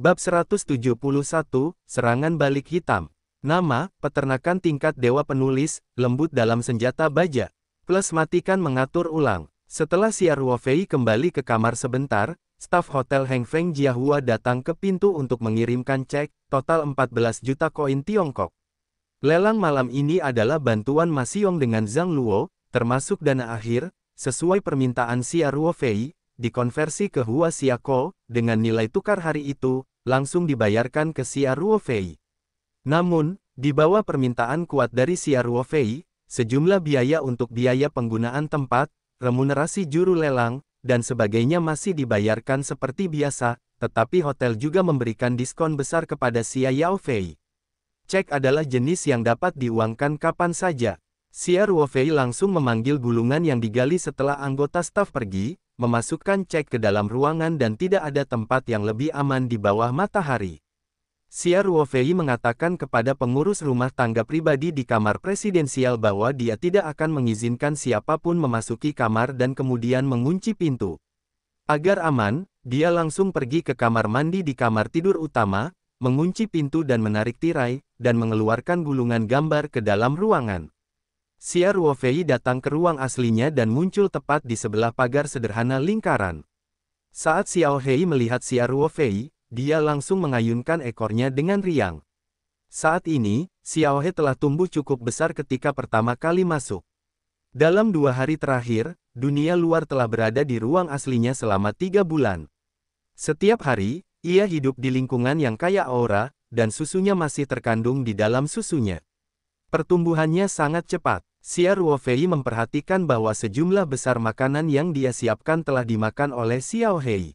Bab 171, Serangan Balik Hitam. Nama, peternakan tingkat dewa penulis, lembut dalam senjata baja. Plus matikan mengatur ulang. Setelah Xia Ruofei kembali ke kamar sebentar, staf hotel Heng Feng Jiahua datang ke pintu untuk mengirimkan cek, total 14 juta koin Tiongkok. Lelang malam ini adalah bantuan Ma Xiong dengan Zhang Luo, termasuk dana akhir, sesuai permintaan Xia Ruofei, dikonversi ke Hua Xiaoko, dengan nilai tukar hari itu, langsung dibayarkan ke Xia Ruofei. Namun, di bawah permintaan kuat dari Xia Ruofei, sejumlah biaya untuk biaya penggunaan tempat, remunerasi juru lelang, dan sebagainya masih dibayarkan seperti biasa, tetapi hotel juga memberikan diskon besar kepada Xia Yaofei. Cek adalah jenis yang dapat diuangkan kapan saja. Xia Ruofei langsung memanggil gulungan yang digali setelah anggota staf pergi, memasukkan cek ke dalam ruangan dan tidak ada tempat yang lebih aman di bawah matahari. Xia Ruofei mengatakan kepada pengurus rumah tangga pribadi di kamar presidensial bahwa dia tidak akan mengizinkan siapapun memasuki kamar dan kemudian mengunci pintu. Agar aman, dia langsung pergi ke kamar mandi di kamar tidur utama, mengunci pintu dan menarik tirai, dan mengeluarkan gulungan gambar ke dalam ruangan. Xia Ruofei datang ke ruang aslinya dan muncul tepat di sebelah pagar sederhana lingkaran. Saat Xiao Hei melihat Xia Ruofei, dia langsung mengayunkan ekornya dengan riang. Saat ini, Xiao Hei telah tumbuh cukup besar ketika pertama kali masuk. Dalam 2 hari terakhir, dunia luar telah berada di ruang aslinya selama 3 bulan. Setiap hari, ia hidup di lingkungan yang kaya aura, dan susunya masih terkandung di dalam susunya. Pertumbuhannya sangat cepat. Xia Ruofei memperhatikan bahwa sejumlah besar makanan yang dia siapkan telah dimakan oleh Xiao Hei.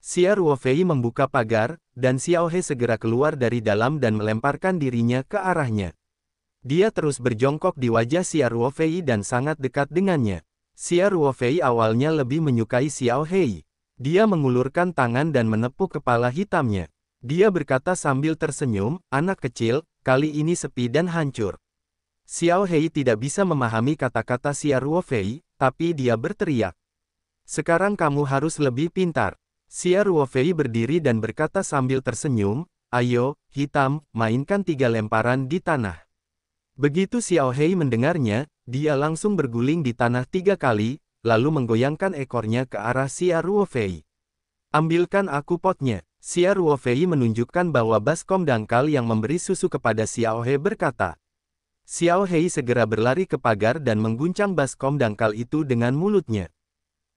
Xia Ruofei membuka pagar, dan Xiao Hei segera keluar dari dalam dan melemparkan dirinya ke arahnya. Dia terus berjongkok di wajah Xia Ruofei dan sangat dekat dengannya. Xia Ruofei awalnya lebih menyukai Xiao Hei. Dia mengulurkan tangan dan menepuk kepala hitamnya. Dia berkata sambil tersenyum, "Anak kecil, kali ini sepi dan hancur." Xiao Hei tidak bisa memahami kata-kata Xia Ruofei, tapi dia berteriak, "Sekarang kamu harus lebih pintar." Xia Ruofei berdiri dan berkata sambil tersenyum, "Ayo, hitam, mainkan 3 lemparan di tanah." Begitu Xiao Hei mendengarnya, dia langsung berguling di tanah 3 kali, lalu menggoyangkan ekornya ke arah Xia Ruofei. "Ambilkan aku potnya." Xia Ruofei menunjukkan bahwa baskom dangkal yang memberi susu kepada Xiao Hei berkata. Xiao Hei segera berlari ke pagar dan mengguncang baskom dangkal itu dengan mulutnya.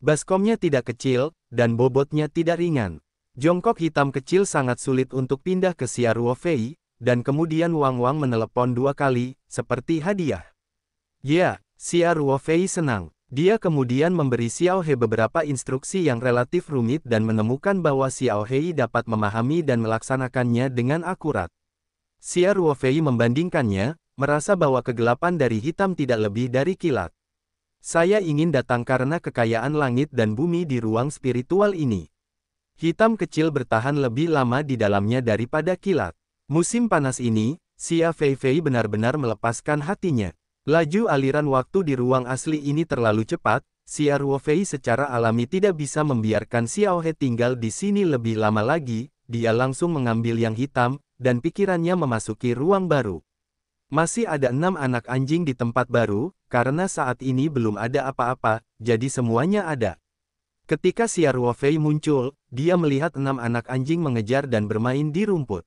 Baskomnya tidak kecil, dan bobotnya tidak ringan. Jongkok hitam kecil sangat sulit untuk pindah ke Xia Ruofei, dan kemudian Wang Wang menelepon 2 kali, seperti hadiah. Ya, Xia Ruofei senang. Dia kemudian memberi Xiao Hei beberapa instruksi yang relatif rumit dan menemukan bahwa Xiao Hei dapat memahami dan melaksanakannya dengan akurat. Xia Ruofei membandingkannya, merasa bahwa kegelapan dari hitam tidak lebih dari kilat. "Saya ingin datang karena kekayaan langit dan bumi di ruang spiritual ini." Hitam kecil bertahan lebih lama di dalamnya daripada kilat. Musim panas ini, Xia Feifei benar-benar melepaskan hatinya. Laju aliran waktu di ruang asli ini terlalu cepat, Xia Ruofei secara alami tidak bisa membiarkan Xiao Hei tinggal di sini lebih lama lagi, dia langsung mengambil yang hitam, dan pikirannya memasuki ruang baru. Masih ada 6 anak anjing di tempat baru, karena saat ini belum ada apa-apa, jadi semuanya ada. Ketika Xia Ruofei muncul, dia melihat 6 anak anjing mengejar dan bermain di rumput.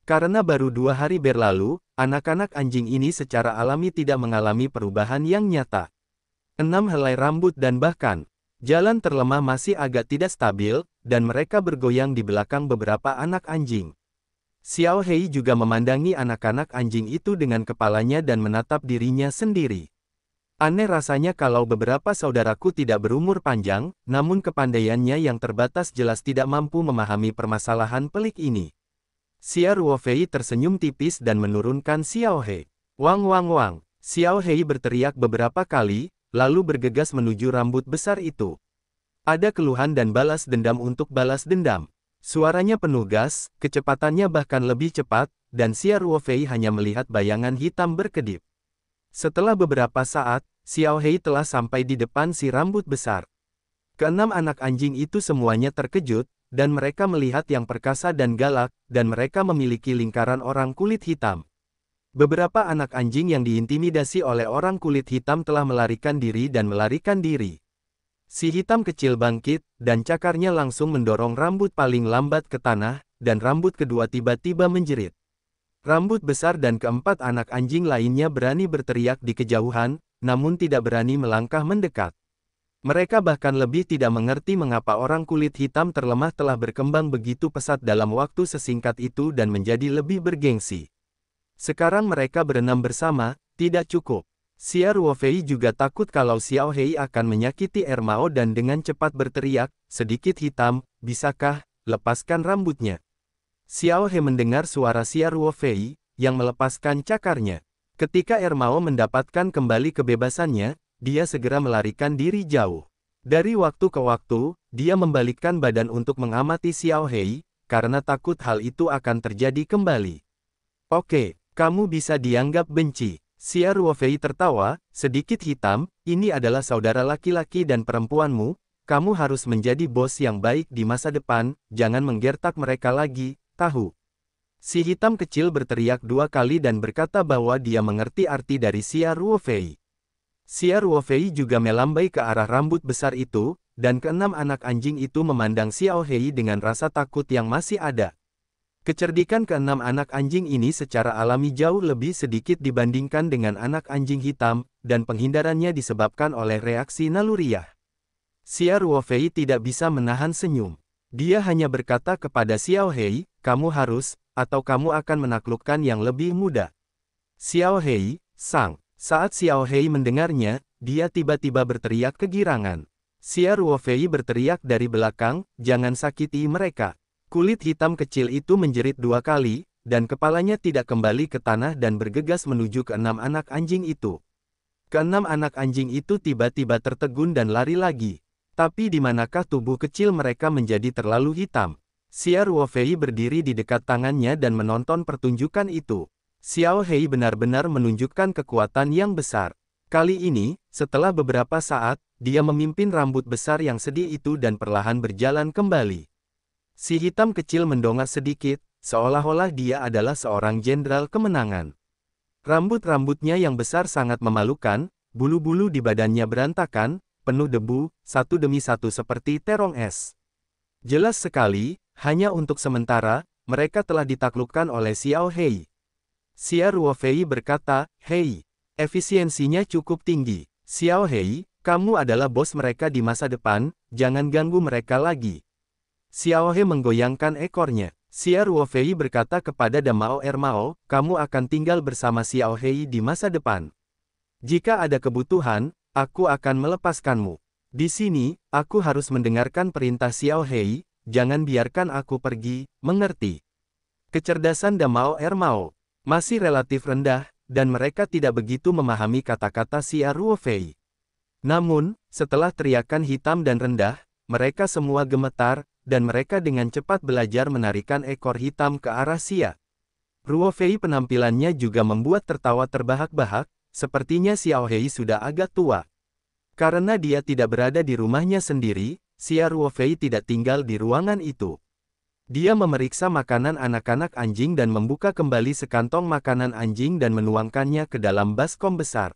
Karena baru 2 hari berlalu, anak-anak anjing ini secara alami tidak mengalami perubahan yang nyata. 6 helai rambut dan bahkan, jalan terlemah masih agak tidak stabil, dan mereka bergoyang di belakang beberapa anak anjing. Xiao Hei juga memandangi anak-anak anjing itu dengan kepalanya dan menatap dirinya sendiri. Aneh rasanya kalau beberapa saudaraku tidak berumur panjang, namun kepandaiannya yang terbatas jelas tidak mampu memahami permasalahan pelik ini. Xia Ruofei tersenyum tipis dan menurunkan Xiao Hei. "Wang Wang Wang!" Xiao Hei berteriak beberapa kali, lalu bergegas menuju rambut besar itu. Ada keluhan dan balas dendam untuk balas dendam. Suaranya penuh gas, kecepatannya bahkan lebih cepat, dan Xia Ruofei hanya melihat bayangan hitam berkedip. Setelah beberapa saat, Xiao Hei telah sampai di depan si rambut besar. Keenam anak anjing itu semuanya terkejut, dan mereka melihat yang perkasa dan galak, dan mereka memiliki lingkaran orang kulit hitam. Beberapa anak anjing yang diintimidasi oleh orang kulit hitam telah melarikan diri dan melarikan diri. Si hitam kecil bangkit, dan cakarnya langsung mendorong rambut paling lambat ke tanah, dan rambut kedua tiba-tiba menjerit. Rambut besar dan keempat anak anjing lainnya berani berteriak di kejauhan, namun tidak berani melangkah mendekat. Mereka bahkan lebih tidak mengerti mengapa orang kulit hitam terlemah telah berkembang begitu pesat dalam waktu sesingkat itu dan menjadi lebih bergengsi. Sekarang mereka berenam bersama, tidak cukup. Xia Ruofei juga takut kalau Xiao Hei akan menyakiti Ermao dan dengan cepat berteriak, sedikit hitam, bisakah, lepaskan rambutnya. Xiao Hei mendengar suara Xia Ruofei, yang melepaskan cakarnya. Ketika Ermao mendapatkan kembali kebebasannya, dia segera melarikan diri jauh. Dari waktu ke waktu, dia membalikkan badan untuk mengamati Xiao Hei, karena takut hal itu akan terjadi kembali. Oke, kamu bisa dianggap benci. Xia Ruofei tertawa, sedikit hitam, ini adalah saudara laki-laki dan perempuanmu, kamu harus menjadi bos yang baik di masa depan, jangan menggertak mereka lagi, tahu. Si hitam kecil berteriak 2 kali dan berkata bahwa dia mengerti arti dari Xia Ruofei. Xia Ruofei juga melambai ke arah rambut besar itu, dan keenam anak anjing itu memandang Xiao Hei dengan rasa takut yang masih ada. Kecerdikan keenam anak anjing ini secara alami jauh lebih sedikit dibandingkan dengan anak anjing hitam, dan penghindarannya disebabkan oleh reaksi naluriah. Xia Ruofei tidak bisa menahan senyum. Dia hanya berkata kepada Xiao Hei, kamu harus, atau kamu akan menaklukkan yang lebih muda. Xiao Hei, sang. Saat Xiao Hei mendengarnya, dia tiba-tiba berteriak kegirangan. Xia Ruofei berteriak dari belakang, jangan sakiti mereka. Kulit hitam kecil itu menjerit 2 kali, dan kepalanya tidak kembali ke tanah dan bergegas menuju keenam anak anjing itu. Keenam anak anjing itu tiba-tiba tertegun dan lari lagi. Tapi di manakah tubuh kecil mereka menjadi terlalu hitam? Xia Ruofei berdiri di dekat tangannya dan menonton pertunjukan itu. Xiao Hei benar-benar menunjukkan kekuatan yang besar. Kali ini, setelah beberapa saat, dia memimpin rambut besar yang sedih itu dan perlahan berjalan kembali. Si hitam kecil mendongak sedikit, seolah-olah dia adalah seorang jenderal kemenangan. Rambut-rambutnya yang besar sangat memalukan, bulu-bulu di badannya berantakan, penuh debu, satu demi satu seperti terong es. Jelas sekali, hanya untuk sementara, mereka telah ditaklukkan oleh Xiao Hei. Xia Ruofei berkata, hei, efisiensinya cukup tinggi. Xiao Hei, kamu adalah bos mereka di masa depan, jangan ganggu mereka lagi. Xiao Hei menggoyangkan ekornya. Xia Ruofei berkata kepada Damao Ermao, kamu akan tinggal bersama Xiao Hei di masa depan. Jika ada kebutuhan, aku akan melepaskanmu. Di sini, aku harus mendengarkan perintah Xiao Hei, jangan biarkan aku pergi, mengerti? Kecerdasan Damao Ermao masih relatif rendah, dan mereka tidak begitu memahami kata-kata Xia Ruofei. Namun, setelah teriakan hitam dan rendah, mereka semua gemetar, dan mereka dengan cepat belajar menarikan ekor hitam ke arah Xia. Ruofei penampilannya juga membuat tertawa terbahak-bahak, sepertinya Xiao Hei sudah agak tua. Karena dia tidak berada di rumahnya sendiri, Xia Ruofei tidak tinggal di ruangan itu. Dia memeriksa makanan anak-anak anjing dan membuka kembali sekantong makanan anjing dan menuangkannya ke dalam baskom besar.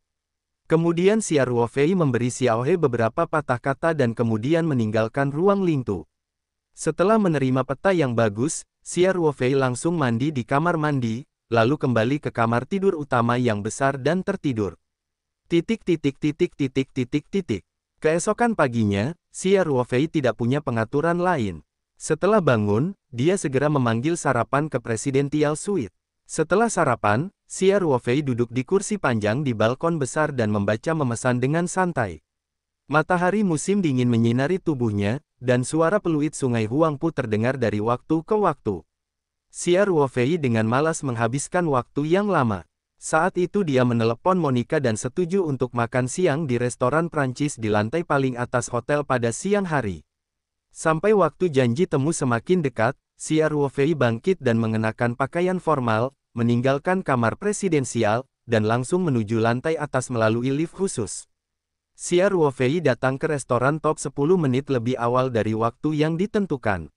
Kemudian Xia Ruofei memberi Xiao Hei beberapa patah kata dan kemudian meninggalkan ruang Lingtu. Setelah menerima peta yang bagus, Xia Ruofei langsung mandi di kamar mandi, lalu kembali ke kamar tidur utama yang besar dan tertidur. Keesokan paginya, Xia Ruofei tidak punya pengaturan lain. Setelah bangun, dia segera memanggil sarapan ke Presidential Suite. Setelah sarapan, Xia Ruofei duduk di kursi panjang di balkon besar dan membaca memesan dengan santai. Matahari musim dingin menyinari tubuhnya, dan suara peluit sungai Huangpu terdengar dari waktu ke waktu. Xia Ruofei dengan malas menghabiskan waktu yang lama. Saat itu dia menelepon Monica dan setuju untuk makan siang di restoran Prancis di lantai paling atas hotel pada siang hari. Sampai waktu janji temu semakin dekat, Xia Ruofei bangkit dan mengenakan pakaian formal, meninggalkan kamar presidensial, dan langsung menuju lantai atas melalui lift khusus. Xia Ruofei datang ke restoran top 10 menit lebih awal dari waktu yang ditentukan.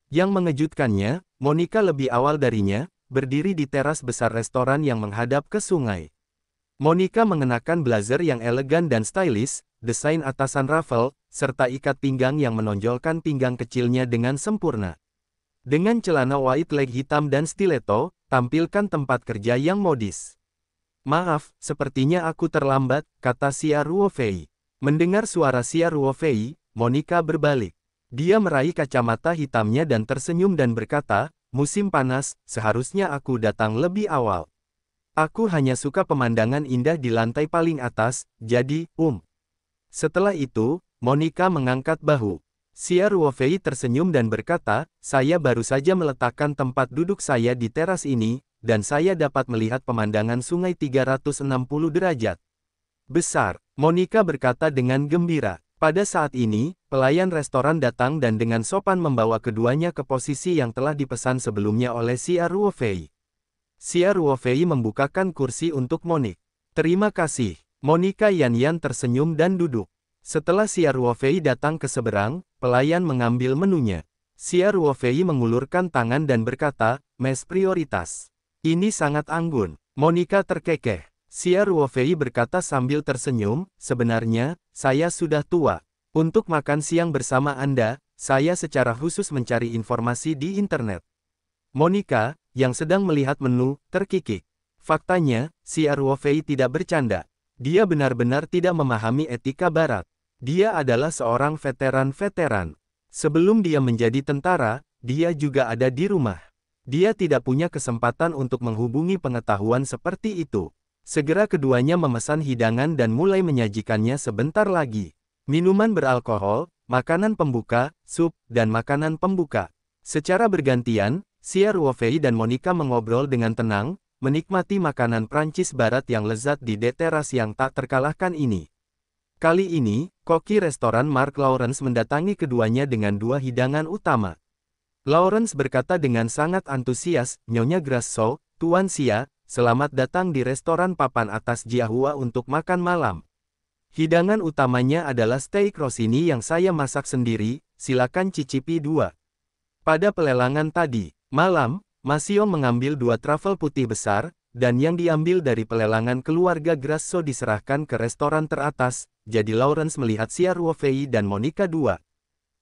Yang mengejutkannya, Monica lebih awal darinya, berdiri di teras besar restoran yang menghadap ke sungai. Monica mengenakan blazer yang elegan dan stylish, desain atasan ruffle, serta ikat pinggang yang menonjolkan pinggang kecilnya dengan sempurna. Dengan celana white leg hitam dan stiletto, tampilkan tempat kerja yang modis. "Maaf, sepertinya aku terlambat," kata Xia Ruofei. Mendengar suara Xia Ruofei, Monica berbalik. Dia meraih kacamata hitamnya dan tersenyum dan berkata, "Musim panas, seharusnya aku datang lebih awal. Aku hanya suka pemandangan indah di lantai paling atas, jadi, Setelah itu, Monica mengangkat bahu. Xia Ruofei tersenyum dan berkata, "Saya baru saja meletakkan tempat duduk saya di teras ini, dan saya dapat melihat pemandangan sungai 360 derajat. Besar." Monica berkata dengan gembira. Pada saat ini, pelayan restoran datang dan dengan sopan membawa keduanya ke posisi yang telah dipesan sebelumnya oleh Xia Ruofei. Xia Ruofei membukakan kursi untuk Monique. "Terima kasih." Monica Yan tersenyum dan duduk. Setelah Xia Ruofei datang ke seberang, pelayan mengambil menunya. Xia Ruofei mengulurkan tangan dan berkata, "Mes prioritas." "Ini sangat anggun." Monica terkekeh. Xia Ruofei berkata sambil tersenyum, "Sebenarnya, saya sudah tua. Untuk makan siang bersama Anda, saya secara khusus mencari informasi di internet." Monica, yang sedang melihat menu, terkikik. Faktanya, Xia Ruofei tidak bercanda. Dia benar-benar tidak memahami etika barat. Dia adalah seorang veteran-veteran. Sebelum dia menjadi tentara, dia juga ada di rumah. Dia tidak punya kesempatan untuk menghubungi pengetahuan seperti itu. Segera keduanya memesan hidangan dan mulai menyajikannya sebentar lagi. Minuman beralkohol, makanan pembuka, sup, dan makanan pembuka. Secara bergantian, Xia Ruofei dan Monica mengobrol dengan tenang, menikmati makanan Prancis Barat yang lezat di teras yang tak terkalahkan ini. Kali ini, koki restoran Mark Lawrence mendatangi keduanya dengan dua hidangan utama. Lawrence berkata dengan sangat antusias, "Nyonya Grasso, Tuan Xia, selamat datang di restoran papan atas Jiahua untuk makan malam. Hidangan utamanya adalah steak Rossini yang saya masak sendiri, silakan cicipi dua." Pada pelelangan tadi malam, Masio mengambil dua trafel putih besar, dan yang diambil dari pelelangan keluarga Grasso diserahkan ke restoran teratas, jadi Lawrence melihat Xia Ruofei dan Monica II.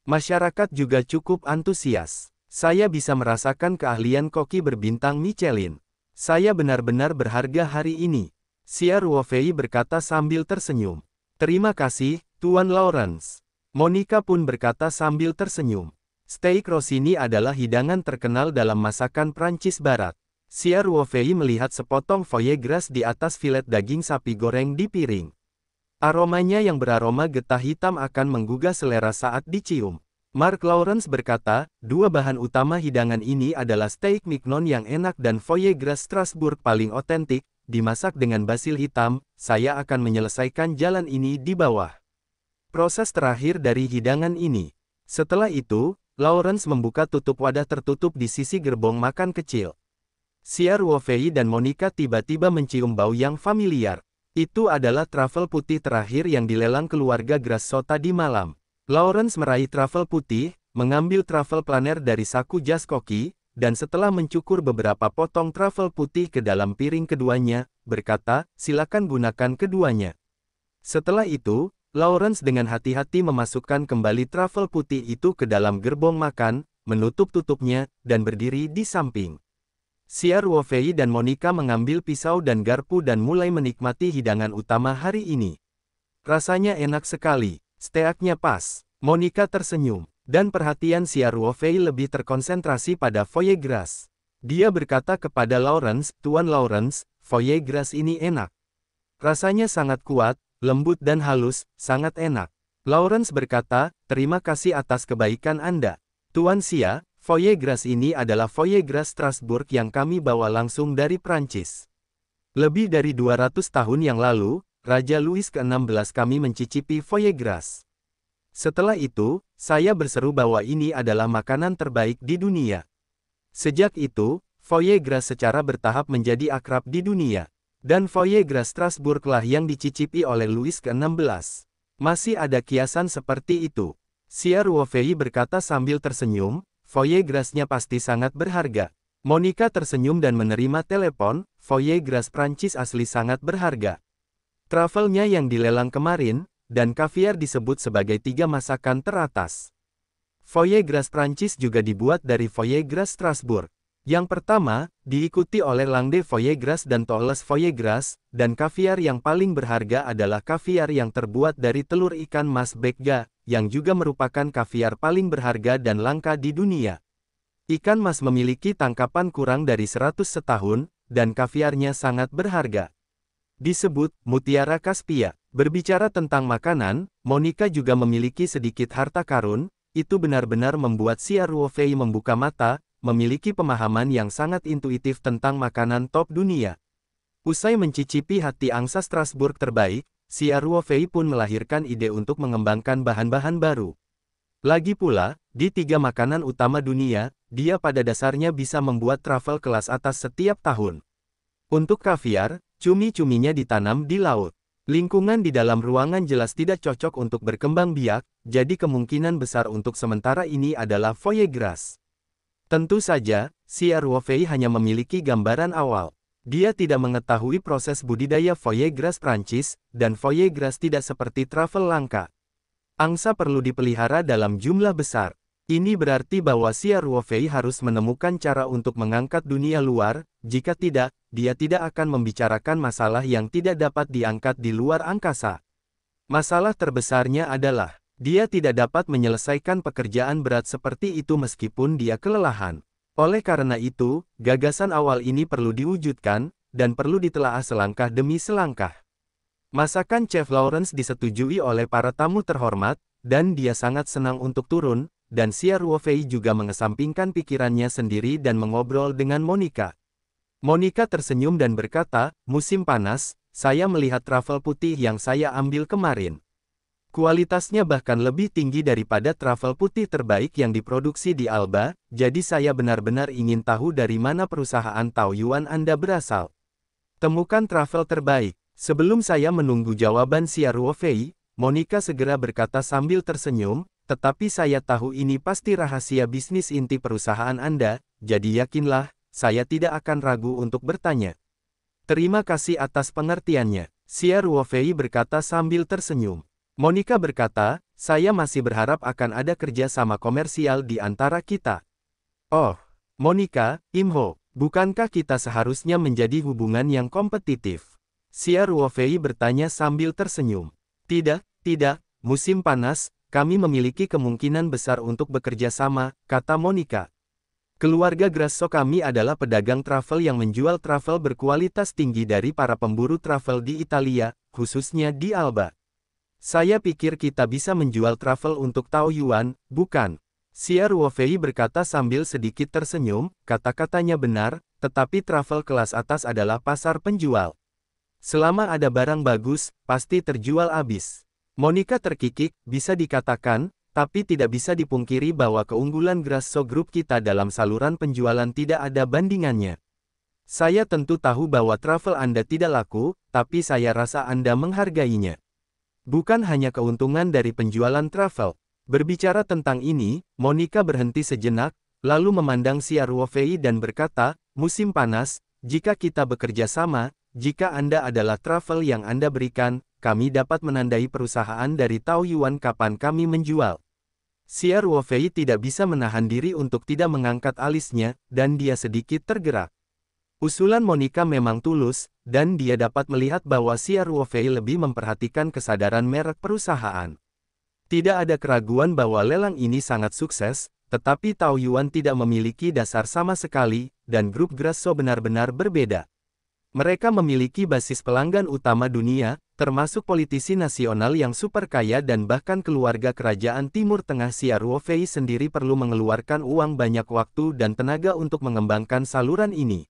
Masyarakat juga cukup antusias. "Saya bisa merasakan keahlian koki berbintang Michelin. Saya benar-benar berharga hari ini," Xia Ruofei berkata sambil tersenyum. "Terima kasih, Tuan Lawrence." Monica pun berkata sambil tersenyum. Steak Rossini adalah hidangan terkenal dalam masakan Prancis Barat. Xia Ruofei melihat sepotong foie gras di atas filet daging sapi goreng di piring. Aromanya yang beraroma getah hitam akan menggugah selera saat dicium. Mark Lawrence berkata, "Dua bahan utama hidangan ini adalah steak mignon yang enak dan foie gras Strasbourg paling otentik, dimasak dengan basil hitam. Saya akan menyelesaikan jalan ini di bawah." Proses terakhir dari hidangan ini. Setelah itu, Lawrence membuka tutup wadah tertutup di sisi gerbong makan kecil. Xia Ruofei dan Monica tiba-tiba mencium bau yang familiar. Itu adalah trafel putih terakhir yang dilelang keluarga Grasso tadi malam. Lawrence meraih trafel putih, mengambil trafel planer dari saku jas koki, dan setelah mencukur beberapa potong trafel putih ke dalam piring keduanya, berkata, "Silakan gunakan keduanya." Setelah itu, Lawrence dengan hati-hati memasukkan kembali trafel putih itu ke dalam gerbong makan, menutup tutupnya, dan berdiri di samping. Xia Ruofei dan Monica mengambil pisau dan garpu dan mulai menikmati hidangan utama hari ini. "Rasanya enak sekali, steaknya pas." Monica tersenyum, dan perhatian Xia Ruofei lebih terkonsentrasi pada foie gras. Dia berkata kepada Lawrence, "Tuan Lawrence, foie gras ini enak. Rasanya sangat kuat, lembut dan halus, sangat enak." Lawrence berkata, "Terima kasih atas kebaikan Anda. Tuan Xia, foie gras ini adalah foie gras Strasbourg yang kami bawa langsung dari Prancis. Lebih dari 200 tahun yang lalu, Raja Louis ke-16 kami mencicipi foie gras. Setelah itu, saya berseru bahwa ini adalah makanan terbaik di dunia. Sejak itu, foie gras secara bertahap menjadi akrab di dunia. Dan foie gras Strasbourg lah yang dicicipi oleh Louis ke-16. Masih ada kiasan seperti itu." Xia Ruofei berkata sambil tersenyum, Foie Gras-nya pasti sangat berharga. Monica tersenyum dan menerima telepon, Foie Gras Prancis asli sangat berharga. Truffle-nya yang dilelang kemarin, dan kaviar disebut sebagai 3 masakan teratas. Foie Gras Prancis juga dibuat dari Foie Gras Strasbourg. Yang pertama, diikuti oleh Langue de Foie Gras dan Toulouse Foie Gras, dan kaviar yang paling berharga adalah kaviar yang terbuat dari telur ikan mas Begga, yang juga merupakan kaviar paling berharga dan langka di dunia. Ikan mas memiliki tangkapan kurang dari 100 setahun, dan kaviarnya sangat berharga. Disebut mutiara Kaspia. Berbicara tentang makanan, Monica juga memiliki sedikit harta karun, itu benar-benar membuat Xia Ruofei membuka mata, memiliki pemahaman yang sangat intuitif tentang makanan top dunia. Usai mencicipi hati angsa Strasbourg terbaik, Xia Ruofei pun melahirkan ide untuk mengembangkan bahan-bahan baru. Lagi pula, di 3 makanan utama dunia, dia pada dasarnya bisa membuat truffle kelas atas setiap tahun. Untuk kaviar, cumi-cuminya ditanam di laut. Lingkungan di dalam ruangan jelas tidak cocok untuk berkembang biak, jadi kemungkinan besar untuk sementara ini adalah foie gras. Tentu saja, Xia Ruofei hanya memiliki gambaran awal. Dia tidak mengetahui proses budidaya foie gras Prancis, dan foie gras tidak seperti truffle langka. Angsa perlu dipelihara dalam jumlah besar. Ini berarti bahwa Xia Ruofei harus menemukan cara untuk mengangkat dunia luar, jika tidak, dia tidak akan membicarakan masalah yang tidak dapat diangkat di luar angkasa. Masalah terbesarnya adalah, dia tidak dapat menyelesaikan pekerjaan berat seperti itu meskipun dia kelelahan. Oleh karena itu, gagasan awal ini perlu diwujudkan, dan perlu ditelaah selangkah demi selangkah. Masakan Chef Lawrence disetujui oleh para tamu terhormat, dan dia sangat senang untuk turun, dan Xia Ruofei juga mengesampingkan pikirannya sendiri dan mengobrol dengan Monica. Monica tersenyum dan berkata, musim panas, saya melihat truffle putih yang saya ambil kemarin. Kualitasnya bahkan lebih tinggi daripada truffle putih terbaik yang diproduksi di Alba, jadi saya benar-benar ingin tahu dari mana perusahaan Taoyuan Anda berasal. Temukan truffle terbaik. Sebelum saya menunggu jawaban Xia Ruofei, Monica segera berkata sambil tersenyum, tetapi saya tahu ini pasti rahasia bisnis inti perusahaan Anda, jadi yakinlah, saya tidak akan ragu untuk bertanya. Terima kasih atas pengertiannya, Xia Ruofei berkata sambil tersenyum. Monica berkata, saya masih berharap akan ada kerjasama komersial di antara kita. Oh, Monica, Imho, bukankah kita seharusnya menjadi hubungan yang kompetitif? Xia Ruofei bertanya sambil tersenyum. Tidak, musim panas, kami memiliki kemungkinan besar untuk bekerja sama, kata Monica. Keluarga Grasso kami adalah pedagang truffle yang menjual truffle berkualitas tinggi dari para pemburu truffle di Italia, khususnya di Alba. Saya pikir kita bisa menjual truffle untuk Taoyuan, bukan? Xia Ruofei berkata sambil sedikit tersenyum, kata-katanya benar, tetapi truffle kelas atas adalah pasar penjual. Selama ada barang bagus, pasti terjual habis. Monica terkikik, bisa dikatakan, tapi tidak bisa dipungkiri bahwa keunggulan Grasso Group kita dalam saluran penjualan tidak ada bandingannya. Saya tentu tahu bahwa truffle Anda tidak laku, tapi saya rasa Anda menghargainya. Bukan hanya keuntungan dari penjualan truffle. Berbicara tentang ini, Monica berhenti sejenak, lalu memandang Xia Ruofei dan berkata, musim panas, jika kita bekerja sama, jika Anda adalah truffle yang Anda berikan, kami dapat menandai perusahaan dari Taoyuan kapan kami menjual. Xia Ruofei tidak bisa menahan diri untuk tidak mengangkat alisnya, dan dia sedikit tergerak. Usulan Monica memang tulus, dan dia dapat melihat bahwa Xia Ruofei lebih memperhatikan kesadaran merek perusahaan. Tidak ada keraguan bahwa lelang ini sangat sukses, tetapi Taoyuan tidak memiliki dasar sama sekali, dan grup Grasso benar-benar berbeda. Mereka memiliki basis pelanggan utama dunia, termasuk politisi nasional yang super kaya dan bahkan keluarga kerajaan Timur Tengah. Xia Ruofei sendiri perlu mengeluarkan uang banyak waktu dan tenaga untuk mengembangkan saluran ini.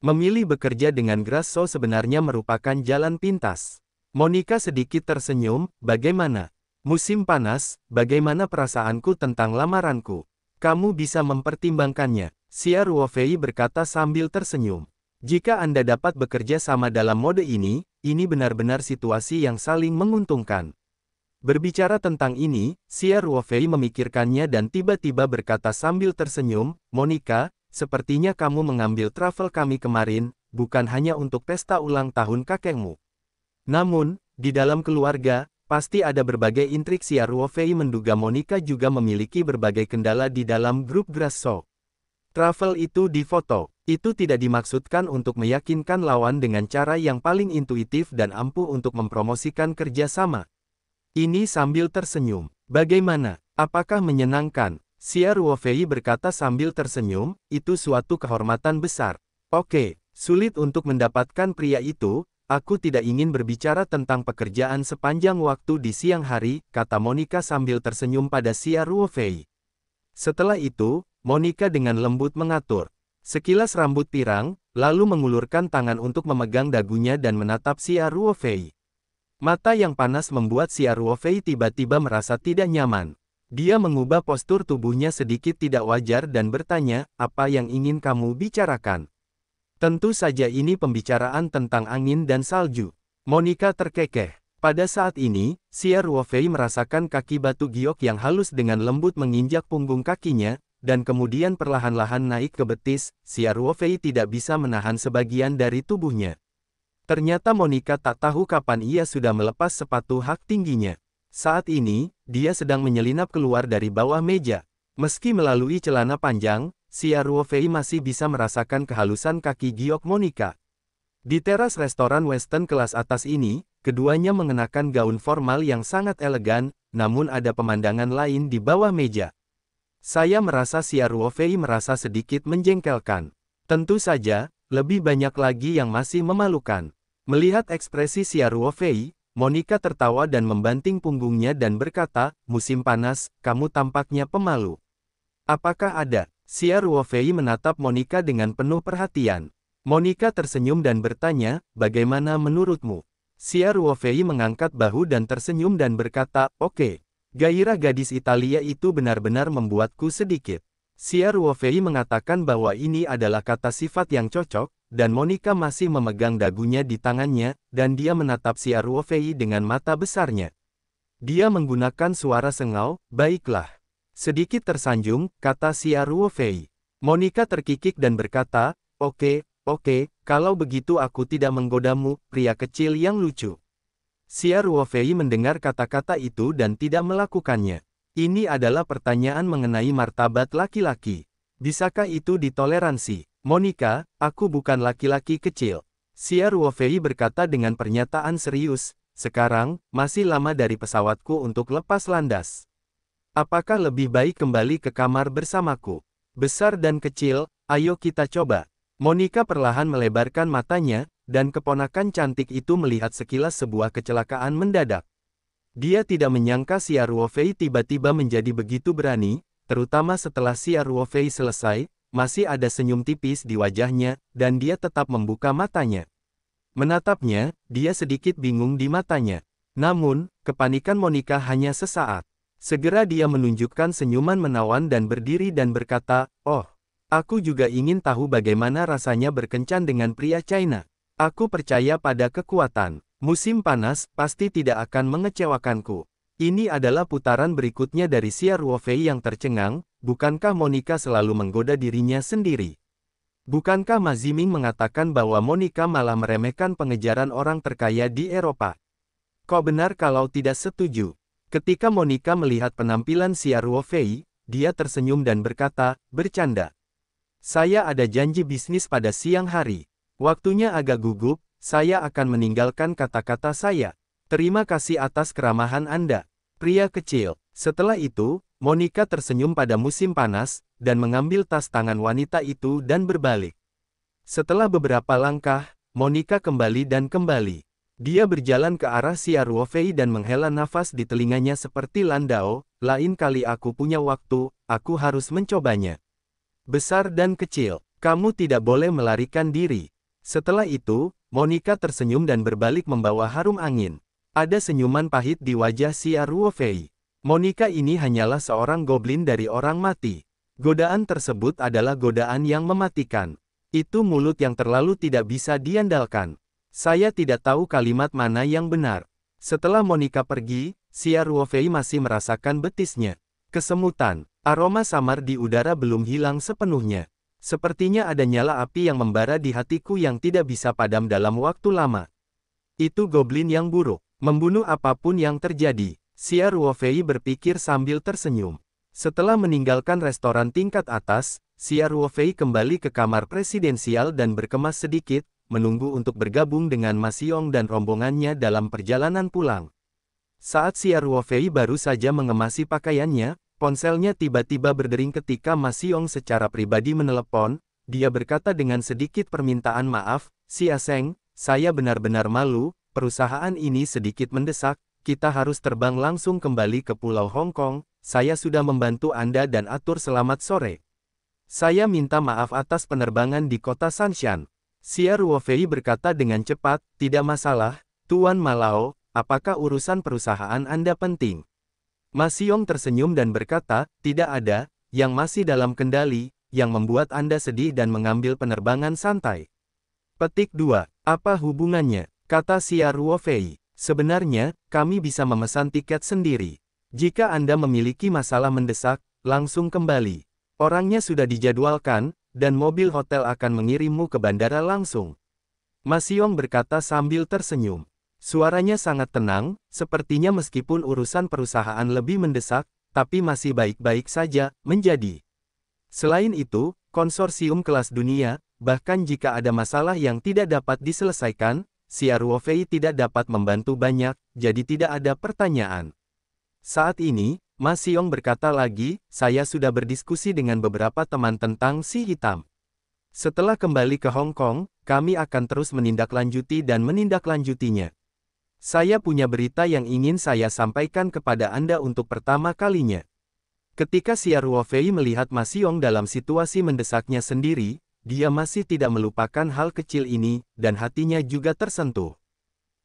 Memilih bekerja dengan Grasso sebenarnya merupakan jalan pintas. Monica sedikit tersenyum, bagaimana? Musim panas, bagaimana perasaanku tentang lamaranku? Kamu bisa mempertimbangkannya, Xia Ruofei berkata sambil tersenyum. Jika Anda dapat bekerja sama dalam mode ini benar-benar situasi yang saling menguntungkan. Berbicara tentang ini, Xia Ruofei memikirkannya dan tiba-tiba berkata sambil tersenyum, Monica, sepertinya kamu mengambil travel kami kemarin, bukan hanya untuk pesta ulang tahun kakekmu. Namun, di dalam keluarga, pasti ada berbagai intrik. Xia Ruofei menduga Monica juga memiliki berbagai kendala di dalam grup Grasso. Travel itu difoto. Itu tidak dimaksudkan untuk meyakinkan lawan dengan cara yang paling intuitif dan ampuh untuk mempromosikan kerjasama. Ini sambil tersenyum. Bagaimana? Apakah menyenangkan? Xia Ruofei berkata sambil tersenyum, itu suatu kehormatan besar. Oke, sulit untuk mendapatkan pria itu, aku tidak ingin berbicara tentang pekerjaan sepanjang waktu di siang hari, kata Monica sambil tersenyum pada Xia Ruofei. Setelah itu, Monica dengan lembut mengatur sekilas rambut pirang, lalu mengulurkan tangan untuk memegang dagunya dan menatap Xia Ruofei. Mata yang panas membuat Xia Ruofei tiba-tiba merasa tidak nyaman. Dia mengubah postur tubuhnya sedikit tidak wajar dan bertanya, apa yang ingin kamu bicarakan? Tentu saja ini pembicaraan tentang angin dan salju. Monica terkekeh. Pada saat ini, Xia Ruofei merasakan kaki batu giok yang halus dengan lembut menginjak punggung kakinya, dan kemudian perlahan-lahan naik ke betis. Xia Ruofei tidak bisa menahan sebagian dari tubuhnya. Ternyata Monica tak tahu kapan ia sudah melepas sepatu hak tingginya. Saat ini, dia sedang menyelinap keluar dari bawah meja. Meski melalui celana panjang, Xia Ruofei masih bisa merasakan kehalusan kaki giok Monica. Di teras restoran western kelas atas ini, keduanya mengenakan gaun formal yang sangat elegan, namun ada pemandangan lain di bawah meja. Saya merasa Xia Ruofei merasa sedikit menjengkelkan. Tentu saja, lebih banyak lagi yang masih memalukan. Melihat ekspresi Xia Ruofei, Monica tertawa dan membanting punggungnya dan berkata, musim panas, kamu tampaknya pemalu. Apakah ada? Xia Ruofei menatap Monica dengan penuh perhatian. Monica tersenyum dan bertanya, bagaimana menurutmu? Xia Ruofei mengangkat bahu dan tersenyum dan berkata, oke. Gairah gadis Italia itu benar-benar membuatku sedikit. Xia Ruofei mengatakan bahwa ini adalah kata sifat yang cocok, dan Monica masih memegang dagunya di tangannya, dan dia menatap Xia Ruofei dengan mata besarnya. Dia menggunakan suara sengau, baiklah. Sedikit tersanjung, kata Xia Ruofei. Monica terkikik dan berkata, oke, kalau begitu aku tidak menggodamu, pria kecil yang lucu. Xia Ruofei mendengar kata-kata itu dan tidak melakukannya. Ini adalah pertanyaan mengenai martabat laki-laki. Bisakah itu ditoleransi? Monica, aku bukan laki-laki kecil. Xia Ruofei berkata dengan pernyataan serius, sekarang, masih lama dari pesawatku untuk lepas landas. Apakah lebih baik kembali ke kamar bersamaku? Besar dan kecil, ayo kita coba. Monica perlahan melebarkan matanya, dan keponakan cantik itu melihat sekilas sebuah kecelakaan mendadak. Dia tidak menyangka Xia Ruofei tiba-tiba menjadi begitu berani, terutama setelah Xia Ruofei selesai, masih ada senyum tipis di wajahnya, dan dia tetap membuka matanya. Menatapnya, dia sedikit bingung di matanya. Namun, kepanikan Monica hanya sesaat. Segera dia menunjukkan senyuman menawan dan berdiri dan berkata, oh, aku juga ingin tahu bagaimana rasanya berkencan dengan pria China. Aku percaya pada kekuatan. Musim panas pasti tidak akan mengecewakanku. Ini adalah putaran berikutnya dari Xia Ruofei yang tercengang, bukankah Monica selalu menggoda dirinya sendiri? Bukankah Ma Ziming mengatakan bahwa Monica malah meremehkan pengejaran orang terkaya di Eropa? Kok benar kalau tidak setuju? Ketika Monica melihat penampilan Xia Ruofei, dia tersenyum dan berkata, bercanda. Saya ada janji bisnis pada siang hari. Waktunya agak gugup, saya akan meninggalkan kata-kata saya. Terima kasih atas keramahan Anda, pria kecil. Setelah itu, Monica tersenyum pada musim panas, dan mengambil tas tangan wanita itu dan berbalik. Setelah beberapa langkah, Monica kembali dan kembali. Dia berjalan ke arah Xia Ruofei dan menghela nafas di telinganya seperti Landau, lain kali aku punya waktu, aku harus mencobanya. Besar dan kecil, kamu tidak boleh melarikan diri. Setelah itu, Monica tersenyum dan berbalik membawa harum angin. Ada senyuman pahit di wajah Xia Ruofei. Monica ini hanyalah seorang goblin dari orang mati. Godaan tersebut adalah godaan yang mematikan. Itu mulut yang terlalu tidak bisa diandalkan. Saya tidak tahu kalimat mana yang benar. Setelah Monica pergi, Xia Ruofei masih merasakan betisnya. Kesemutan, aroma samar di udara belum hilang sepenuhnya. Sepertinya ada nyala api yang membara di hatiku yang tidak bisa padam dalam waktu lama. Itu goblin yang buruk, membunuh apapun yang terjadi. Xia Ruofei berpikir sambil tersenyum. Setelah meninggalkan restoran tingkat atas, Xia Ruofei kembali ke kamar presidensial dan berkemas sedikit, menunggu untuk bergabung dengan Ma Xiong dan rombongannya dalam perjalanan pulang. Saat Xia Ruofei baru saja mengemasi pakaiannya, ponselnya tiba-tiba berdering ketika Ma Xiong secara pribadi menelepon. Dia berkata dengan sedikit permintaan maaf, "Xia Zheng, saya benar-benar malu, perusahaan ini sedikit mendesak, kita harus terbang langsung kembali ke Pulau Hong Kong, saya sudah membantu Anda dan atur selamat sore. Saya minta maaf atas penerbangan di kota Sanshan." Xia Ruofei berkata dengan cepat, "Tidak masalah, Tuan Ma Lao. Apakah urusan perusahaan Anda penting?" Ma Xiong tersenyum dan berkata, "Tidak ada, yang masih dalam kendali, yang membuat Anda sedih dan mengambil penerbangan santai." Petik 2. Apa hubungannya? Kata Xia Ruofei. "Sebenarnya, kami bisa memesan tiket sendiri. Jika Anda memiliki masalah mendesak, langsung kembali. Orangnya sudah dijadwalkan, dan mobil hotel akan mengirimmu ke bandara langsung." Ma Xiong berkata sambil tersenyum. Suaranya sangat tenang, sepertinya meskipun urusan perusahaan lebih mendesak, tapi masih baik-baik saja, menjadi. Selain itu, konsorsium kelas dunia, bahkan jika ada masalah yang tidak dapat diselesaikan, Xia Ruofei tidak dapat membantu banyak, jadi tidak ada pertanyaan. Saat ini, Ma Xiong berkata lagi, "Saya sudah berdiskusi dengan beberapa teman tentang si hitam. Setelah kembali ke Hong Kong, kami akan terus menindaklanjuti dan menindaklanjutinya. Saya punya berita yang ingin saya sampaikan kepada Anda untuk pertama kalinya." Ketika Xia Ruofei melihat Ma Xiong dalam situasi mendesaknya sendiri, dia masih tidak melupakan hal kecil ini, dan hatinya juga tersentuh.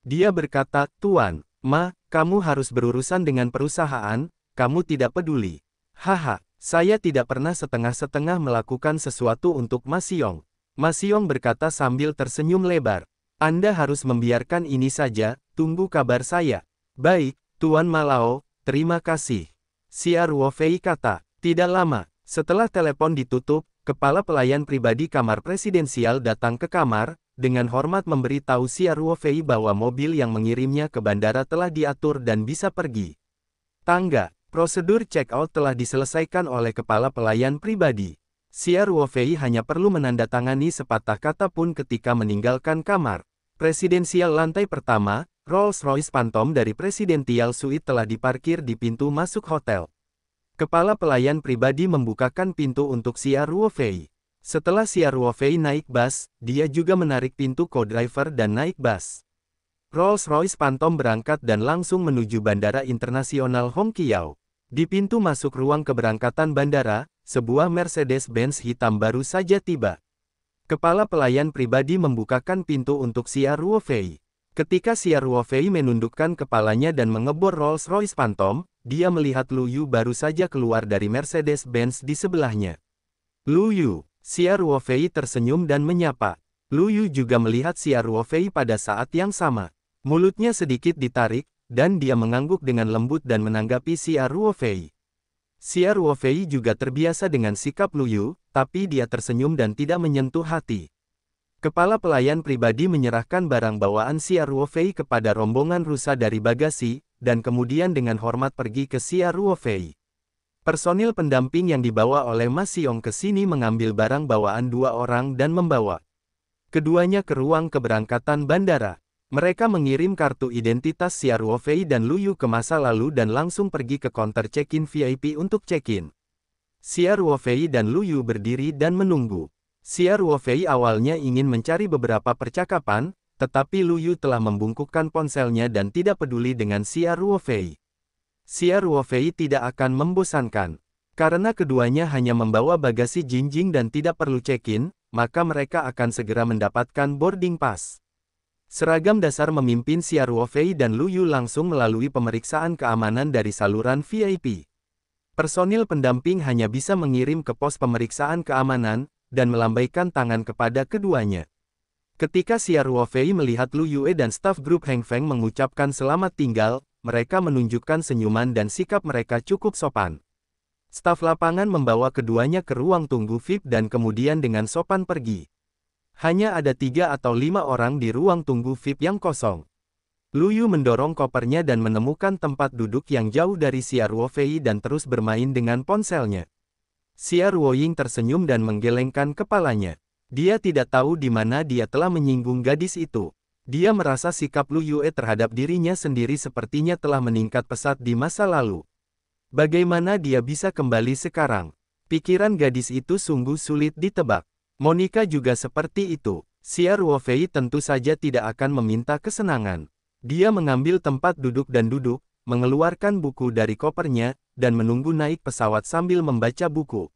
Dia berkata, "Tuan Ma, kamu harus berurusan dengan perusahaan, kamu tidak peduli." "Haha, saya tidak pernah setengah-setengah melakukan sesuatu untuk Ma Xiong." Ma Xiong berkata sambil tersenyum lebar. "Anda harus membiarkan ini saja, tunggu kabar saya." "Baik, Tuan Ma Lao, terima kasih." Xia Ruofei kata. Tidak lama, setelah telepon ditutup, kepala pelayan pribadi kamar presidensial datang ke kamar, dengan hormat memberitahu Xia Ruofei bahwa mobil yang mengirimnya ke bandara telah diatur dan bisa pergi. Tangga, prosedur check-out telah diselesaikan oleh kepala pelayan pribadi. Xia Ruofei hanya perlu menandatangani sepatah kata pun ketika meninggalkan kamar presidensial lantai pertama. Rolls-Royce Phantom dari Presidential Suite telah diparkir di pintu masuk hotel. Kepala pelayan pribadi membukakan pintu untuk Xia Ruofei. Setelah Xia Ruofei naik bus, dia juga menarik pintu co-driver dan naik bus. Rolls-Royce Phantom berangkat dan langsung menuju Bandara Internasional Hong Kiao. Di pintu masuk ruang keberangkatan bandara, sebuah Mercedes-Benz hitam baru saja tiba. Kepala pelayan pribadi membukakan pintu untuk Xia Ruofei. Ketika Xia Ruofei menundukkan kepalanya dan mengebor Rolls-Royce Phantom, dia melihat Lu Yu baru saja keluar dari Mercedes-Benz di sebelahnya. "Lu Yu." Xia Ruofei tersenyum dan menyapa. Lu Yu juga melihat Xia Ruofei pada saat yang sama. Mulutnya sedikit ditarik, dan dia mengangguk dengan lembut dan menanggapi Xia Ruofei. Xia Ruofei juga terbiasa dengan sikap Lu Yu, tapi dia tersenyum dan tidak menyentuh hati. Kepala pelayan pribadi menyerahkan barang bawaan Xia Ruofei kepada rombongan rusa dari bagasi, dan kemudian dengan hormat pergi ke Xia Ruofei. Personil pendamping yang dibawa oleh Ma Xiong ke sini mengambil barang bawaan dua orang dan membawa keduanya ke ruang keberangkatan bandara. Mereka mengirim kartu identitas Xia Ruofei dan Lu Yu ke masa lalu dan langsung pergi ke counter check-in VIP untuk check-in. Xia Ruofei dan Lu Yu berdiri dan menunggu. Xia Ruofei awalnya ingin mencari beberapa percakapan, tetapi Lu Yu telah membungkukkan ponselnya dan tidak peduli dengan Xia Ruofei. Xia Ruofei tidak akan membosankan. Karena keduanya hanya membawa bagasi jinjing dan tidak perlu check-in, maka mereka akan segera mendapatkan boarding pass. Seragam dasar memimpin Xia Ruofei dan Lu Yu langsung melalui pemeriksaan keamanan dari saluran VIP. Personil pendamping hanya bisa mengirim ke pos pemeriksaan keamanan, dan melambaikan tangan kepada keduanya. Ketika Xia Ruofei melihat Lu Yue dan staf grup Heng Feng mengucapkan selamat tinggal, mereka menunjukkan senyuman dan sikap mereka cukup sopan. Staf lapangan membawa keduanya ke ruang tunggu VIP dan kemudian dengan sopan pergi. Hanya ada 3 atau 5 orang di ruang tunggu VIP yang kosong. Lu Yu mendorong kopernya dan menemukan tempat duduk yang jauh dari Xia Ruofei dan terus bermain dengan ponselnya. Xia Ruoying tersenyum dan menggelengkan kepalanya. Dia tidak tahu di mana dia telah menyinggung gadis itu. Dia merasa sikap Lu Yue terhadap dirinya sendiri sepertinya telah meningkat pesat di masa lalu. Bagaimana dia bisa kembali sekarang? Pikiran gadis itu sungguh sulit ditebak. Monica juga seperti itu. Xia Ruofei tentu saja tidak akan meminta kesenangan. Dia mengambil tempat duduk dan duduk, mengeluarkan buku dari kopernya, dan menunggu naik pesawat sambil membaca buku.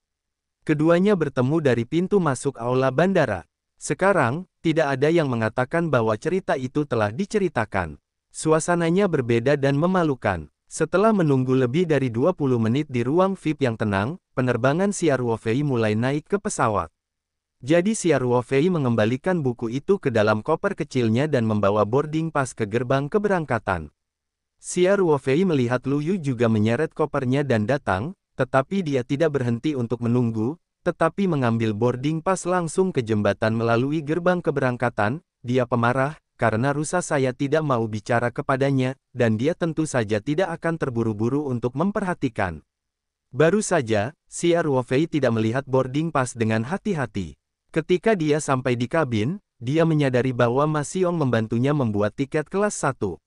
Keduanya bertemu dari pintu masuk aula bandara. Sekarang, tidak ada yang mengatakan bahwa cerita itu telah diceritakan. Suasananya berbeda dan memalukan. Setelah menunggu lebih dari 20 menit di ruang VIP yang tenang, penerbangan Xia Ruofei mulai naik ke pesawat. Jadi Xia Ruofei mengembalikan buku itu ke dalam koper kecilnya dan membawa boarding pass ke gerbang keberangkatan. Xia Ruofei melihat Lu Yu juga menyeret kopernya dan datang, tetapi dia tidak berhenti untuk menunggu, tetapi mengambil boarding pass langsung ke jembatan melalui gerbang keberangkatan. Dia pemarah, karena rusa saya tidak mau bicara kepadanya, dan dia tentu saja tidak akan terburu-buru untuk memperhatikan. Baru saja, Xia Ruofei tidak melihat boarding pass dengan hati-hati. Ketika dia sampai di kabin, dia menyadari bahwa Ma Xiong membantunya membuat tiket kelas 1.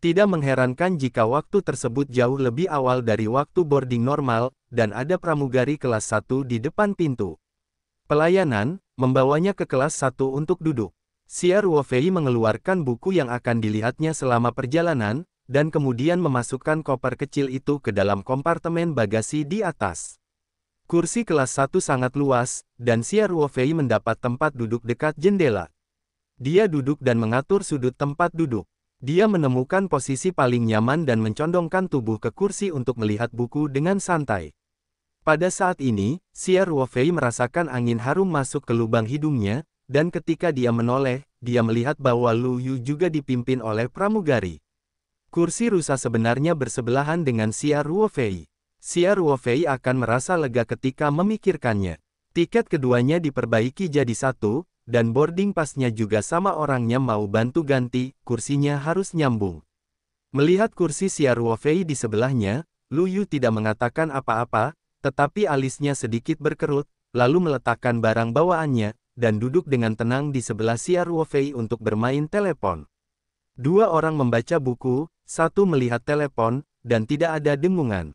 Tidak mengherankan jika waktu tersebut jauh lebih awal dari waktu boarding normal, dan ada pramugari kelas 1 di depan pintu. Pelayanan, membawanya ke kelas 1 untuk duduk. Xia Ruofei mengeluarkan buku yang akan dilihatnya selama perjalanan, dan kemudian memasukkan koper kecil itu ke dalam kompartemen bagasi di atas. Kursi kelas 1 sangat luas, dan Xia Ruofei mendapat tempat duduk dekat jendela. Dia duduk dan mengatur sudut tempat duduk. Dia menemukan posisi paling nyaman dan mencondongkan tubuh ke kursi untuk melihat buku dengan santai. Pada saat ini, Xia Ruofei merasakan angin harum masuk ke lubang hidungnya, dan ketika dia menoleh, dia melihat bahwa Lu Yu juga dipimpin oleh pramugari. Kursi rusa sebenarnya bersebelahan dengan Xia Ruofei. Xia Ruofei akan merasa lega ketika memikirkannya. Tiket keduanya diperbaiki jadi 1, dan boarding pass-nya juga sama orangnya mau bantu ganti, kursinya harus nyambung. Melihat kursi Xia Ruofei di sebelahnya, Lu Yu tidak mengatakan apa-apa, tetapi alisnya sedikit berkerut, lalu meletakkan barang bawaannya, dan duduk dengan tenang di sebelah Xia Ruofei untuk bermain telepon. 2 orang membaca buku, 1 melihat telepon, dan tidak ada dengungan.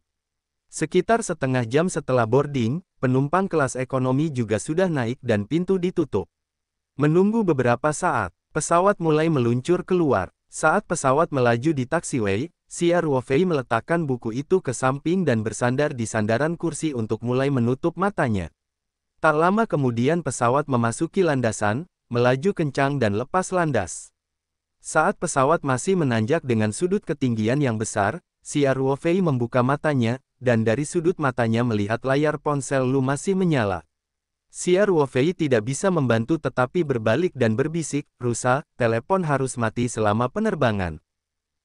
Sekitar setengah jam setelah boarding, penumpang kelas ekonomi juga sudah naik dan pintu ditutup. Menunggu beberapa saat, pesawat mulai meluncur keluar. Saat pesawat melaju di taxiway, Xia Ruofei meletakkan buku itu ke samping dan bersandar di sandaran kursi untuk mulai menutup matanya. Tak lama kemudian pesawat memasuki landasan, melaju kencang dan lepas landas. Saat pesawat masih menanjak dengan sudut ketinggian yang besar, Xia Ruofei membuka matanya, dan dari sudut matanya melihat layar ponsel Lu masih menyala. Xia Ruofei tidak bisa membantu tetapi berbalik dan berbisik, "Rusa, telepon harus mati selama penerbangan."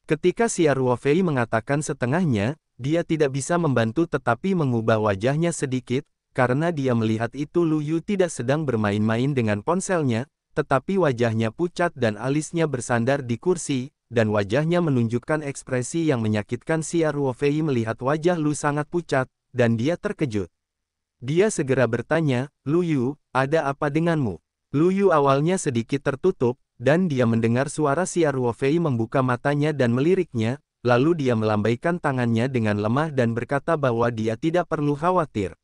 Ketika Xia Ruofei mengatakan setengahnya, dia tidak bisa membantu tetapi mengubah wajahnya sedikit, karena dia melihat itu Lu Yu tidak sedang bermain-main dengan ponselnya, tetapi wajahnya pucat dan alisnya bersandar di kursi, dan wajahnya menunjukkan ekspresi yang menyakitkan. Xia Ruofei melihat wajah Lu sangat pucat, dan dia terkejut. Dia segera bertanya, "Lu Yu, ada apa denganmu?" Lu Yu awalnya sedikit tertutup, dan dia mendengar suara Xia Ruofei membuka matanya dan meliriknya, lalu dia melambaikan tangannya dengan lemah dan berkata bahwa dia tidak perlu khawatir.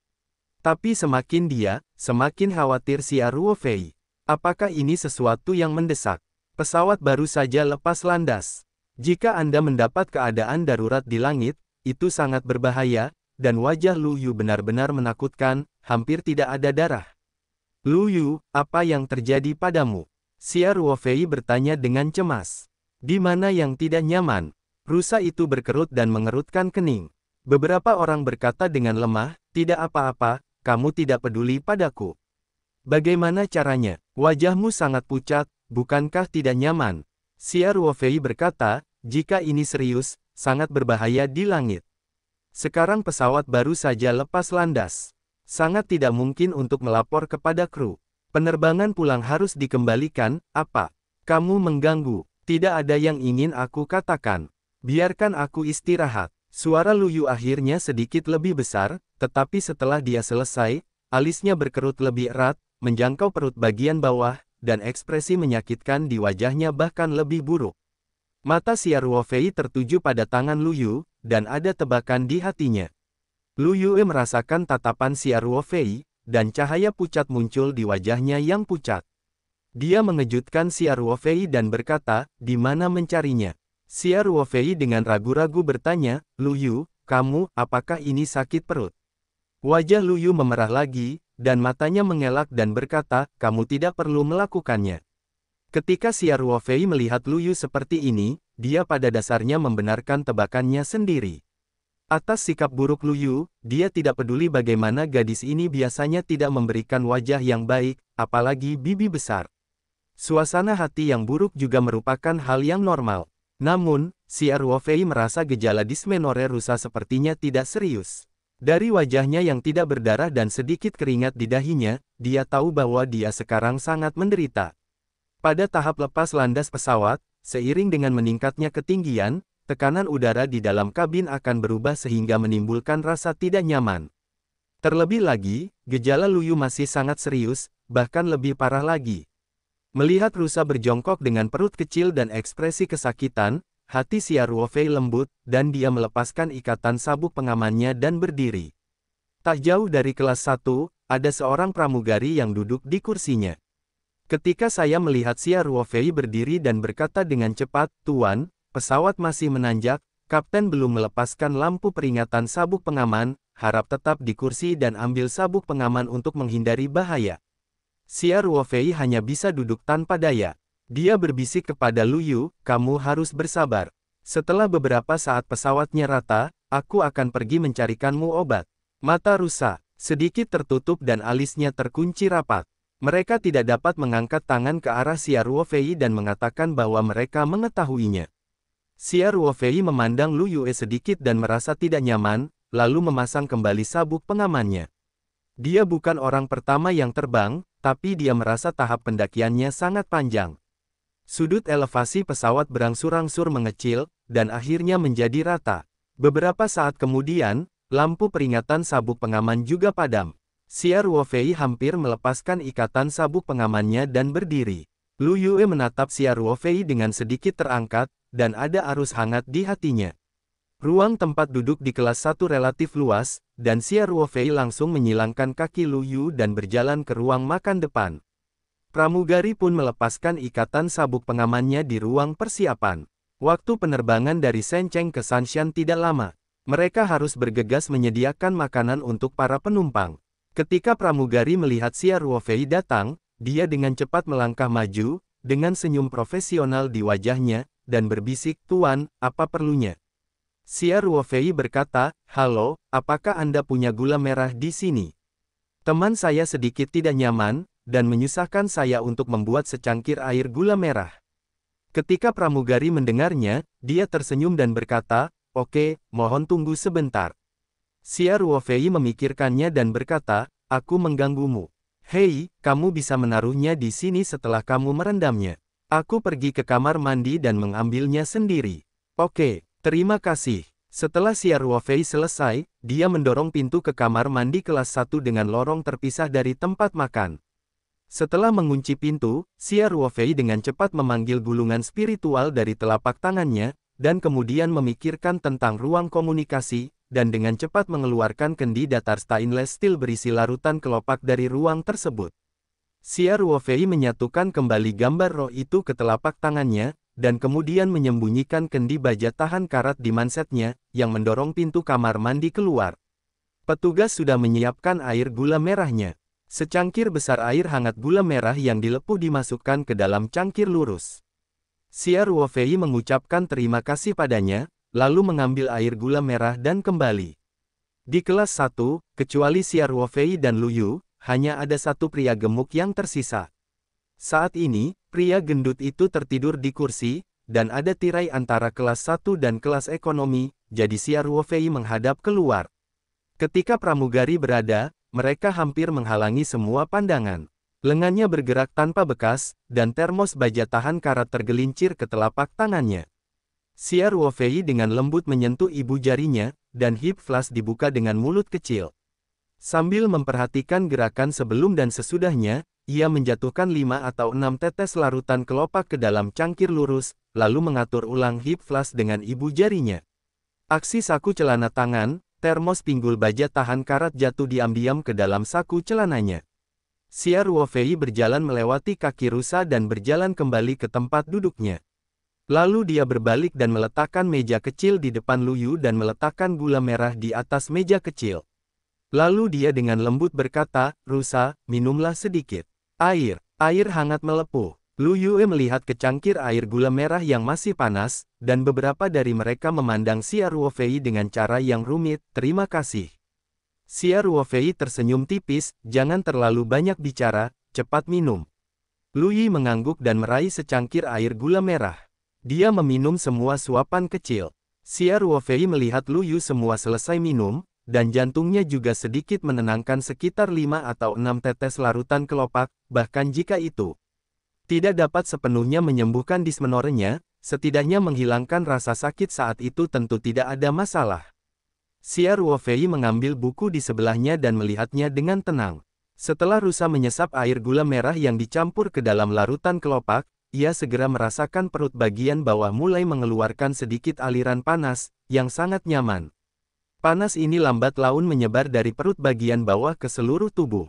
Tapi semakin khawatir Xia Ruofei. Apakah ini sesuatu yang mendesak? Pesawat baru saja lepas landas. Jika Anda mendapat keadaan darurat di langit, itu sangat berbahaya, dan wajah Lu Yu benar-benar menakutkan, hampir tidak ada darah. "Lu Yu, apa yang terjadi padamu?" Xia Ruofei bertanya dengan cemas. "Di mana yang tidak nyaman?" Rusa itu berkerut dan mengerutkan kening. Beberapa orang berkata dengan lemah, "Tidak apa-apa, kamu tidak peduli padaku." "Bagaimana caranya? Wajahmu sangat pucat, bukankah tidak nyaman?" Xia Ruofei berkata, "Jika ini serius, sangat berbahaya di langit. Sekarang pesawat baru saja lepas landas. Sangat tidak mungkin untuk melapor kepada kru. Penerbangan pulang harus dikembalikan, apa? Kamu mengganggu. Tidak ada yang ingin aku katakan. Biarkan aku istirahat. Suara Lu Yu akhirnya sedikit lebih besar, tetapi setelah dia selesai, alisnya berkerut lebih erat, menjangkau perut bagian bawah, dan ekspresi menyakitkan di wajahnya bahkan lebih buruk. Mata Xia Ruofei tertuju pada tangan Lu Yu, dan ada tebakan di hatinya. Lu Yue merasakan tatapan Xia Ruofei, dan cahaya pucat muncul di wajahnya yang pucat. Dia mengejutkan Xia Ruofei dan berkata, di mana mencarinya? Xia Ruofei dengan ragu-ragu bertanya, Lu Yu, kamu, apakah ini sakit perut? Wajah Lu Yu memerah lagi, dan matanya mengelak dan berkata, kamu tidak perlu melakukannya. Ketika Xia Ruofei melihat Lu Yu seperti ini, dia pada dasarnya membenarkan tebakannya sendiri. Atas sikap buruk Lu Yu, dia tidak peduli bagaimana gadis ini biasanya tidak memberikan wajah yang baik, apalagi bibi besar. Suasana hati yang buruk juga merupakan hal yang normal. Namun, Xia Ruofei merasa gejala dysmenorrhea rusa sepertinya tidak serius. Dari wajahnya yang tidak berdarah dan sedikit keringat di dahinya, dia tahu bahwa dia sekarang sangat menderita. Pada tahap lepas landas pesawat, seiring dengan meningkatnya ketinggian, tekanan udara di dalam kabin akan berubah sehingga menimbulkan rasa tidak nyaman. Terlebih lagi, gejala Lu Yu masih sangat serius, bahkan lebih parah lagi. Melihat rusa berjongkok dengan perut kecil dan ekspresi kesakitan, hati Xia Ruofei lembut, dan dia melepaskan ikatan sabuk pengamannya dan berdiri. Tak jauh dari kelas 1, ada seorang pramugari yang duduk di kursinya. Ketika saya melihat Xia Ruofei berdiri dan berkata dengan cepat, Tuan, pesawat masih menanjak, Kapten belum melepaskan lampu peringatan sabuk pengaman, harap tetap di kursi dan ambil sabuk pengaman untuk menghindari bahaya. Xia Ruofei hanya bisa duduk tanpa daya. Dia berbisik kepada Lu Yu, kamu harus bersabar. Setelah beberapa saat pesawatnya rata, aku akan pergi mencarikanmu obat. Mata rusa, sedikit tertutup dan alisnya terkunci rapat. Mereka tidak dapat mengangkat tangan ke arah Xia Ruofei dan mengatakan bahwa mereka mengetahuinya. Xia Ruofei memandang Lu Yue sedikit dan merasa tidak nyaman, lalu memasang kembali sabuk pengamannya. Dia bukan orang pertama yang terbang, tapi dia merasa tahap pendakiannya sangat panjang. Sudut elevasi pesawat berangsur-angsur mengecil, dan akhirnya menjadi rata. Beberapa saat kemudian, lampu peringatan sabuk pengaman juga padam. Xia Ruofei hampir melepaskan ikatan sabuk pengamannya dan berdiri. Lu Yue menatap Xia Ruofei dengan sedikit terangkat, dan ada arus hangat di hatinya. Ruang tempat duduk di kelas 1 relatif luas, dan Xia Ruofei langsung menyilangkan kaki Lu Yu dan berjalan ke ruang makan depan. Pramugari pun melepaskan ikatan sabuk pengamannya di ruang persiapan. Waktu penerbangan dari Shenzhen ke Shanshan tidak lama. Mereka harus bergegas menyediakan makanan untuk para penumpang. Ketika pramugari melihat Xia Ruofei datang, dia dengan cepat melangkah maju, dengan senyum profesional di wajahnya, dan berbisik, Tuan, apa perlunya? Xia Ruofei berkata, halo, apakah Anda punya gula merah di sini? Teman saya sedikit tidak nyaman, dan menyusahkan saya untuk membuat secangkir air gula merah. Ketika pramugari mendengarnya, dia tersenyum dan berkata, oke, mohon tunggu sebentar. Xia Ruofei memikirkannya dan berkata, aku mengganggumu. Hei, kamu bisa menaruhnya di sini setelah kamu merendamnya. Aku pergi ke kamar mandi dan mengambilnya sendiri. Oke, terima kasih. Setelah Xia Ruofei selesai, dia mendorong pintu ke kamar mandi kelas 1 dengan lorong terpisah dari tempat makan. Setelah mengunci pintu, Xia Ruofei dengan cepat memanggil gulungan spiritual dari telapak tangannya, dan kemudian memikirkan tentang ruang komunikasi, dan dengan cepat mengeluarkan kendi datar stainless steel berisi larutan kelopak dari ruang tersebut. Xia Ruofei menyatukan kembali gambar roh itu ke telapak tangannya, dan kemudian menyembunyikan kendi baja tahan karat di mansetnya, yang mendorong pintu kamar mandi keluar. Petugas sudah menyiapkan air gula merahnya. Secangkir besar air hangat gula merah yang dilepuh dimasukkan ke dalam cangkir lurus. Xia Ruofei mengucapkan terima kasih padanya, lalu mengambil air gula merah dan kembali. Di kelas 1, kecuali Xia Ruofei dan Lu Yu, hanya ada satu pria gemuk yang tersisa. Saat ini, pria gendut itu tertidur di kursi, dan ada tirai antara kelas 1 dan kelas ekonomi, jadi Xia Ruofei menghadap keluar. Ketika pramugari berada, mereka hampir menghalangi semua pandangan. Lengannya bergerak tanpa bekas, dan termos baja tahan karat tergelincir ke telapak tangannya. Xia Ruofei dengan lembut menyentuh ibu jarinya, dan hip flash dibuka dengan mulut kecil. Sambil memperhatikan gerakan sebelum dan sesudahnya, ia menjatuhkan 5 atau 6 tetes larutan kelopak ke dalam cangkir lurus, lalu mengatur ulang hip flash dengan ibu jarinya. Aksi saku celana tangan, termos pinggul baja tahan karat jatuh diam-diam ke dalam saku celananya. Xia Ruofei berjalan melewati kaki rusa dan berjalan kembali ke tempat duduknya. Lalu dia berbalik dan meletakkan meja kecil di depan Lu Yu dan meletakkan gula merah di atas meja kecil. Lalu dia dengan lembut berkata, "Rusa, minumlah sedikit. Air hangat melepuh." Lu Yue melihat ke cangkir air gula merah yang masih panas, dan beberapa dari mereka memandang Xia Ruofei dengan cara yang rumit, "Terima kasih." Xia Ruofei tersenyum tipis, "Jangan terlalu banyak bicara, cepat minum." Lu Yi mengangguk dan meraih secangkir air gula merah. Dia meminum semua suapan kecil. Xia Ruofei melihat Lu Yu semua selesai minum, dan jantungnya juga sedikit menenangkan sekitar 5 atau 6 tetes larutan kelopak, bahkan jika itu tidak dapat sepenuhnya menyembuhkan dismenorenya, setidaknya menghilangkan rasa sakit saat itu tentu tidak ada masalah. Xia Ruofei mengambil buku di sebelahnya dan melihatnya dengan tenang. Setelah rusa menyesap air gula merah yang dicampur ke dalam larutan kelopak, ia segera merasakan perut bagian bawah mulai mengeluarkan sedikit aliran panas, yang sangat nyaman. Panas ini lambat laun menyebar dari perut bagian bawah ke seluruh tubuh.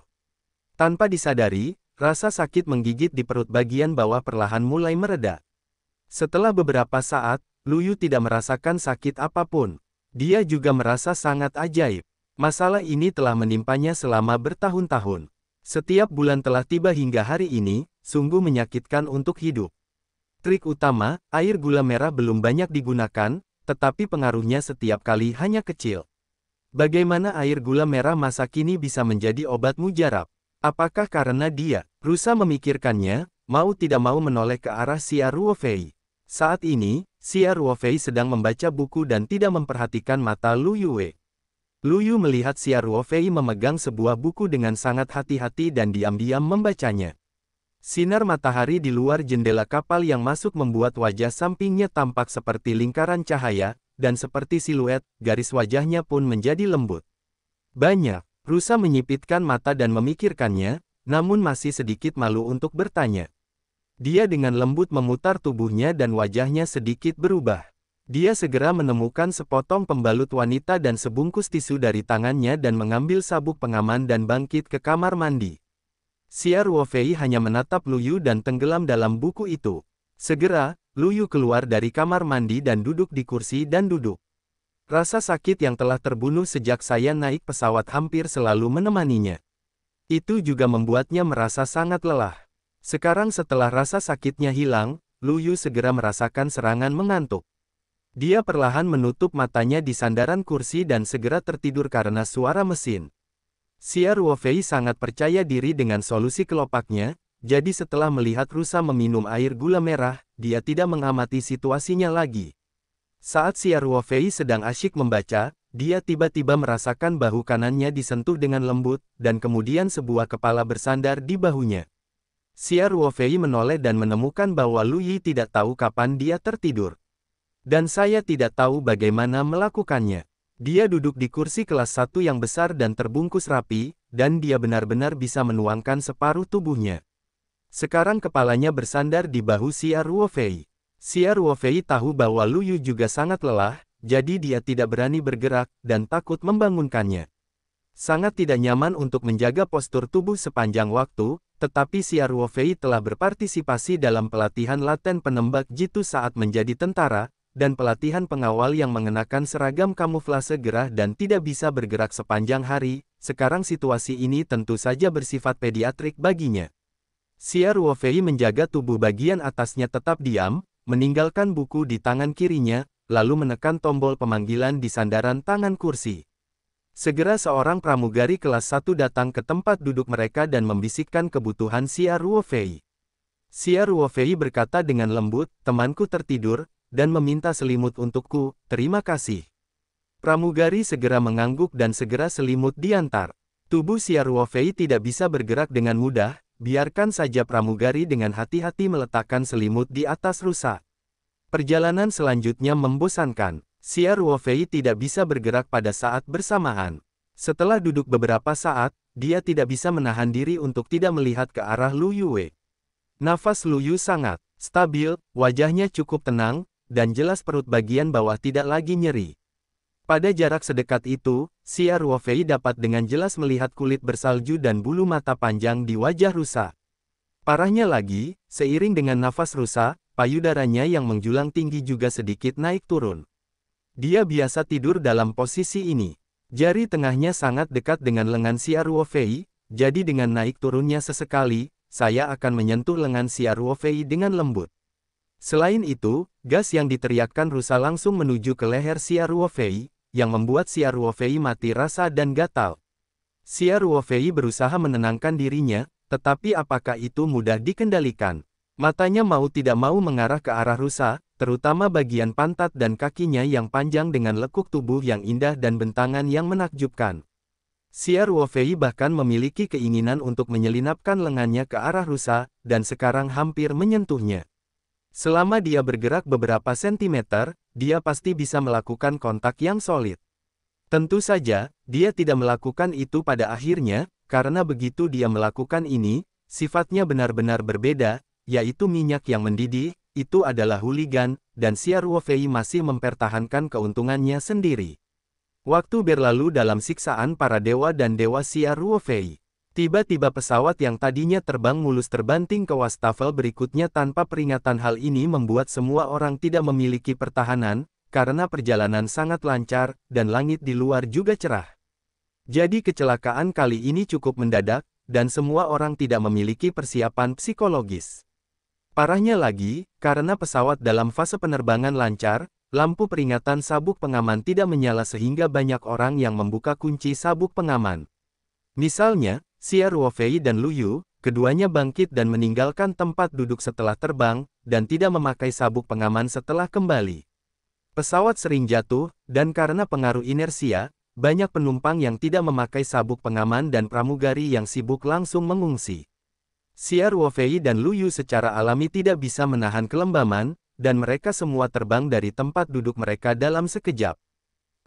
Tanpa disadari, rasa sakit menggigit di perut bagian bawah perlahan mulai mereda. Setelah beberapa saat, Lu Yu tidak merasakan sakit apapun. Dia juga merasa sangat ajaib. Masalah ini telah menimpanya selama bertahun-tahun. Setiap bulan telah tiba hingga hari ini, sungguh menyakitkan untuk hidup. Trik utama, air gula merah belum banyak digunakan, tetapi pengaruhnya setiap kali hanya kecil. Bagaimana air gula merah masa kini bisa menjadi obat mujarab? Apakah karena dia, rusa memikirkannya, mau tidak mau menoleh ke arah Xia Ruofei. Saat ini, Xia Ruofei sedang membaca buku dan tidak memperhatikan mata Lu Yue. Lu Yu melihat Xia Ruofei memegang sebuah buku dengan sangat hati-hati dan diam-diam membacanya. Sinar matahari di luar jendela kapal yang masuk membuat wajah sampingnya tampak seperti lingkaran cahaya, dan seperti siluet, garis wajahnya pun menjadi lembut. Banyak, rusa menyipitkan mata dan memikirkannya, namun masih sedikit malu untuk bertanya. Dia dengan lembut memutar tubuhnya dan wajahnya sedikit berubah. Dia segera menemukan sepotong pembalut wanita dan sebungkus tisu dari tangannya dan mengambil sabuk pengaman dan bangkit ke kamar mandi. Xia Ruofei hanya menatap Lu Yu dan tenggelam dalam buku itu. Segera, Lu Yu keluar dari kamar mandi dan duduk di kursi dan duduk. Rasa sakit yang telah terbunuh sejak saya naik pesawat hampir selalu menemaninya. Itu juga membuatnya merasa sangat lelah. Sekarang setelah rasa sakitnya hilang, Lu Yu segera merasakan serangan mengantuk. Dia perlahan menutup matanya di sandaran kursi dan segera tertidur karena suara mesin. Xia Ruofei sangat percaya diri dengan solusi kelopaknya, jadi setelah melihat rusa meminum air gula merah, dia tidak mengamati situasinya lagi. Saat Xia Ruofei sedang asyik membaca, dia tiba-tiba merasakan bahu kanannya disentuh dengan lembut, dan kemudian sebuah kepala bersandar di bahunya. Xia Ruofei menoleh dan menemukan bahwa Lu Yi tidak tahu kapan dia tertidur. Dan saya tidak tahu bagaimana melakukannya. Dia duduk di kursi kelas 1 yang besar dan terbungkus rapi, dan dia benar-benar bisa menuangkan separuh tubuhnya. Sekarang kepalanya bersandar di bahu Xia Ruofei. Xia Ruofei tahu bahwa Lu Yu juga sangat lelah, jadi dia tidak berani bergerak, dan takut membangunkannya. Sangat tidak nyaman untuk menjaga postur tubuh sepanjang waktu, tetapi Xia Ruofei telah berpartisipasi dalam pelatihan laten penembak jitu saat menjadi tentara, dan pelatihan pengawal yang mengenakan seragam kamuflase gerah dan tidak bisa bergerak sepanjang hari. Sekarang situasi ini tentu saja bersifat pediatrik baginya. Xia Ruofei menjaga tubuh bagian atasnya tetap diam, meninggalkan buku di tangan kirinya, lalu menekan tombol pemanggilan di sandaran tangan kursi. Segera seorang pramugari kelas 1 datang ke tempat duduk mereka dan membisikkan kebutuhan Xia Ruofei. Xia Ruofei berkata dengan lembut, temanku tertidur, dan meminta selimut untukku, terima kasih. Pramugari segera mengangguk dan segera selimut diantar. Tubuh Xia Ruofei tidak bisa bergerak dengan mudah, biarkan saja pramugari dengan hati-hati meletakkan selimut di atas rusa. Perjalanan selanjutnya membosankan. Xia Ruofei tidak bisa bergerak pada saat bersamaan. Setelah duduk beberapa saat, dia tidak bisa menahan diri untuk tidak melihat ke arah Lu Yue. Nafas Lu Yu sangat stabil, wajahnya cukup tenang, dan jelas perut bagian bawah tidak lagi nyeri. Pada jarak sedekat itu, Xia Ruofei dapat dengan jelas melihat kulit bersalju dan bulu mata panjang di wajah rusa. Parahnya lagi, seiring dengan nafas rusa, payudaranya yang menjulang tinggi juga sedikit naik turun. Dia biasa tidur dalam posisi ini. Jari tengahnya sangat dekat dengan lengan Xia Ruofei, jadi dengan naik turunnya sesekali, saya akan menyentuh lengan Xia Ruofei dengan lembut. Selain itu, gas yang diteriakkan rusa langsung menuju ke leher Xia Ruofei, yang membuat Xia Ruofei mati rasa dan gatal. Xia Ruofei berusaha menenangkan dirinya, tetapi apakah itu mudah dikendalikan? Matanya mau tidak mau mengarah ke arah rusa, terutama bagian pantat dan kakinya yang panjang dengan lekuk tubuh yang indah dan bentangan yang menakjubkan. Xia Ruofei bahkan memiliki keinginan untuk menyelinapkan lengannya ke arah rusa, dan sekarang hampir menyentuhnya. Selama dia bergerak beberapa sentimeter, dia pasti bisa melakukan kontak yang solid. Tentu saja, dia tidak melakukan itu pada akhirnya, karena begitu dia melakukan ini, sifatnya benar-benar berbeda, yaitu minyak yang mendidih, itu adalah hooligan, dan Xia Ruofei masih mempertahankan keuntungannya sendiri. Waktu berlalu dalam siksaan para dewa dan dewa Xia Ruofei. Tiba-tiba pesawat yang tadinya terbang mulus terbanting ke wastafel berikutnya tanpa peringatan. Hal ini membuat semua orang tidak memiliki pertahanan, karena perjalanan sangat lancar, dan langit di luar juga cerah. Jadi kecelakaan kali ini cukup mendadak, dan semua orang tidak memiliki persiapan psikologis. Parahnya lagi, karena pesawat dalam fase penerbangan lancar, lampu peringatan sabuk pengaman tidak menyala sehingga banyak orang yang membuka kunci sabuk pengaman. Misalnya, Xia Ruofei dan Lu Yu, keduanya bangkit dan meninggalkan tempat duduk setelah terbang, dan tidak memakai sabuk pengaman setelah kembali. Pesawat sering jatuh, dan karena pengaruh inersia, banyak penumpang yang tidak memakai sabuk pengaman dan pramugari yang sibuk langsung mengungsi. Xia Ruofei dan Lu Yu secara alami tidak bisa menahan kelembaman, dan mereka semua terbang dari tempat duduk mereka dalam sekejap.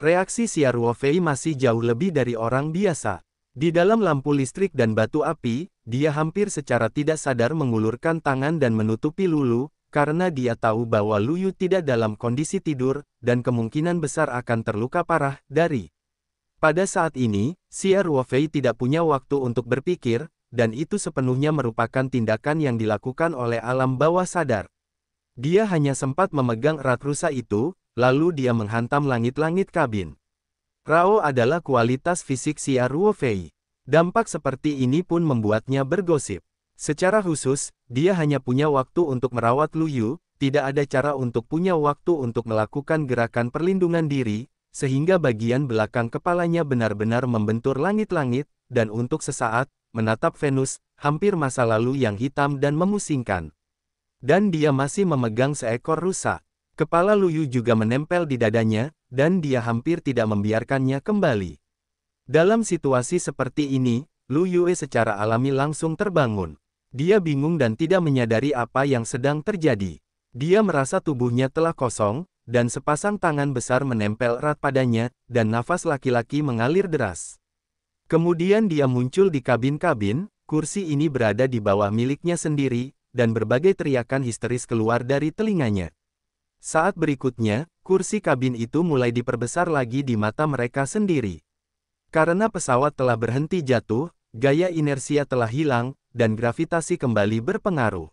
Reaksi Xia Ruofei masih jauh lebih dari orang biasa. Di dalam lampu listrik dan batu api, dia hampir secara tidak sadar mengulurkan tangan dan menutupi Lulu, karena dia tahu bahwa Lu Yu tidak dalam kondisi tidur, dan kemungkinan besar akan terluka parah, dari. Pada saat ini, Xia Ruofei tidak punya waktu untuk berpikir, dan itu sepenuhnya merupakan tindakan yang dilakukan oleh alam bawah sadar. Dia hanya sempat memegang erat rusa itu, lalu dia menghantam langit-langit kabin. Rao adalah kualitas fisik Xia Ruofei. Dampak seperti ini pun membuatnya bergosip. Secara khusus, dia hanya punya waktu untuk merawat Lu Yu, tidak ada cara untuk punya waktu untuk melakukan gerakan perlindungan diri, sehingga bagian belakang kepalanya benar-benar membentur langit-langit, dan untuk sesaat, menatap Venus, hampir masa lalu yang hitam dan memusingkan. Dan dia masih memegang seekor rusa. Kepala Lu Yu juga menempel di dadanya, dan dia hampir tidak membiarkannya kembali. Dalam situasi seperti ini, Lu Yue secara alami langsung terbangun. Dia bingung dan tidak menyadari apa yang sedang terjadi. Dia merasa tubuhnya telah kosong, dan sepasang tangan besar menempel erat padanya, dan nafas laki-laki mengalir deras. Kemudian dia muncul di kabin-kabin, kursi ini berada di bawah miliknya sendiri, dan berbagai teriakan histeris keluar dari telinganya. Saat berikutnya, kursi kabin itu mulai diperbesar lagi di mata mereka sendiri. Karena pesawat telah berhenti jatuh, gaya inersia telah hilang, dan gravitasi kembali berpengaruh.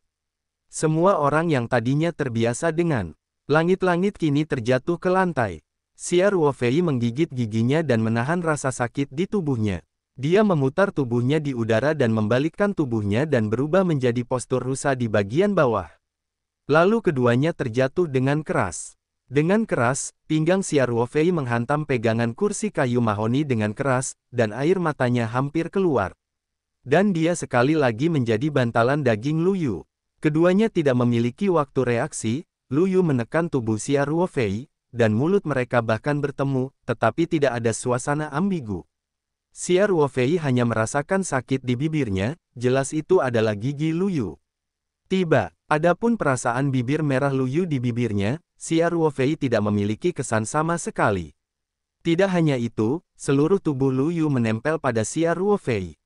Semua orang yang tadinya terbiasa dengan langit-langit kini terjatuh ke lantai. Xia Ruofei menggigit giginya dan menahan rasa sakit di tubuhnya. Dia memutar tubuhnya di udara dan membalikkan tubuhnya dan berubah menjadi postur rusa di bagian bawah. Lalu keduanya terjatuh dengan keras. Dengan keras, pinggang Xia Ruofei menghantam pegangan kursi kayu mahoni dengan keras, dan air matanya hampir keluar. Dan dia sekali lagi menjadi bantalan daging Lu Yu. Keduanya tidak memiliki waktu reaksi, Lu Yu menekan tubuh Xia Ruofei, dan mulut mereka bahkan bertemu, tetapi tidak ada suasana ambigu. Xia Ruofei hanya merasakan sakit di bibirnya, jelas itu adalah gigi Lu Yu. Adapun perasaan bibir merah Lu Yu di bibirnya, Xia Ruofei tidak memiliki kesan sama sekali. Tidak hanya itu, seluruh tubuh Lu Yu menempel pada Xia Ruofei.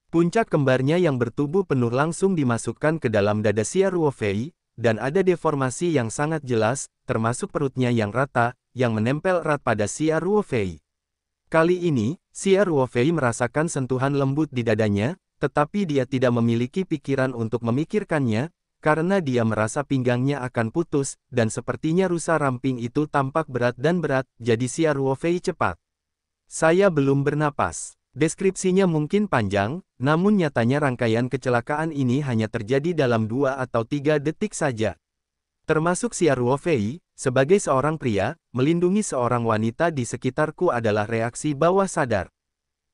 Puncak kembarnya yang bertubuh penuh langsung dimasukkan ke dalam dada Xia Ruofei, dan ada deformasi yang sangat jelas, termasuk perutnya yang rata, yang menempel erat pada Xia Ruofei. Kali ini, Xia Ruofei merasakan sentuhan lembut di dadanya, tetapi dia tidak memiliki pikiran untuk memikirkannya, karena dia merasa pinggangnya akan putus, dan sepertinya rusa ramping itu tampak berat, jadi Xia Ruofei cepat. Saya belum bernapas. Deskripsinya mungkin panjang, namun nyatanya rangkaian kecelakaan ini hanya terjadi dalam 2 atau 3 detik saja. Termasuk Xia Ruofei, sebagai seorang pria, melindungi seorang wanita di sekitarku adalah reaksi bawah sadar.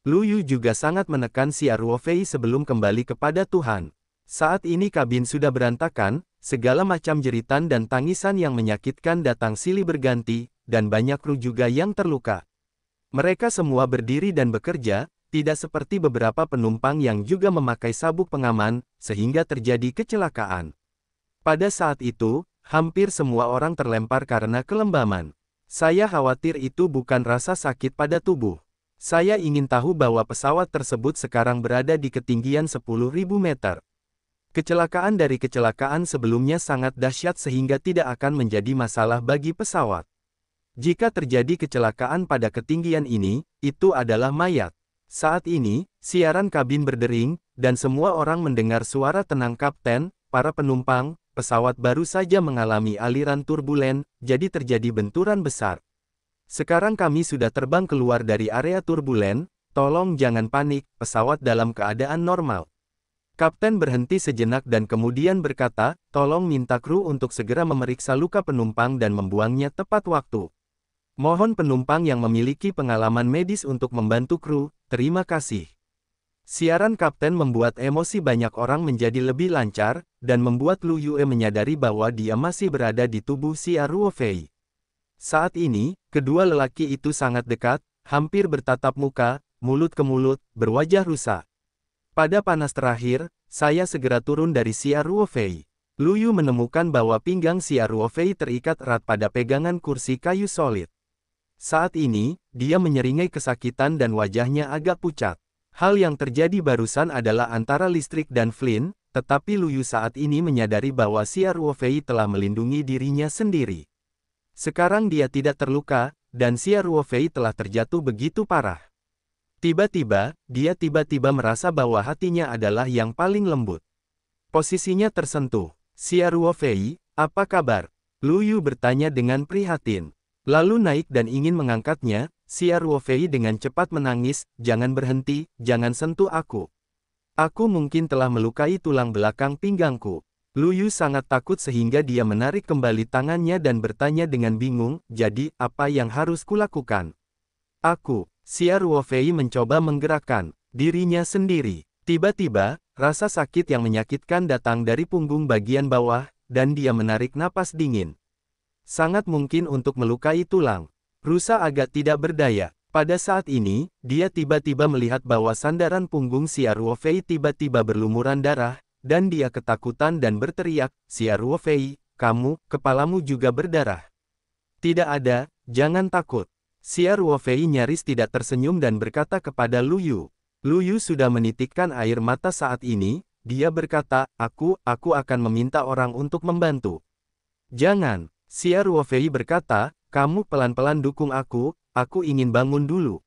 Lu Yu juga sangat menekan Xia Ruofei sebelum kembali kepada Tuhan. Saat ini kabin sudah berantakan, segala macam jeritan dan tangisan yang menyakitkan datang silih berganti, dan banyak kru juga yang terluka. Mereka semua berdiri dan bekerja, tidak seperti beberapa penumpang yang juga memakai sabuk pengaman, sehingga terjadi kecelakaan. Pada saat itu, hampir semua orang terlempar karena kelembaman. Saya khawatir itu bukan rasa sakit pada tubuh. Saya ingin tahu bahwa pesawat tersebut sekarang berada di ketinggian 10.000 meter. Kecelakaan dari kecelakaan sebelumnya sangat dahsyat sehingga tidak akan menjadi masalah bagi pesawat. Jika terjadi kecelakaan pada ketinggian ini, itu adalah mayat. Saat ini, siaran kabin berdering, dan semua orang mendengar suara tenang kapten, para penumpang, pesawat baru saja mengalami aliran turbulen, jadi terjadi benturan besar. Sekarang kami sudah terbang keluar dari area turbulen, tolong jangan panik, pesawat dalam keadaan normal. Kapten berhenti sejenak dan kemudian berkata, tolong minta kru untuk segera memeriksa luka penumpang dan membuangnya tepat waktu. Mohon penumpang yang memiliki pengalaman medis untuk membantu kru, terima kasih. Siaran kapten membuat emosi banyak orang menjadi lebih lancar, dan membuat Lu Yue menyadari bahwa dia masih berada di tubuh Xia Ruofei. Saat ini, kedua lelaki itu sangat dekat, hampir bertatap muka, mulut ke mulut, berwajah rusak. Pada panas terakhir, saya segera turun dari Xia Ruofei. Lu Yu menemukan bahwa pinggang Xia Ruofei terikat erat pada pegangan kursi kayu solid. Saat ini, dia menyeringai kesakitan dan wajahnya agak pucat. Hal yang terjadi barusan adalah antara listrik dan Flynn, tetapi Lu Yu saat ini menyadari bahwa Xia Ruofei telah melindungi dirinya sendiri. Sekarang dia tidak terluka, dan Xia Ruofei telah terjatuh begitu parah. Tiba-tiba, dia tiba-tiba merasa bahwa hatinya adalah yang paling lembut. Posisinya tersentuh. Xia Ruofei, apa kabar? Lu Yu bertanya dengan prihatin. Lalu naik dan ingin mengangkatnya, Xia Ruofei dengan cepat menangis, jangan berhenti, jangan sentuh aku. Aku mungkin telah melukai tulang belakang pinggangku. Lu Yu sangat takut sehingga dia menarik kembali tangannya dan bertanya dengan bingung, jadi, apa yang harus kulakukan? Xia Ruofei mencoba menggerakkan dirinya sendiri. Tiba-tiba, rasa sakit yang menyakitkan datang dari punggung bagian bawah, dan dia menarik napas dingin. Sangat mungkin untuk melukai tulang. Rusa agak tidak berdaya. Pada saat ini, dia tiba-tiba melihat bahwa sandaran punggung Xia Ruofei tiba-tiba berlumuran darah, dan dia ketakutan dan berteriak, Xia Ruofei, kamu, kepalamu juga berdarah. Tidak ada, jangan takut. Xia Ruofei nyaris tidak tersenyum dan berkata kepada Lu Yu. Lu Yu sudah menitikkan air mata saat ini, dia berkata, aku akan meminta orang untuk membantu. Jangan. Xia Ruofei berkata, kamu pelan-pelan dukung aku ingin bangun dulu.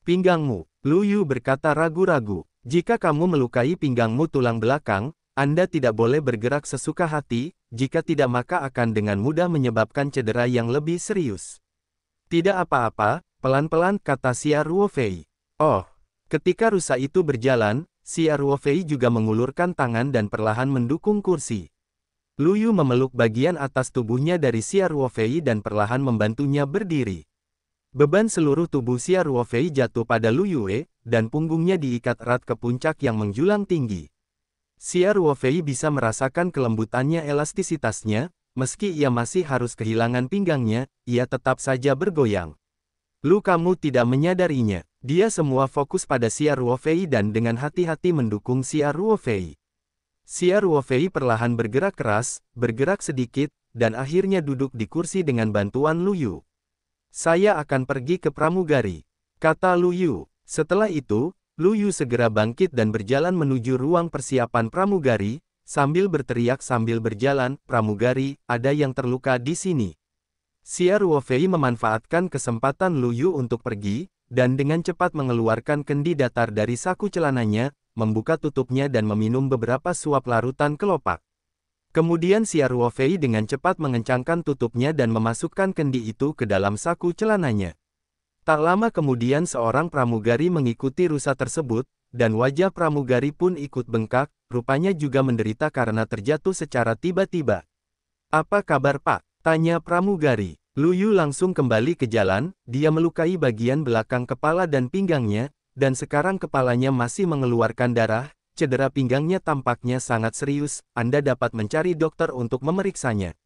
Pinggangmu. Lu Yu berkata ragu-ragu. Jika kamu melukai pinggangmu tulang belakang, Anda tidak boleh bergerak sesuka hati, jika tidak maka akan dengan mudah menyebabkan cedera yang lebih serius. Tidak apa-apa, pelan-pelan kata Xia Ruofei. Oh, ketika rusa itu berjalan, Xia Ruofei juga mengulurkan tangan dan perlahan mendukung kursi. Lu Yu memeluk bagian atas tubuhnya dari Xia Ruofei dan perlahan membantunya berdiri. Beban seluruh tubuh Xia Ruofei jatuh pada Lu Yue, dan punggungnya diikat erat ke puncak yang menjulang tinggi. Xia Ruofei bisa merasakan kelembutannya elastisitasnya, meski ia masih harus kehilangan pinggangnya, ia tetap saja bergoyang. Lu kamu tidak menyadarinya. Dia semua fokus pada Xia Ruofei dan dengan hati-hati mendukung Xia Ruofei. Xia Ruofei perlahan bergerak keras, bergerak sedikit, dan akhirnya duduk di kursi dengan bantuan Lu Yu. Saya akan pergi ke pramugari, kata Lu Yu. Setelah itu, Lu Yu segera bangkit dan berjalan menuju ruang persiapan pramugari, sambil berteriak sambil berjalan, pramugari, ada yang terluka di sini. Xia Ruofei memanfaatkan kesempatan Lu Yu untuk pergi, dan dengan cepat mengeluarkan kendi datar dari saku celananya, membuka tutupnya dan meminum beberapa suap larutan kelopak. Kemudian Xia Ruofei dengan cepat mengencangkan tutupnya dan memasukkan kendi itu ke dalam saku celananya. Tak lama kemudian seorang pramugari mengikuti rusa tersebut, dan wajah pramugari pun ikut bengkak, rupanya juga menderita karena terjatuh secara tiba-tiba. "Apa kabar Pak?" tanya pramugari. Lu Yu langsung kembali ke jalan, dia melukai bagian belakang kepala dan pinggangnya, dan sekarang kepalanya masih mengeluarkan darah, cedera pinggangnya tampaknya sangat serius, Anda dapat mencari dokter untuk memeriksanya.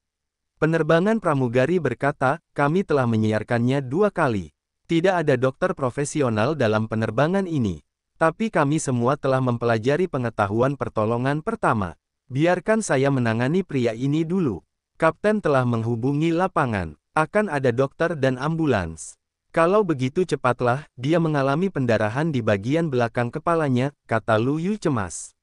Penerbangan pramugari berkata, kami telah menyiarkannya 2 kali. Tidak ada dokter profesional dalam penerbangan ini. Tapi kami semua telah mempelajari pengetahuan pertolongan pertama. Biarkan saya menangani pria ini dulu. Kapten telah menghubungi lapangan. Akan ada dokter dan ambulans. Kalau begitu cepatlah, dia mengalami pendarahan di bagian belakang kepalanya, kata Lu Yu cemas.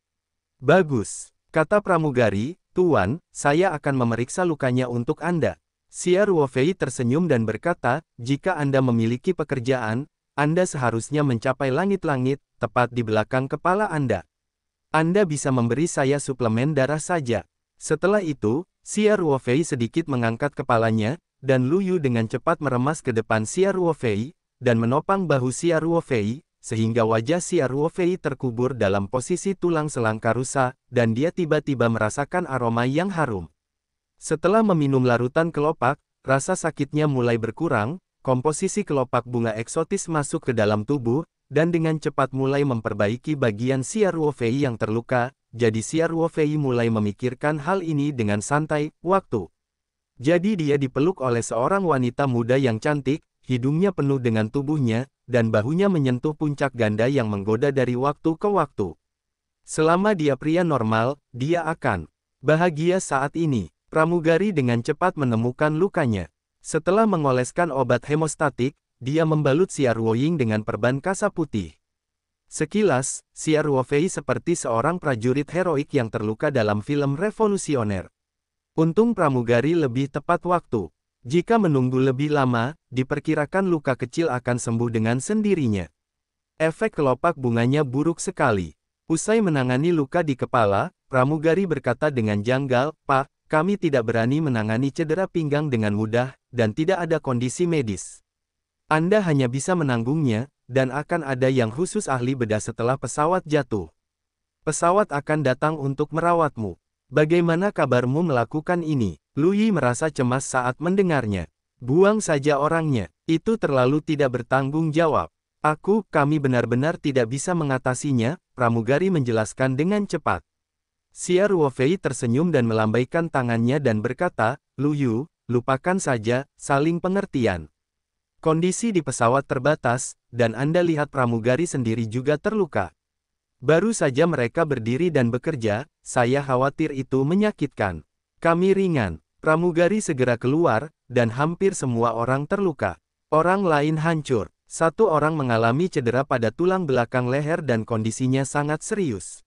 Bagus, kata pramugari, Tuan, saya akan memeriksa lukanya untuk Anda. Xia Ruofei tersenyum dan berkata, jika Anda memiliki pekerjaan, Anda seharusnya mencapai langit-langit, tepat di belakang kepala Anda. Anda bisa memberi saya suplemen darah saja. Setelah itu, Xia Ruofei sedikit mengangkat kepalanya, dan Lu Yu dengan cepat meremas ke depan Xia Ruofei, dan menopang bahu Xia Ruofei, sehingga wajah Xia Ruofei terkubur dalam posisi tulang selangkah rusa, dan dia tiba-tiba merasakan aroma yang harum. Setelah meminum larutan kelopak, rasa sakitnya mulai berkurang, komposisi kelopak bunga eksotis masuk ke dalam tubuh, dan dengan cepat mulai memperbaiki bagian Xia Ruofei yang terluka, jadi Xia Ruofei mulai memikirkan hal ini dengan santai, waktu. Jadi dia dipeluk oleh seorang wanita muda yang cantik, hidungnya penuh dengan tubuhnya, dan bahunya menyentuh puncak ganda yang menggoda dari waktu ke waktu. Selama dia pria normal, dia akan bahagia saat ini. Pramugari dengan cepat menemukan lukanya. Setelah mengoleskan obat hemostatik, dia membalut Xia Ruoying dengan perban kasa putih. Sekilas, Xia Ruofei seperti seorang prajurit heroik yang terluka dalam film revolusioner. Untung pramugari lebih tepat waktu. Jika menunggu lebih lama, diperkirakan luka kecil akan sembuh dengan sendirinya. Efek kelopak bunganya buruk sekali. Usai menangani luka di kepala, pramugari berkata dengan janggal, Pak, kami tidak berani menangani cedera pinggang dengan mudah, dan tidak ada kondisi medis. Anda hanya bisa menanggungnya, dan akan ada yang khusus ahli bedah setelah pesawat jatuh. Pesawat akan datang untuk merawatmu. Bagaimana kabarmu melakukan ini? Lu Yi merasa cemas saat mendengarnya. Buang saja orangnya, itu terlalu tidak bertanggung jawab. Kami benar-benar tidak bisa mengatasinya, pramugari menjelaskan dengan cepat. Xia Ruofei tersenyum dan melambaikan tangannya dan berkata, Lu Yu, lupakan saja, saling pengertian. Kondisi di pesawat terbatas, dan Anda lihat pramugari sendiri juga terluka. Baru saja mereka berdiri dan bekerja, saya khawatir itu menyakitkan. Kami ringan. Pramugari segera keluar, dan hampir semua orang terluka. Orang lain hancur. Satu orang mengalami cedera pada tulang belakang leher dan kondisinya sangat serius.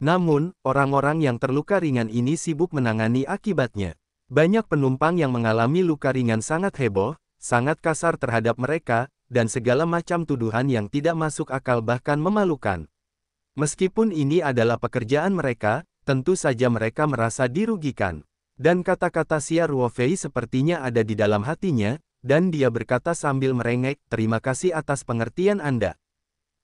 Namun, orang-orang yang terluka ringan ini sibuk menangani akibatnya. Banyak penumpang yang mengalami luka ringan sangat heboh, sangat kasar terhadap mereka, dan segala macam tuduhan yang tidak masuk akal bahkan memalukan. Meskipun ini adalah pekerjaan mereka, tentu saja mereka merasa dirugikan. Dan kata-kata Xia Ruofei sepertinya ada di dalam hatinya, dan dia berkata sambil merengek, terima kasih atas pengertian Anda.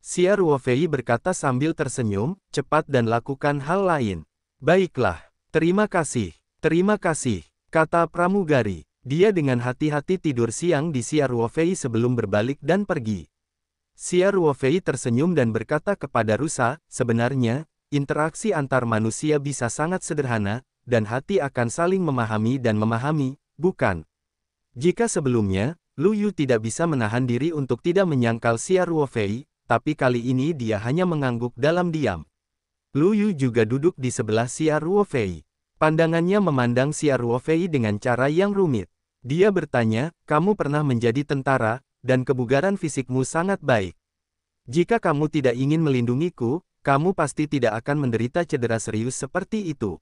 Xia Ruofei berkata sambil tersenyum, cepat dan lakukan hal lain. Baiklah, terima kasih, kata pramugari. Dia dengan hati-hati tidur siang di Xia Ruofei sebelum berbalik dan pergi. Xia Ruofei tersenyum dan berkata kepada rusa, sebenarnya, interaksi antar manusia bisa sangat sederhana, dan hati akan saling memahami dan memahami, bukan? Jika sebelumnya, Lu Yu tidak bisa menahan diri untuk tidak menyangkal Xia Ruofei, tapi kali ini dia hanya mengangguk dalam diam. Lu Yu juga duduk di sebelah Xia Ruofei. Pandangannya memandang Xia Ruofei dengan cara yang rumit. Dia bertanya, kamu pernah menjadi tentara, dan kebugaran fisikmu sangat baik. Jika kamu tidak ingin melindungiku, kamu pasti tidak akan menderita cedera serius seperti itu.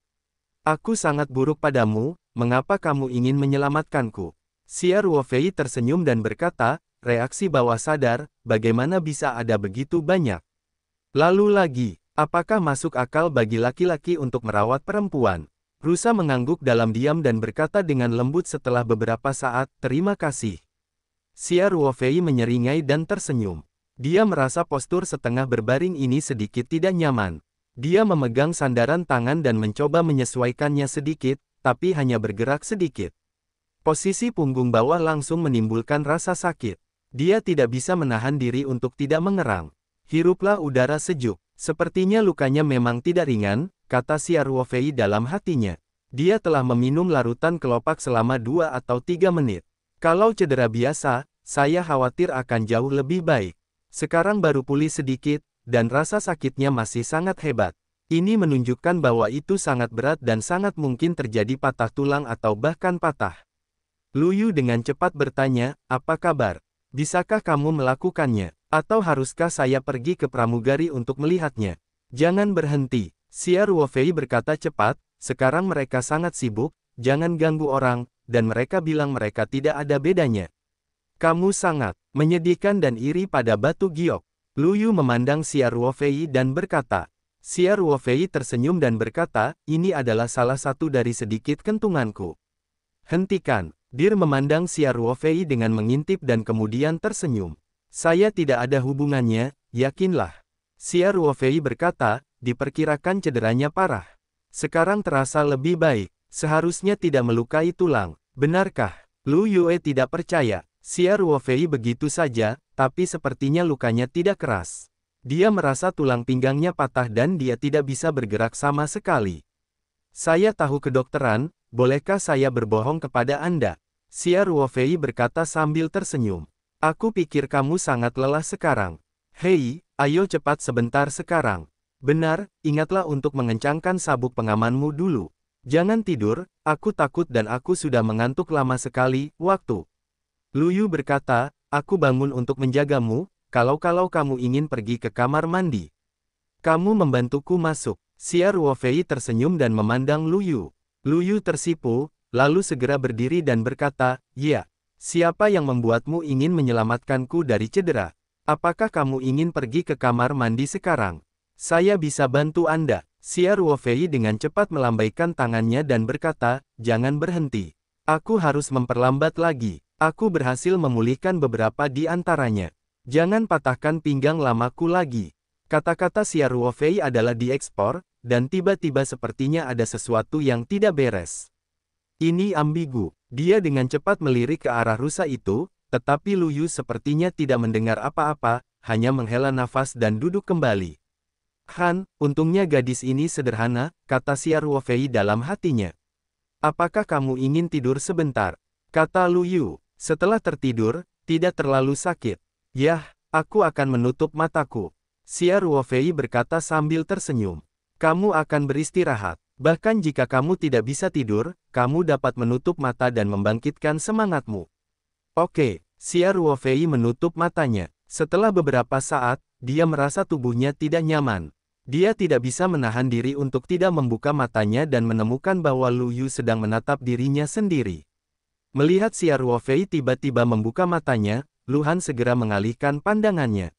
Aku sangat buruk padamu, mengapa kamu ingin menyelamatkanku? Xia Ruofei tersenyum dan berkata, reaksi bawah sadar, bagaimana bisa ada begitu banyak? Lalu lagi, apakah masuk akal bagi laki-laki untuk merawat perempuan? Rusa mengangguk dalam diam dan berkata dengan lembut setelah beberapa saat, terima kasih. Xia Ruofei menyeringai dan tersenyum. Dia merasa postur setengah berbaring ini sedikit tidak nyaman. Dia memegang sandaran tangan dan mencoba menyesuaikannya sedikit, tapi hanya bergerak sedikit. Posisi punggung bawah langsung menimbulkan rasa sakit. Dia tidak bisa menahan diri untuk tidak mengerang. Hiruplah udara sejuk. Sepertinya lukanya memang tidak ringan, kata Xia Ruofei dalam hatinya. Dia telah meminum larutan kelopak selama 2 atau 3 menit. Kalau cedera biasa, saya khawatir akan jauh lebih baik. Sekarang baru pulih sedikit, dan rasa sakitnya masih sangat hebat. Ini menunjukkan bahwa itu sangat berat dan sangat mungkin terjadi patah tulang atau bahkan patah. Lu Yu dengan cepat bertanya, apa kabar? Bisakah kamu melakukannya? Atau haruskah saya pergi ke pramugari untuk melihatnya? Jangan berhenti. Xia Ruofei berkata cepat, sekarang mereka sangat sibuk, jangan ganggu orang, dan mereka bilang mereka tidak ada bedanya. Kamu sangat menyedihkan dan iri pada batu giok. Lu Yu memandang Xia Ruofei dan berkata. Xia Ruofei tersenyum dan berkata, ini adalah salah satu dari sedikit kentunganku. Hentikan. Dir memandang Xia Ruofei dengan mengintip dan kemudian tersenyum. Saya tidak ada hubungannya, yakinlah. Xia Ruofei berkata, diperkirakan cederanya parah. Sekarang terasa lebih baik, seharusnya tidak melukai tulang. Benarkah? Lu Yue tidak percaya. Xia Ruofei begitu saja, tapi sepertinya lukanya tidak keras. Dia merasa tulang pinggangnya patah dan dia tidak bisa bergerak sama sekali. Saya tahu kedokteran, bolehkah saya berbohong kepada Anda? Xia Ruofei berkata sambil tersenyum. Aku pikir kamu sangat lelah sekarang. Hei, ayo cepat sebentar sekarang. Benar, ingatlah untuk mengencangkan sabuk pengamanmu dulu. Jangan tidur, aku takut dan aku sudah mengantuk lama sekali, waktu. Lu Yu berkata, aku bangun untuk menjagamu, kalau kamu ingin pergi ke kamar mandi. Kamu membantuku masuk. Xia Ruofei tersenyum dan memandang Lu Yu. Lu Yu tersipu, lalu segera berdiri dan berkata, ya, siapa yang membuatmu ingin menyelamatkanku dari cedera? Apakah kamu ingin pergi ke kamar mandi sekarang? Saya bisa bantu Anda. Xia Ruofei dengan cepat melambaikan tangannya dan berkata, jangan berhenti. Aku harus memperlambat lagi. Aku berhasil memulihkan beberapa di antaranya. Jangan patahkan pinggang lamaku lagi. Kata-kata Xia Ruofei adalah diekspor, dan tiba-tiba sepertinya ada sesuatu yang tidak beres. Ini ambigu. Dia dengan cepat melirik ke arah rusa itu, tetapi Lu Yu sepertinya tidak mendengar apa-apa, hanya menghela nafas dan duduk kembali. Han, untungnya gadis ini sederhana, kata Xia Ruofei dalam hatinya. Apakah kamu ingin tidur sebentar? Kata Lu Yu. Setelah tertidur, tidak terlalu sakit. Yah, aku akan menutup mataku. Xia Ruofei berkata sambil tersenyum. Kamu akan beristirahat. Bahkan jika kamu tidak bisa tidur, kamu dapat menutup mata dan membangkitkan semangatmu. Oke, Xia Ruofei menutup matanya. Setelah beberapa saat, dia merasa tubuhnya tidak nyaman. Dia tidak bisa menahan diri untuk tidak membuka matanya dan menemukan bahwa Lu Yu sedang menatap dirinya sendiri. Melihat Xia Ruofei tiba-tiba membuka matanya, Lu Han segera mengalihkan pandangannya.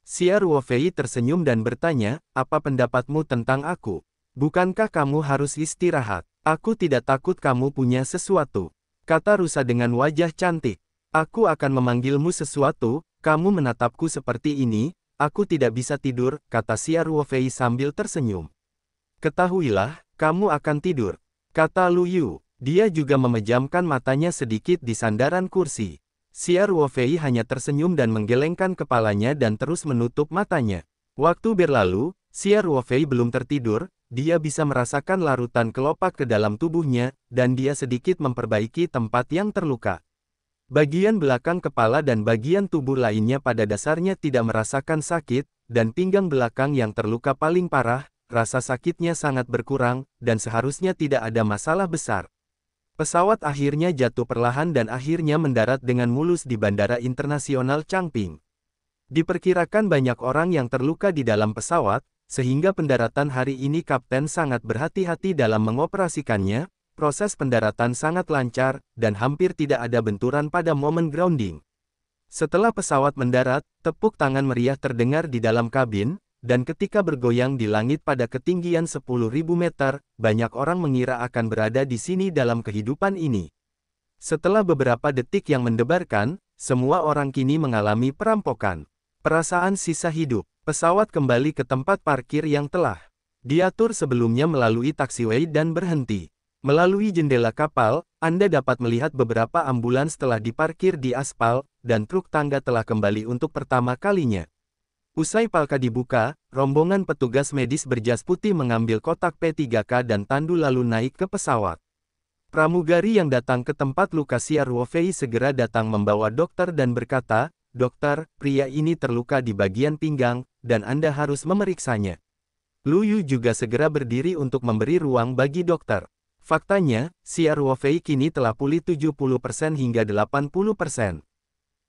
Xia Ruofei tersenyum dan bertanya, apa pendapatmu tentang aku? Bukankah kamu harus istirahat? Aku tidak takut kamu punya sesuatu. Kata rusa dengan wajah cantik. Aku akan memanggilmu sesuatu, kamu menatapku seperti ini, aku tidak bisa tidur, kata Xia Ruofei sambil tersenyum. Ketahuilah, kamu akan tidur. Kata Lu Yu. Dia juga memejamkan matanya sedikit di sandaran kursi. Xia Ruofei hanya tersenyum dan menggelengkan kepalanya dan terus menutup matanya. Waktu berlalu, Xia Ruofei belum tertidur, dia bisa merasakan larutan kelopak ke dalam tubuhnya, dan dia sedikit memperbaiki tempat yang terluka. Bagian belakang kepala dan bagian tubuh lainnya pada dasarnya tidak merasakan sakit, dan pinggang belakang yang terluka paling parah, rasa sakitnya sangat berkurang, dan seharusnya tidak ada masalah besar. Pesawat akhirnya jatuh perlahan dan akhirnya mendarat dengan mulus di Bandara Internasional Changping. Diperkirakan banyak orang yang terluka di dalam pesawat, sehingga pendaratan hari ini kapten sangat berhati-hati dalam mengoperasikannya. Proses pendaratan sangat lancar, dan hampir tidak ada benturan pada momen grounding. Setelah pesawat mendarat, tepuk tangan meriah terdengar di dalam kabin, dan ketika bergoyang di langit pada ketinggian 10.000 meter, banyak orang mengira akan berada di sini dalam kehidupan ini. Setelah beberapa detik yang mendebarkan, semua orang kini mengalami perampokan. Perasaan sisa hidup, pesawat kembali ke tempat parkir yang telah diatur sebelumnya melalui taxiway dan berhenti. Melalui jendela kapal, Anda dapat melihat beberapa ambulans telah diparkir di aspal, dan truk tangga telah kembali untuk pertama kalinya. Usai palka dibuka, rombongan petugas medis berjas putih mengambil kotak P3K dan tandu lalu naik ke pesawat. Pramugari yang datang ke tempat luka Xia Ruofei segera datang membawa dokter dan berkata, "Dokter, pria ini terluka di bagian pinggang, dan Anda harus memeriksanya." Lu Yu juga segera berdiri untuk memberi ruang bagi dokter. Faktanya, Xia Ruofei kini telah pulih 70% hingga 80%.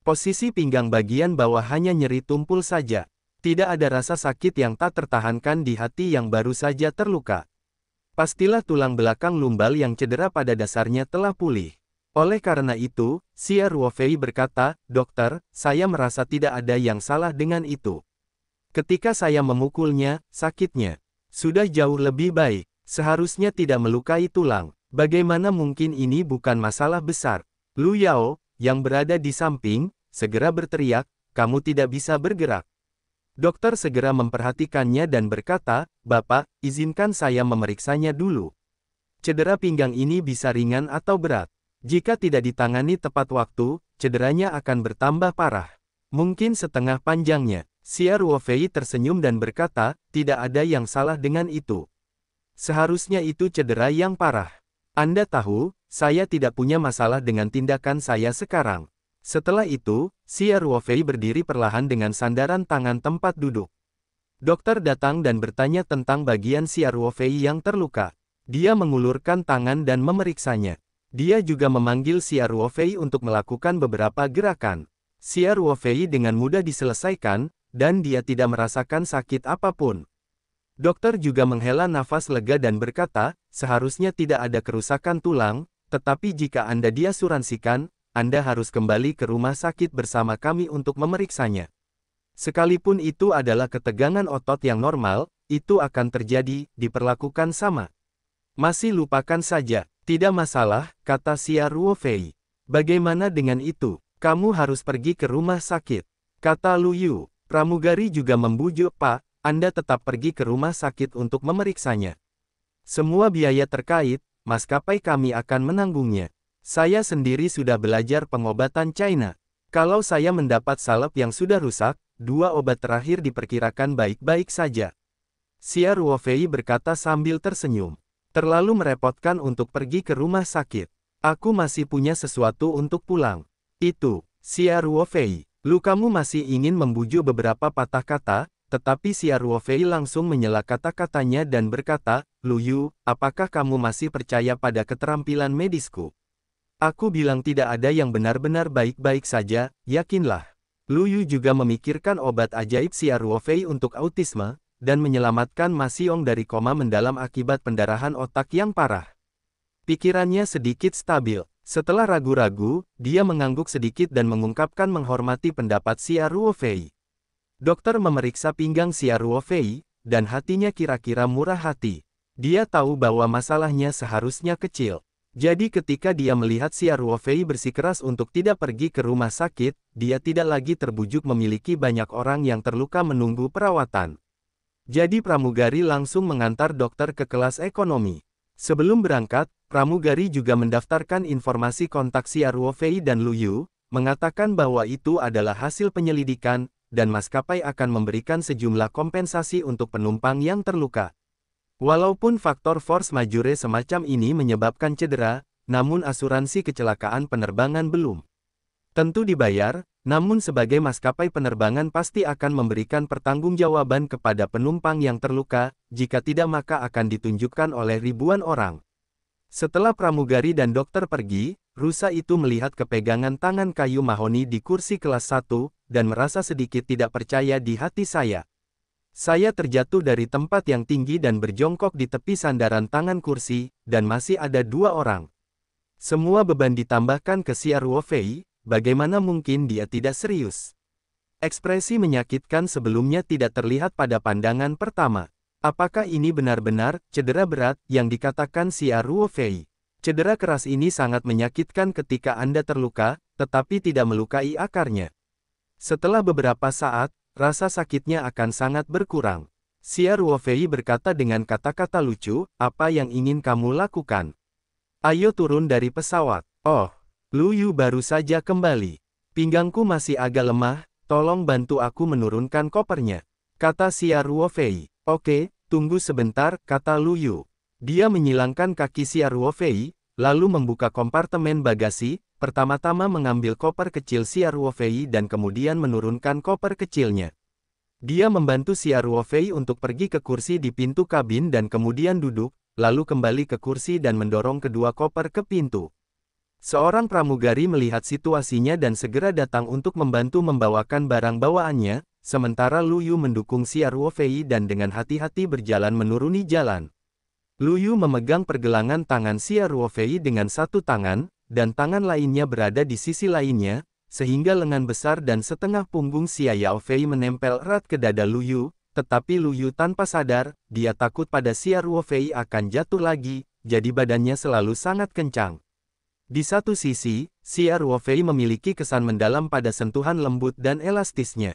Posisi pinggang bagian bawah hanya nyeri tumpul saja. Tidak ada rasa sakit yang tak tertahankan di hati yang baru saja terluka. Pastilah tulang belakang lumbal yang cedera pada dasarnya telah pulih. Oleh karena itu, Xia Ruofei berkata, "Dokter, saya merasa tidak ada yang salah dengan itu. Ketika saya memukulnya, sakitnya sudah jauh lebih baik. Seharusnya tidak melukai tulang. Bagaimana mungkin ini bukan masalah besar?" Lu Yao, yang berada di samping, segera berteriak, "Kamu tidak bisa bergerak." Dokter segera memperhatikannya dan berkata, "Bapak, izinkan saya memeriksanya dulu. Cedera pinggang ini bisa ringan atau berat. Jika tidak ditangani tepat waktu, cederanya akan bertambah parah. Mungkin setengah panjangnya." Xia Ruofei tersenyum dan berkata, "Tidak ada yang salah dengan itu. Seharusnya itu cedera yang parah. Anda tahu, saya tidak punya masalah dengan tindakan saya sekarang." Setelah itu, Xia Ruofei berdiri perlahan dengan sandaran tangan tempat duduk. Dokter datang dan bertanya tentang bagian Xia Ruofei yang terluka. Dia mengulurkan tangan dan memeriksanya. Dia juga memanggil Xia Ruofei untuk melakukan beberapa gerakan. Xia Ruofei dengan mudah diselesaikan, dan dia tidak merasakan sakit apapun. Dokter juga menghela nafas lega dan berkata, "Seharusnya tidak ada kerusakan tulang, tetapi jika Anda diasuransikan, Anda harus kembali ke rumah sakit bersama kami untuk memeriksanya. Sekalipun itu adalah ketegangan otot yang normal, itu akan terjadi, diperlakukan sama." "Masih lupakan saja, tidak masalah," kata Xia Ruofei. "Bagaimana dengan itu? Kamu harus pergi ke rumah sakit," kata Lu Yu. Pramugari juga membujuk, "Pak, Anda tetap pergi ke rumah sakit untuk memeriksanya. Semua biaya terkait, maskapai kami akan menanggungnya. Saya sendiri sudah belajar pengobatan China. Kalau saya mendapat salep yang sudah rusak, 2 obat terakhir diperkirakan baik-baik saja." Xia Ruofei berkata sambil tersenyum. "Terlalu merepotkan untuk pergi ke rumah sakit. Aku masih punya sesuatu untuk pulang." "Itu, Xia Ruofei, kamu masih ingin membujuk beberapa patah kata?" Tetapi Xia Ruofei langsung menyela kata-katanya dan berkata, "Lu Yu, apakah kamu masih percaya pada keterampilan medisku? Aku bilang tidak ada yang benar-benar baik-baik saja, yakinlah." Lu Yu juga memikirkan obat ajaib Xia Ruofei untuk autisme, dan menyelamatkan Ma Xiong dari koma mendalam akibat pendarahan otak yang parah. Pikirannya sedikit stabil. Setelah ragu-ragu, dia mengangguk sedikit dan mengungkapkan menghormati pendapat Xia Ruofei. Dokter memeriksa pinggang Xia Ruofei, dan hatinya kira-kira murah hati. Dia tahu bahwa masalahnya seharusnya kecil. Jadi ketika dia melihat Xia Ruofei bersikeras untuk tidak pergi ke rumah sakit, dia tidak lagi terbujuk memiliki banyak orang yang terluka menunggu perawatan. Jadi pramugari langsung mengantar dokter ke kelas ekonomi. Sebelum berangkat, pramugari juga mendaftarkan informasi kontak Xia Ruofei dan Lu Yu, mengatakan bahwa itu adalah hasil penyelidikan, dan maskapai akan memberikan sejumlah kompensasi untuk penumpang yang terluka. Walaupun faktor force majeure semacam ini menyebabkan cedera, namun asuransi kecelakaan penerbangan belum tentu dibayar, namun sebagai maskapai penerbangan pasti akan memberikan pertanggungjawaban kepada penumpang yang terluka, jika tidak maka akan ditunjukkan oleh ribuan orang. Setelah pramugari dan dokter pergi, rusa itu melihat kepegangan tangan kayu mahoni di kursi kelas 1, dan merasa sedikit tidak percaya di hati saya. Saya terjatuh dari tempat yang tinggi dan berjongkok di tepi sandaran tangan kursi, dan masih ada 2 orang. Semua beban ditambahkan ke Xia Ruofei, bagaimana mungkin dia tidak serius? Ekspresi menyakitkan sebelumnya tidak terlihat pada pandangan pertama. Apakah ini benar-benar cedera berat yang dikatakan Xia Ruofei? Cedera keras ini sangat menyakitkan ketika Anda terluka, tetapi tidak melukai akarnya. Setelah beberapa saat, rasa sakitnya akan sangat berkurang. Xia Ruofei berkata dengan kata-kata lucu, apa yang ingin kamu lakukan? Ayo turun dari pesawat. Oh, Lu Yu baru saja kembali. Pinggangku masih agak lemah, tolong bantu aku menurunkan kopernya, kata Xia Ruofei. Oke, tunggu sebentar, kata Lu Yu. Dia menyilangkan kaki Xia Ruofei, lalu membuka kompartemen bagasi, pertama-tama mengambil koper kecil Xia Ruofei dan kemudian menurunkan koper kecilnya. Dia membantu Xia Ruofei untuk pergi ke kursi di pintu kabin dan kemudian duduk, lalu kembali ke kursi dan mendorong kedua koper ke pintu. Seorang pramugari melihat situasinya dan segera datang untuk membantu membawakan barang bawaannya, sementara Lu Yu mendukung Xia Ruofei dan dengan hati-hati berjalan menuruni jalan. Lu Yu memegang pergelangan tangan Xia Ruofei dengan satu tangan, dan tangan lainnya berada di sisi lainnya, sehingga lengan besar dan setengah punggung Xia Yaofei menempel erat ke dada Lu Yu, tetapi Lu Yu tanpa sadar, dia takut pada Xia Ruofei akan jatuh lagi, jadi badannya selalu sangat kencang. Di satu sisi, Xia Ruofei memiliki kesan mendalam pada sentuhan lembut dan elastisnya.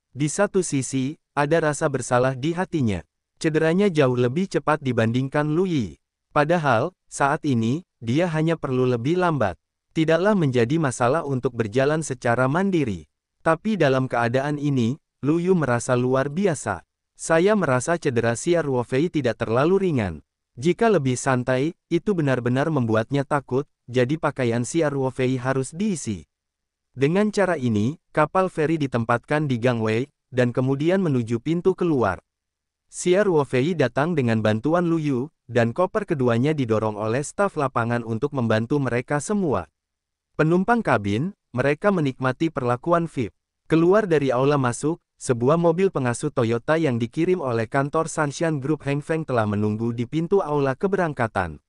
Di satu sisi, ada rasa bersalah di hatinya. Cederanya jauh lebih cepat dibandingkan Lu Yi. Padahal, saat ini, dia hanya perlu lebih lambat. Tidaklah menjadi masalah untuk berjalan secara mandiri. Tapi dalam keadaan ini, Lu Yu merasa luar biasa. Saya merasa cedera Xia Ruofei tidak terlalu ringan. Jika lebih santai, itu benar-benar membuatnya takut, jadi pakaian Xia Ruofei harus diisi. Dengan cara ini, kapal feri ditempatkan di gangway, dan kemudian menuju pintu keluar. Xia Ruofei datang dengan bantuan Lu Yu, dan koper keduanya didorong oleh staf lapangan untuk membantu mereka semua. Penumpang kabin, mereka menikmati perlakuan VIP. Keluar dari aula masuk, sebuah mobil pengasuh Toyota yang dikirim oleh kantor Sunshine Group Heng Feng telah menunggu di pintu aula keberangkatan.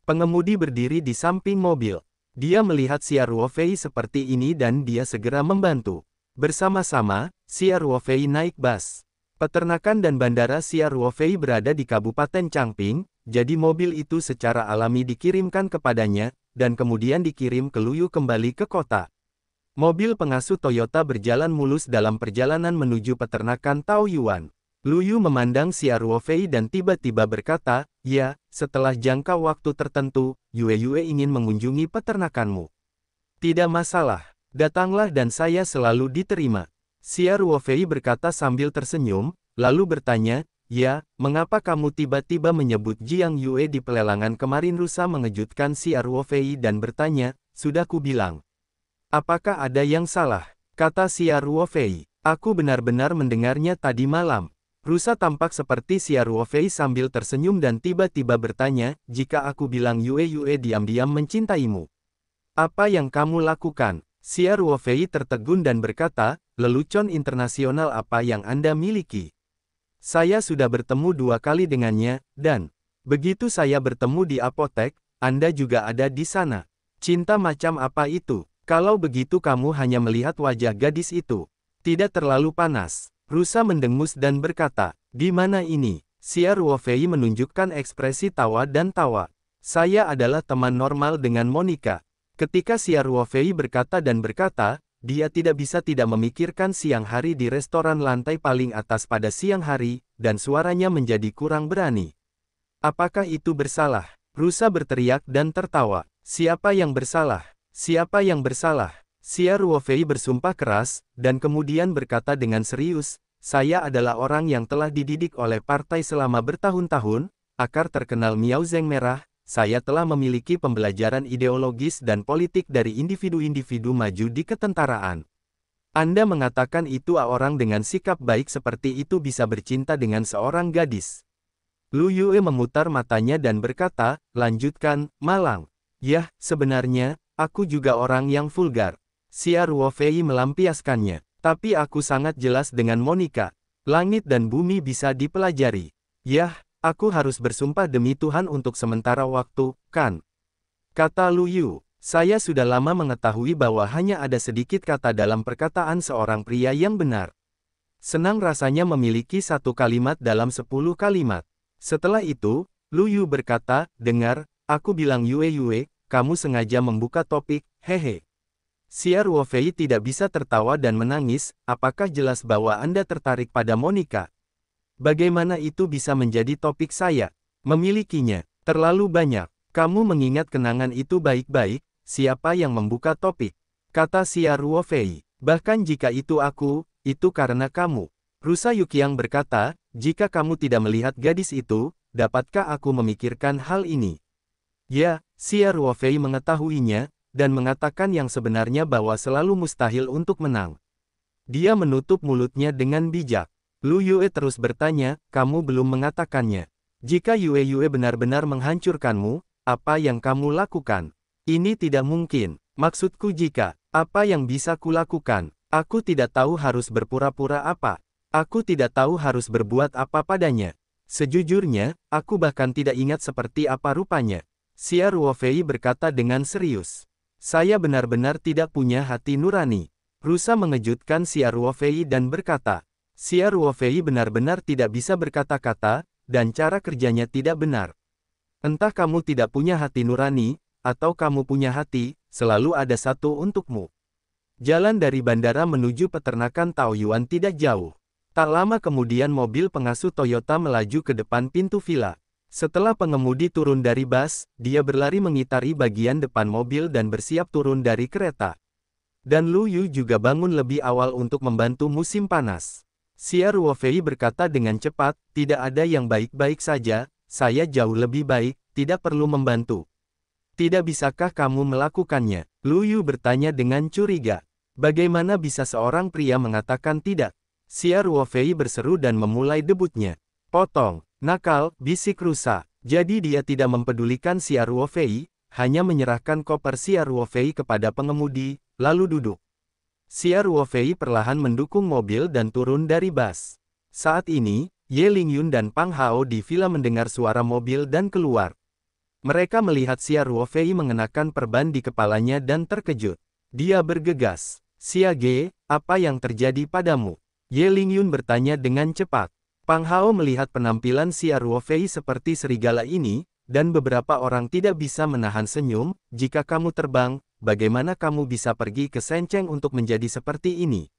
Pengemudi berdiri di samping mobil. Dia melihat Xia Ruofei seperti ini dan dia segera membantu. Bersama-sama, Xia Ruofei naik bus. Peternakan dan bandara Xia Ruofei berada di Kabupaten Changping, jadi mobil itu secara alami dikirimkan kepadanya, dan kemudian dikirim ke Lu Yu kembali ke kota. Mobil pengasuh Toyota berjalan mulus dalam perjalanan menuju peternakan Taoyuan. Lu Yu memandang Xia Ruofei dan tiba-tiba berkata, ya, setelah jangka waktu tertentu, Yue ingin mengunjungi peternakanmu. Tidak masalah, datanglah dan saya selalu diterima. Xia Ruofei berkata sambil tersenyum, lalu bertanya, ya, mengapa kamu tiba-tiba menyebut Jiang Yue di pelelangan kemarin? Rusa mengejutkan Xia Ruofei dan bertanya, sudah ku bilang. Apakah ada yang salah? Kata Xia Ruofei. Aku benar-benar mendengarnya tadi malam. Rusa tampak seperti Xia Ruofei sambil tersenyum dan tiba-tiba bertanya, jika aku bilang Yue diam-diam mencintaimu. Apa yang kamu lakukan? Xia Ruofei tertegun dan berkata, lelucon internasional apa yang Anda miliki? Saya sudah bertemu 2 kali dengannya, dan begitu saya bertemu di apotek, Anda juga ada di sana. Cinta macam apa itu? Kalau begitu kamu hanya melihat wajah gadis itu. Tidak terlalu panas. Rusa mendengus dan berkata, di mana ini? Xia Ruofei menunjukkan ekspresi tawa dan tawa. Saya adalah teman normal dengan Monica. Ketika Xia Ruofei berkata, dia tidak bisa tidak memikirkan siang hari di restoran lantai paling atas pada siang hari, dan suaranya menjadi kurang berani. Apakah itu bersalah? Rusa berteriak dan tertawa. Siapa yang bersalah? Siapa yang bersalah? Xia Ruofei bersumpah keras, dan kemudian berkata dengan serius, saya adalah orang yang telah dididik oleh partai selama bertahun-tahun, akar terkenal Miao Zeng merah, saya telah memiliki pembelajaran ideologis dan politik dari individu-individu maju di ketentaraan. Anda mengatakan itu orang dengan sikap baik seperti itu bisa bercinta dengan seorang gadis. Lu Yue memutar matanya dan berkata, lanjutkan, malang. Yah, sebenarnya, aku juga orang yang vulgar. Xia Ruofei melampiaskannya. Tapi aku sangat jelas dengan Monica. Langit dan bumi bisa dipelajari. Yah, aku harus bersumpah demi Tuhan untuk sementara waktu, kan? Kata Lu Yu. Saya sudah lama mengetahui bahwa hanya ada sedikit kata dalam perkataan seorang pria yang benar. Senang rasanya memiliki satu kalimat dalam 10 kalimat. Setelah itu, Lu Yu berkata, dengar, aku bilang Yue, kamu sengaja membuka topik, hehe. Xia Ruofei tidak bisa tertawa dan menangis, apakah jelas bahwa Anda tertarik pada Monica? Bagaimana itu bisa menjadi topik saya? Memilikinya, terlalu banyak. Kamu mengingat kenangan itu baik-baik, siapa yang membuka topik? Kata Xia Ruofei. Bahkan jika itu aku, itu karena kamu. Rusa Yuqiang berkata, jika kamu tidak melihat gadis itu, dapatkah aku memikirkan hal ini? Ya, Xia Ruofei mengetahuinya, dan mengatakan yang sebenarnya bahwa selalu mustahil untuk menang. Dia menutup mulutnya dengan bijak. Lu Yue terus bertanya, kamu belum mengatakannya. Jika Yue benar-benar menghancurkanmu, apa yang kamu lakukan? Ini tidak mungkin. Maksudku jika, apa yang bisa kulakukan? Aku tidak tahu harus berpura-pura apa. Aku tidak tahu harus berbuat apa padanya. Sejujurnya, aku bahkan tidak ingat seperti apa rupanya. Xia Ruofei berkata dengan serius. Saya benar-benar tidak punya hati nurani. Rusa mengejutkan Xia Ruofei dan berkata, Xia Ruofei benar-benar tidak bisa berkata-kata, dan cara kerjanya tidak benar. Entah kamu tidak punya hati nurani, atau kamu punya hati, selalu ada satu untukmu. Jalan dari bandara menuju peternakan Taoyuan tidak jauh. Tak lama kemudian mobil pengasuh Toyota melaju ke depan pintu villa. Setelah pengemudi turun dari bus, dia berlari mengitari bagian depan mobil dan bersiap turun dari kereta. Dan Lu Yu juga bangun lebih awal untuk membantu musim panas. Xia Ruofei berkata dengan cepat, tidak ada yang baik-baik saja, saya jauh lebih baik, tidak perlu membantu. Tidak bisakah kamu melakukannya? Lu Yu bertanya dengan curiga. Bagaimana bisa seorang pria mengatakan tidak? Xia Ruofei berseru dan memulai debutnya. Potong, nakal, bisik rusa. Jadi dia tidak mempedulikan Xia Ruofei, hanya menyerahkan koper Xia Ruofei kepada pengemudi, lalu duduk. Xia Ruofei perlahan mendukung mobil dan turun dari bus. Saat ini, Ye Lingyun dan Pang Hao di villa mendengar suara mobil dan keluar. Mereka melihat Xia Ruofei mengenakan perban di kepalanya dan terkejut. Dia bergegas. Xia Ge, apa yang terjadi padamu? Ye Lingyun bertanya dengan cepat. Pang Hao melihat penampilan Xia Ruofei seperti serigala ini, dan beberapa orang tidak bisa menahan senyum, jika kamu terbang, bagaimana kamu bisa pergi ke Shenceng untuk menjadi seperti ini?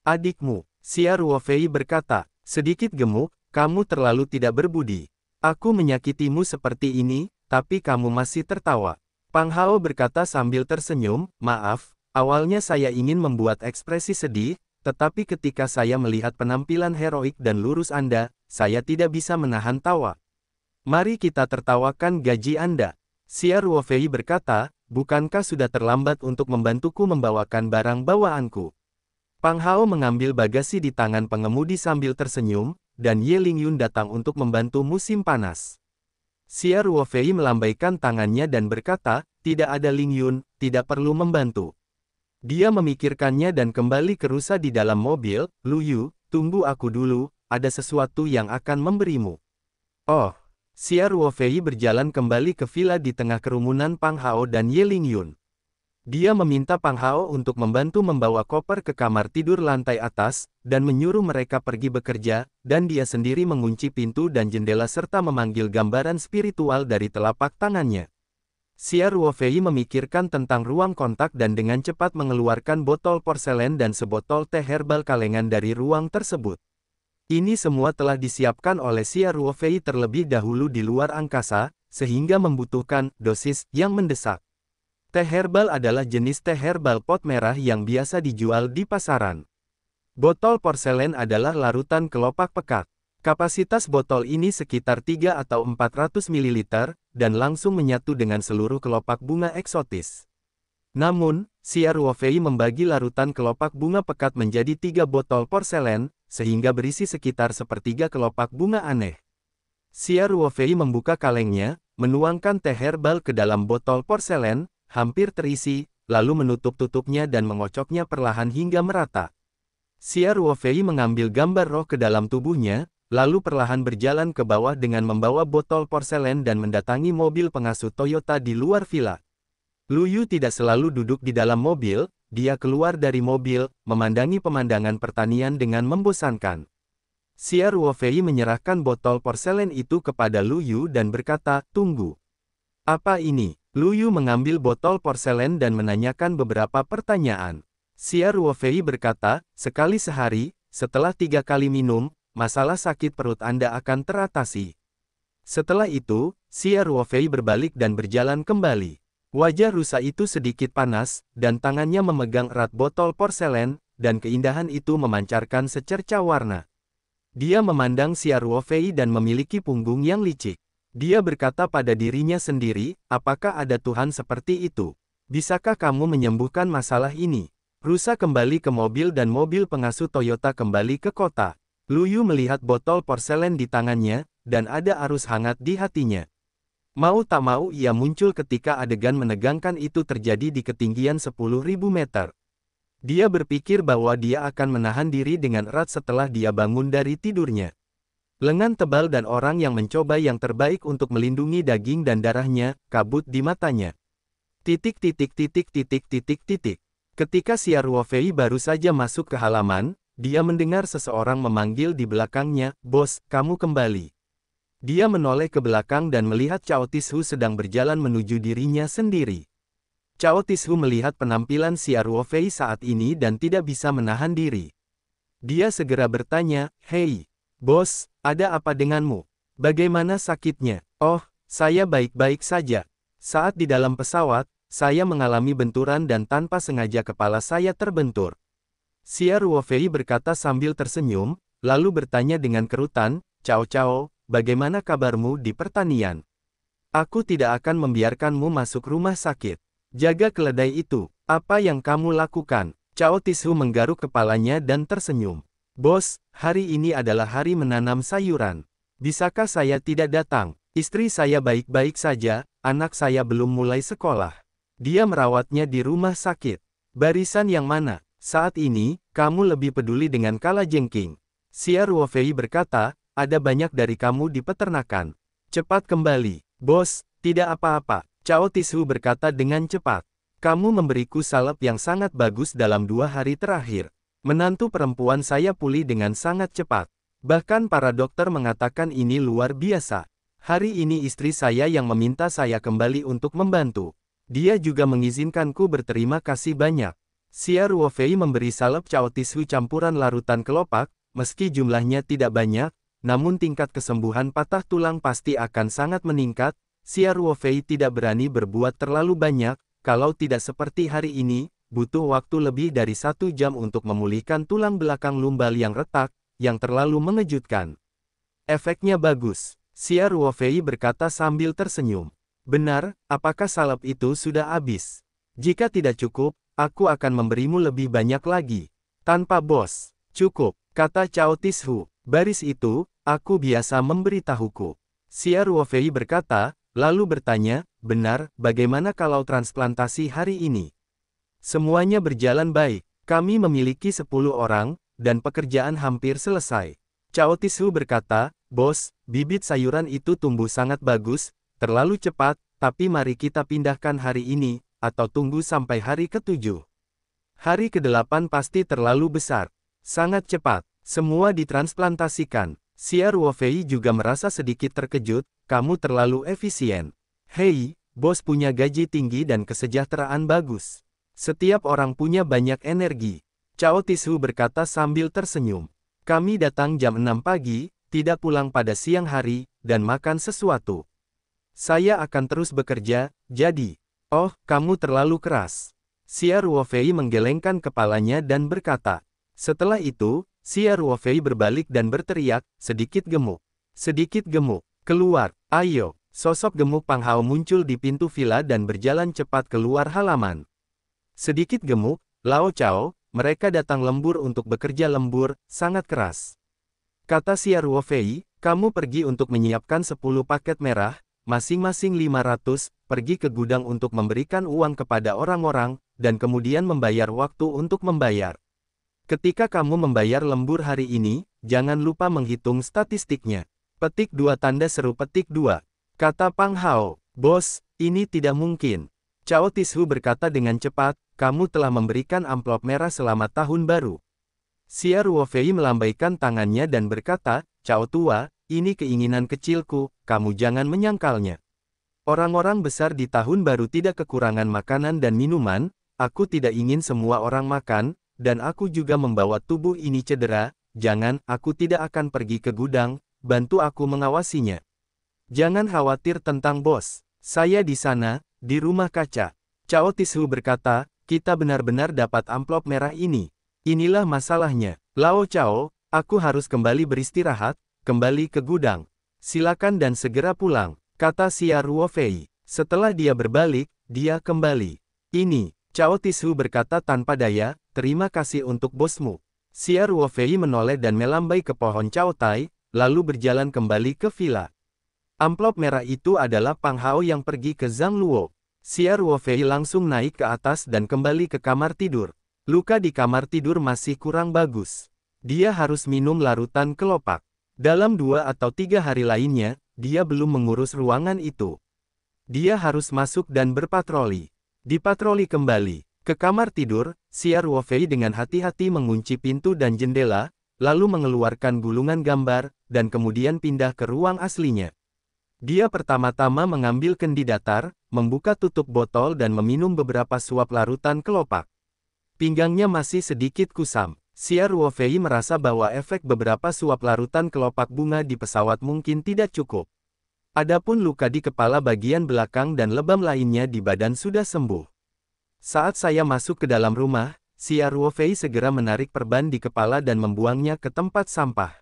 Adikmu, Xia Ruofei berkata, sedikit gemuk, kamu terlalu tidak berbudi. Aku menyakitimu seperti ini, tapi kamu masih tertawa. Pang Hao berkata sambil tersenyum, maaf, awalnya saya ingin membuat ekspresi sedih, tetapi ketika saya melihat penampilan heroik dan lurus Anda, saya tidak bisa menahan tawa. Mari kita tertawakan gaji Anda. Xia Ruofei berkata, bukankah sudah terlambat untuk membantuku membawakan barang bawaanku? Pang Hao mengambil bagasi di tangan pengemudi sambil tersenyum, dan Ye Lingyun datang untuk membantu musim panas. Xia Ruofei melambaikan tangannya dan berkata, tidak ada Lingyun, tidak perlu membantu. Dia memikirkannya dan kembali ke rusa di dalam mobil. Lu Yu, tunggu aku dulu, ada sesuatu yang akan memberimu. Oh, Xia Ruofei berjalan kembali ke villa di tengah kerumunan Pang Hao dan Ye Lingyun. Dia meminta Pang Hao untuk membantu membawa koper ke kamar tidur lantai atas, dan menyuruh mereka pergi bekerja, dan dia sendiri mengunci pintu dan jendela serta memanggil gambaran spiritual dari telapak tangannya. Xia Ruofei memikirkan tentang ruang kontak dan dengan cepat mengeluarkan botol porselen dan sebotol teh herbal kalengan dari ruang tersebut. Ini semua telah disiapkan oleh Xia Ruofei terlebih dahulu di luar angkasa, sehingga membutuhkan dosis yang mendesak. Teh herbal adalah jenis teh herbal pot merah yang biasa dijual di pasaran. Botol porselen adalah larutan kelopak pekat. Kapasitas botol ini sekitar 3 atau 400 ml, dan langsung menyatu dengan seluruh kelopak bunga eksotis. Namun, Xia Ruofei membagi larutan kelopak bunga pekat menjadi 3 botol porselen, sehingga berisi sekitar sepertiga kelopak bunga aneh. Xia Ruofei membuka kalengnya, menuangkan teh herbal ke dalam botol porselen, hampir terisi, lalu menutup tutupnya dan mengocoknya perlahan hingga merata. Xia Ruofei mengambil gambar roh ke dalam tubuhnya, lalu perlahan berjalan ke bawah dengan membawa botol porselen dan mendatangi mobil pengasuh Toyota di luar villa. Lu Yu tidak selalu duduk di dalam mobil, dia keluar dari mobil, memandangi pemandangan pertanian dengan membosankan. Xia Ruofei menyerahkan botol porselen itu kepada Lu Yu dan berkata, "Tunggu. Apa ini?" Lu Yu mengambil botol porselen dan menanyakan beberapa pertanyaan. Xia Ruofei berkata, "Sekali sehari, setelah 3 kali minum, masalah sakit perut Anda akan teratasi." Setelah itu, Xia Ruofei berbalik dan berjalan kembali. Wajah rusa itu sedikit panas, dan tangannya memegang erat botol porselen, dan keindahan itu memancarkan secerca warna. Dia memandang Xia Ruofei dan memiliki punggung yang licik. Dia berkata pada dirinya sendiri, apakah ada Tuhan seperti itu? Bisakah kamu menyembuhkan masalah ini? Rusa kembali ke mobil dan mobil pengasuh Toyota kembali ke kota. Lu Yu melihat botol porselen di tangannya, dan ada arus hangat di hatinya. Mau tak mau ia muncul ketika adegan menegangkan itu terjadi di ketinggian 10.000 meter. Dia berpikir bahwa dia akan menahan diri dengan erat setelah dia bangun dari tidurnya. Lengan tebal dan orang yang mencoba yang terbaik untuk melindungi daging dan darahnya, kabut di matanya. Ketika Xia Ruofei baru saja masuk ke halaman, dia mendengar seseorang memanggil di belakangnya, "Bos, kamu kembali." Dia menoleh ke belakang dan melihat Cao Tishu sedang berjalan menuju dirinya sendiri. Cao Tishu melihat penampilan Xia Ruofei saat ini dan tidak bisa menahan diri. Dia segera bertanya, "Hei, bos, ada apa denganmu? Bagaimana sakitnya?" "Oh, saya baik-baik saja. Saat di dalam pesawat, saya mengalami benturan dan tanpa sengaja kepala saya terbentur." Xia Ruofei berkata sambil tersenyum, lalu bertanya dengan kerutan, "Cao, bagaimana kabarmu di pertanian? Aku tidak akan membiarkanmu masuk rumah sakit. Jaga keledai itu. Apa yang kamu lakukan?" Cao Tishu menggaruk kepalanya dan tersenyum. "Bos, hari ini adalah hari menanam sayuran. Bisakah saya tidak datang? Istri saya baik-baik saja, anak saya belum mulai sekolah. Dia merawatnya di rumah sakit." "Barisan yang mana? Saat ini, kamu lebih peduli dengan kalajengking." Xia Ruofei berkata, "Ada banyak dari kamu di peternakan. Cepat kembali." "Bos, tidak apa-apa," Cao Tishu berkata dengan cepat. "Kamu memberiku salep yang sangat bagus dalam 2 hari terakhir. Menantu perempuan saya pulih dengan sangat cepat. Bahkan para dokter mengatakan ini luar biasa. Hari ini istri saya yang meminta saya kembali untuk membantu. Dia juga mengizinkanku berterima kasih banyak." Xia Ruofei memberi salep Cao Tishu campuran larutan kelopak, meski jumlahnya tidak banyak, namun tingkat kesembuhan patah tulang pasti akan sangat meningkat. Xia Ruofei tidak berani berbuat terlalu banyak, kalau tidak seperti hari ini, butuh waktu lebih dari 1 jam untuk memulihkan tulang belakang lumbal yang retak, yang terlalu mengejutkan. "Efeknya bagus," Xia Ruofei berkata sambil tersenyum. "Benar, apakah salep itu sudah habis? Jika tidak cukup, aku akan memberimu lebih banyak lagi." "Tanpa bos." "Cukup," kata Cao Tishu. "Baris itu, aku biasa memberitahuku." Xia Ruofei berkata, lalu bertanya, "Benar, bagaimana kalau transplantasi hari ini?" "Semuanya berjalan baik. Kami memiliki 10 orang, dan pekerjaan hampir selesai." Cao Tishu berkata, "Bos, bibit sayuran itu tumbuh sangat bagus, terlalu cepat, tapi mari kita pindahkan hari ini, atau tunggu sampai hari ke-7. Hari ke-8 pasti terlalu besar. Sangat cepat, semua ditransplantasikan." Xia Ruofei juga merasa sedikit terkejut, "Kamu terlalu efisien." "Hei, bos punya gaji tinggi dan kesejahteraan bagus. Setiap orang punya banyak energi." Cao Tishu berkata sambil tersenyum. "Kami datang jam 6 pagi, tidak pulang pada siang hari, dan makan sesuatu. Saya akan terus bekerja, jadi Oh, kamu terlalu keras. Xia Ruofei menggelengkan kepalanya dan berkata. Setelah itu, Xia Ruofei berbalik dan berteriak, sedikit gemuk. Sedikit gemuk. Keluar, ayo. Sosok gemuk Pang Hao muncul di pintu villa dan berjalan cepat keluar halaman. Sedikit gemuk, Lao Chao, mereka datang lembur untuk bekerja lembur, sangat keras. Kata Xia Ruofei, kamu pergi untuk menyiapkan 10 paket merah, masing-masing 500, pergi ke gudang untuk memberikan uang kepada orang-orang, dan kemudian membayar waktu untuk membayar. Ketika kamu membayar lembur hari ini, jangan lupa menghitung statistiknya. Petik 2 tanda seru petik 2. Kata Pang Hao, bos, ini tidak mungkin. Cao Tishu berkata dengan cepat, kamu telah memberikan amplop merah selamat tahun baru. Xia Ruofei melambaikan tangannya dan berkata, Cao tua, ini keinginan kecilku, kamu jangan menyangkalnya. Orang-orang besar di tahun baru tidak kekurangan makanan dan minuman, aku tidak ingin semua orang makan, dan aku juga membawa tubuh ini cedera, jangan, aku tidak akan pergi ke gudang, bantu aku mengawasinya. Jangan khawatir tentang bos, saya di sana, di rumah kaca. Cao Tishu berkata, kita benar-benar dapat amplop merah ini. Inilah masalahnya. Lao Chao, aku harus kembali beristirahat, kembali ke gudang. Silakan dan segera pulang, kata Xia Ruofei. Setelah dia berbalik, dia kembali. Ini, Cao Tishu berkata tanpa daya, terima kasih untuk bosmu. Xia Ruofei menoleh dan melambai ke pohon Cao Tai, lalu berjalan kembali ke villa. Amplop merah itu adalah Pang Hao yang pergi ke Zhang Luo. Xia Ruofei langsung naik ke atas dan kembali ke kamar tidur. Luka di kamar tidur masih kurang bagus. Dia harus minum larutan kelopak. Dalam 2 atau 3 hari lainnya, dia belum mengurus ruangan itu. Dia harus masuk dan berpatroli. Dipatroli kembali. Ke kamar tidur, Xia Ruofei dengan hati-hati mengunci pintu dan jendela, lalu mengeluarkan gulungan gambar, dan kemudian pindah ke ruang aslinya. Dia pertama-tama mengambil kendi datar, membuka tutup botol dan meminum beberapa suap larutan kelopak. Pinggangnya masih sedikit kusam. Xia Ruofei merasa bahwa efek beberapa suap larutan kelopak bunga di pesawat mungkin tidak cukup. Adapun luka di kepala bagian belakang dan lebam lainnya di badan sudah sembuh. Saat saya masuk ke dalam rumah, Xia Ruofei segera menarik perban di kepala dan membuangnya ke tempat sampah.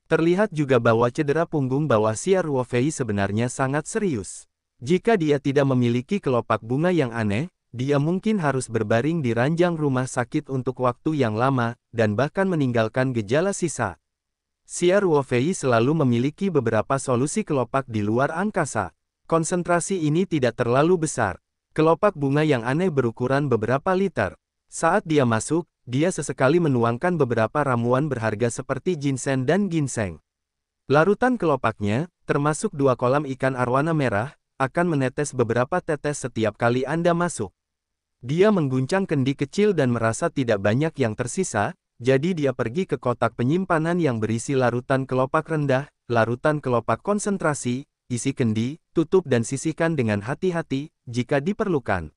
Terlihat juga bahwa cedera punggung bawah Xia Ruofei sebenarnya sangat serius. Jika dia tidak memiliki kelopak bunga yang aneh, dia mungkin harus berbaring di ranjang rumah sakit untuk waktu yang lama, dan bahkan meninggalkan gejala sisa. Xia Ruofei selalu memiliki beberapa solusi kelopak di luar angkasa. Konsentrasi ini tidak terlalu besar. Kelopak bunga yang aneh berukuran beberapa liter. Saat dia masuk, dia sesekali menuangkan beberapa ramuan berharga seperti ginseng dan ginseng. Larutan kelopaknya, termasuk 2 kolam ikan arwana merah, akan menetes beberapa tetes setiap kali Anda masuk. Dia mengguncang kendi kecil dan merasa tidak banyak yang tersisa, jadi dia pergi ke kotak penyimpanan yang berisi larutan kelopak rendah, larutan kelopak konsentrasi, isi kendi, tutup dan sisihkan dengan hati-hati, jika diperlukan.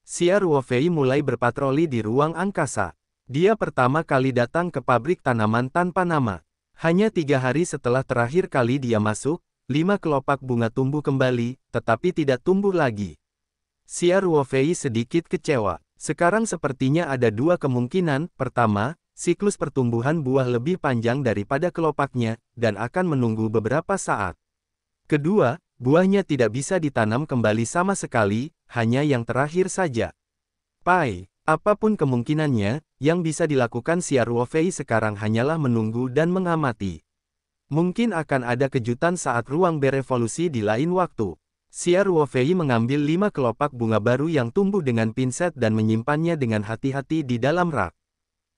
Xia Ruofei mulai berpatroli di ruang angkasa. Dia pertama kali datang ke pabrik tanaman tanpa nama. Hanya 3 hari setelah terakhir kali dia masuk, 5 kelopak bunga tumbuh kembali, tetapi tidak tumbuh lagi. Xia Ruofei sedikit kecewa. Sekarang sepertinya ada 2 kemungkinan. Pertama, siklus pertumbuhan buah lebih panjang daripada kelopaknya, dan akan menunggu beberapa saat. Kedua, buahnya tidak bisa ditanam kembali sama sekali, hanya yang terakhir saja. Pai, apapun kemungkinannya, yang bisa dilakukan Xia Ruofei sekarang hanyalah menunggu dan mengamati. Mungkin akan ada kejutan saat ruang berevolusi di lain waktu. Xia Ruofei mengambil 5 kelopak bunga baru yang tumbuh dengan pinset dan menyimpannya dengan hati-hati di dalam rak.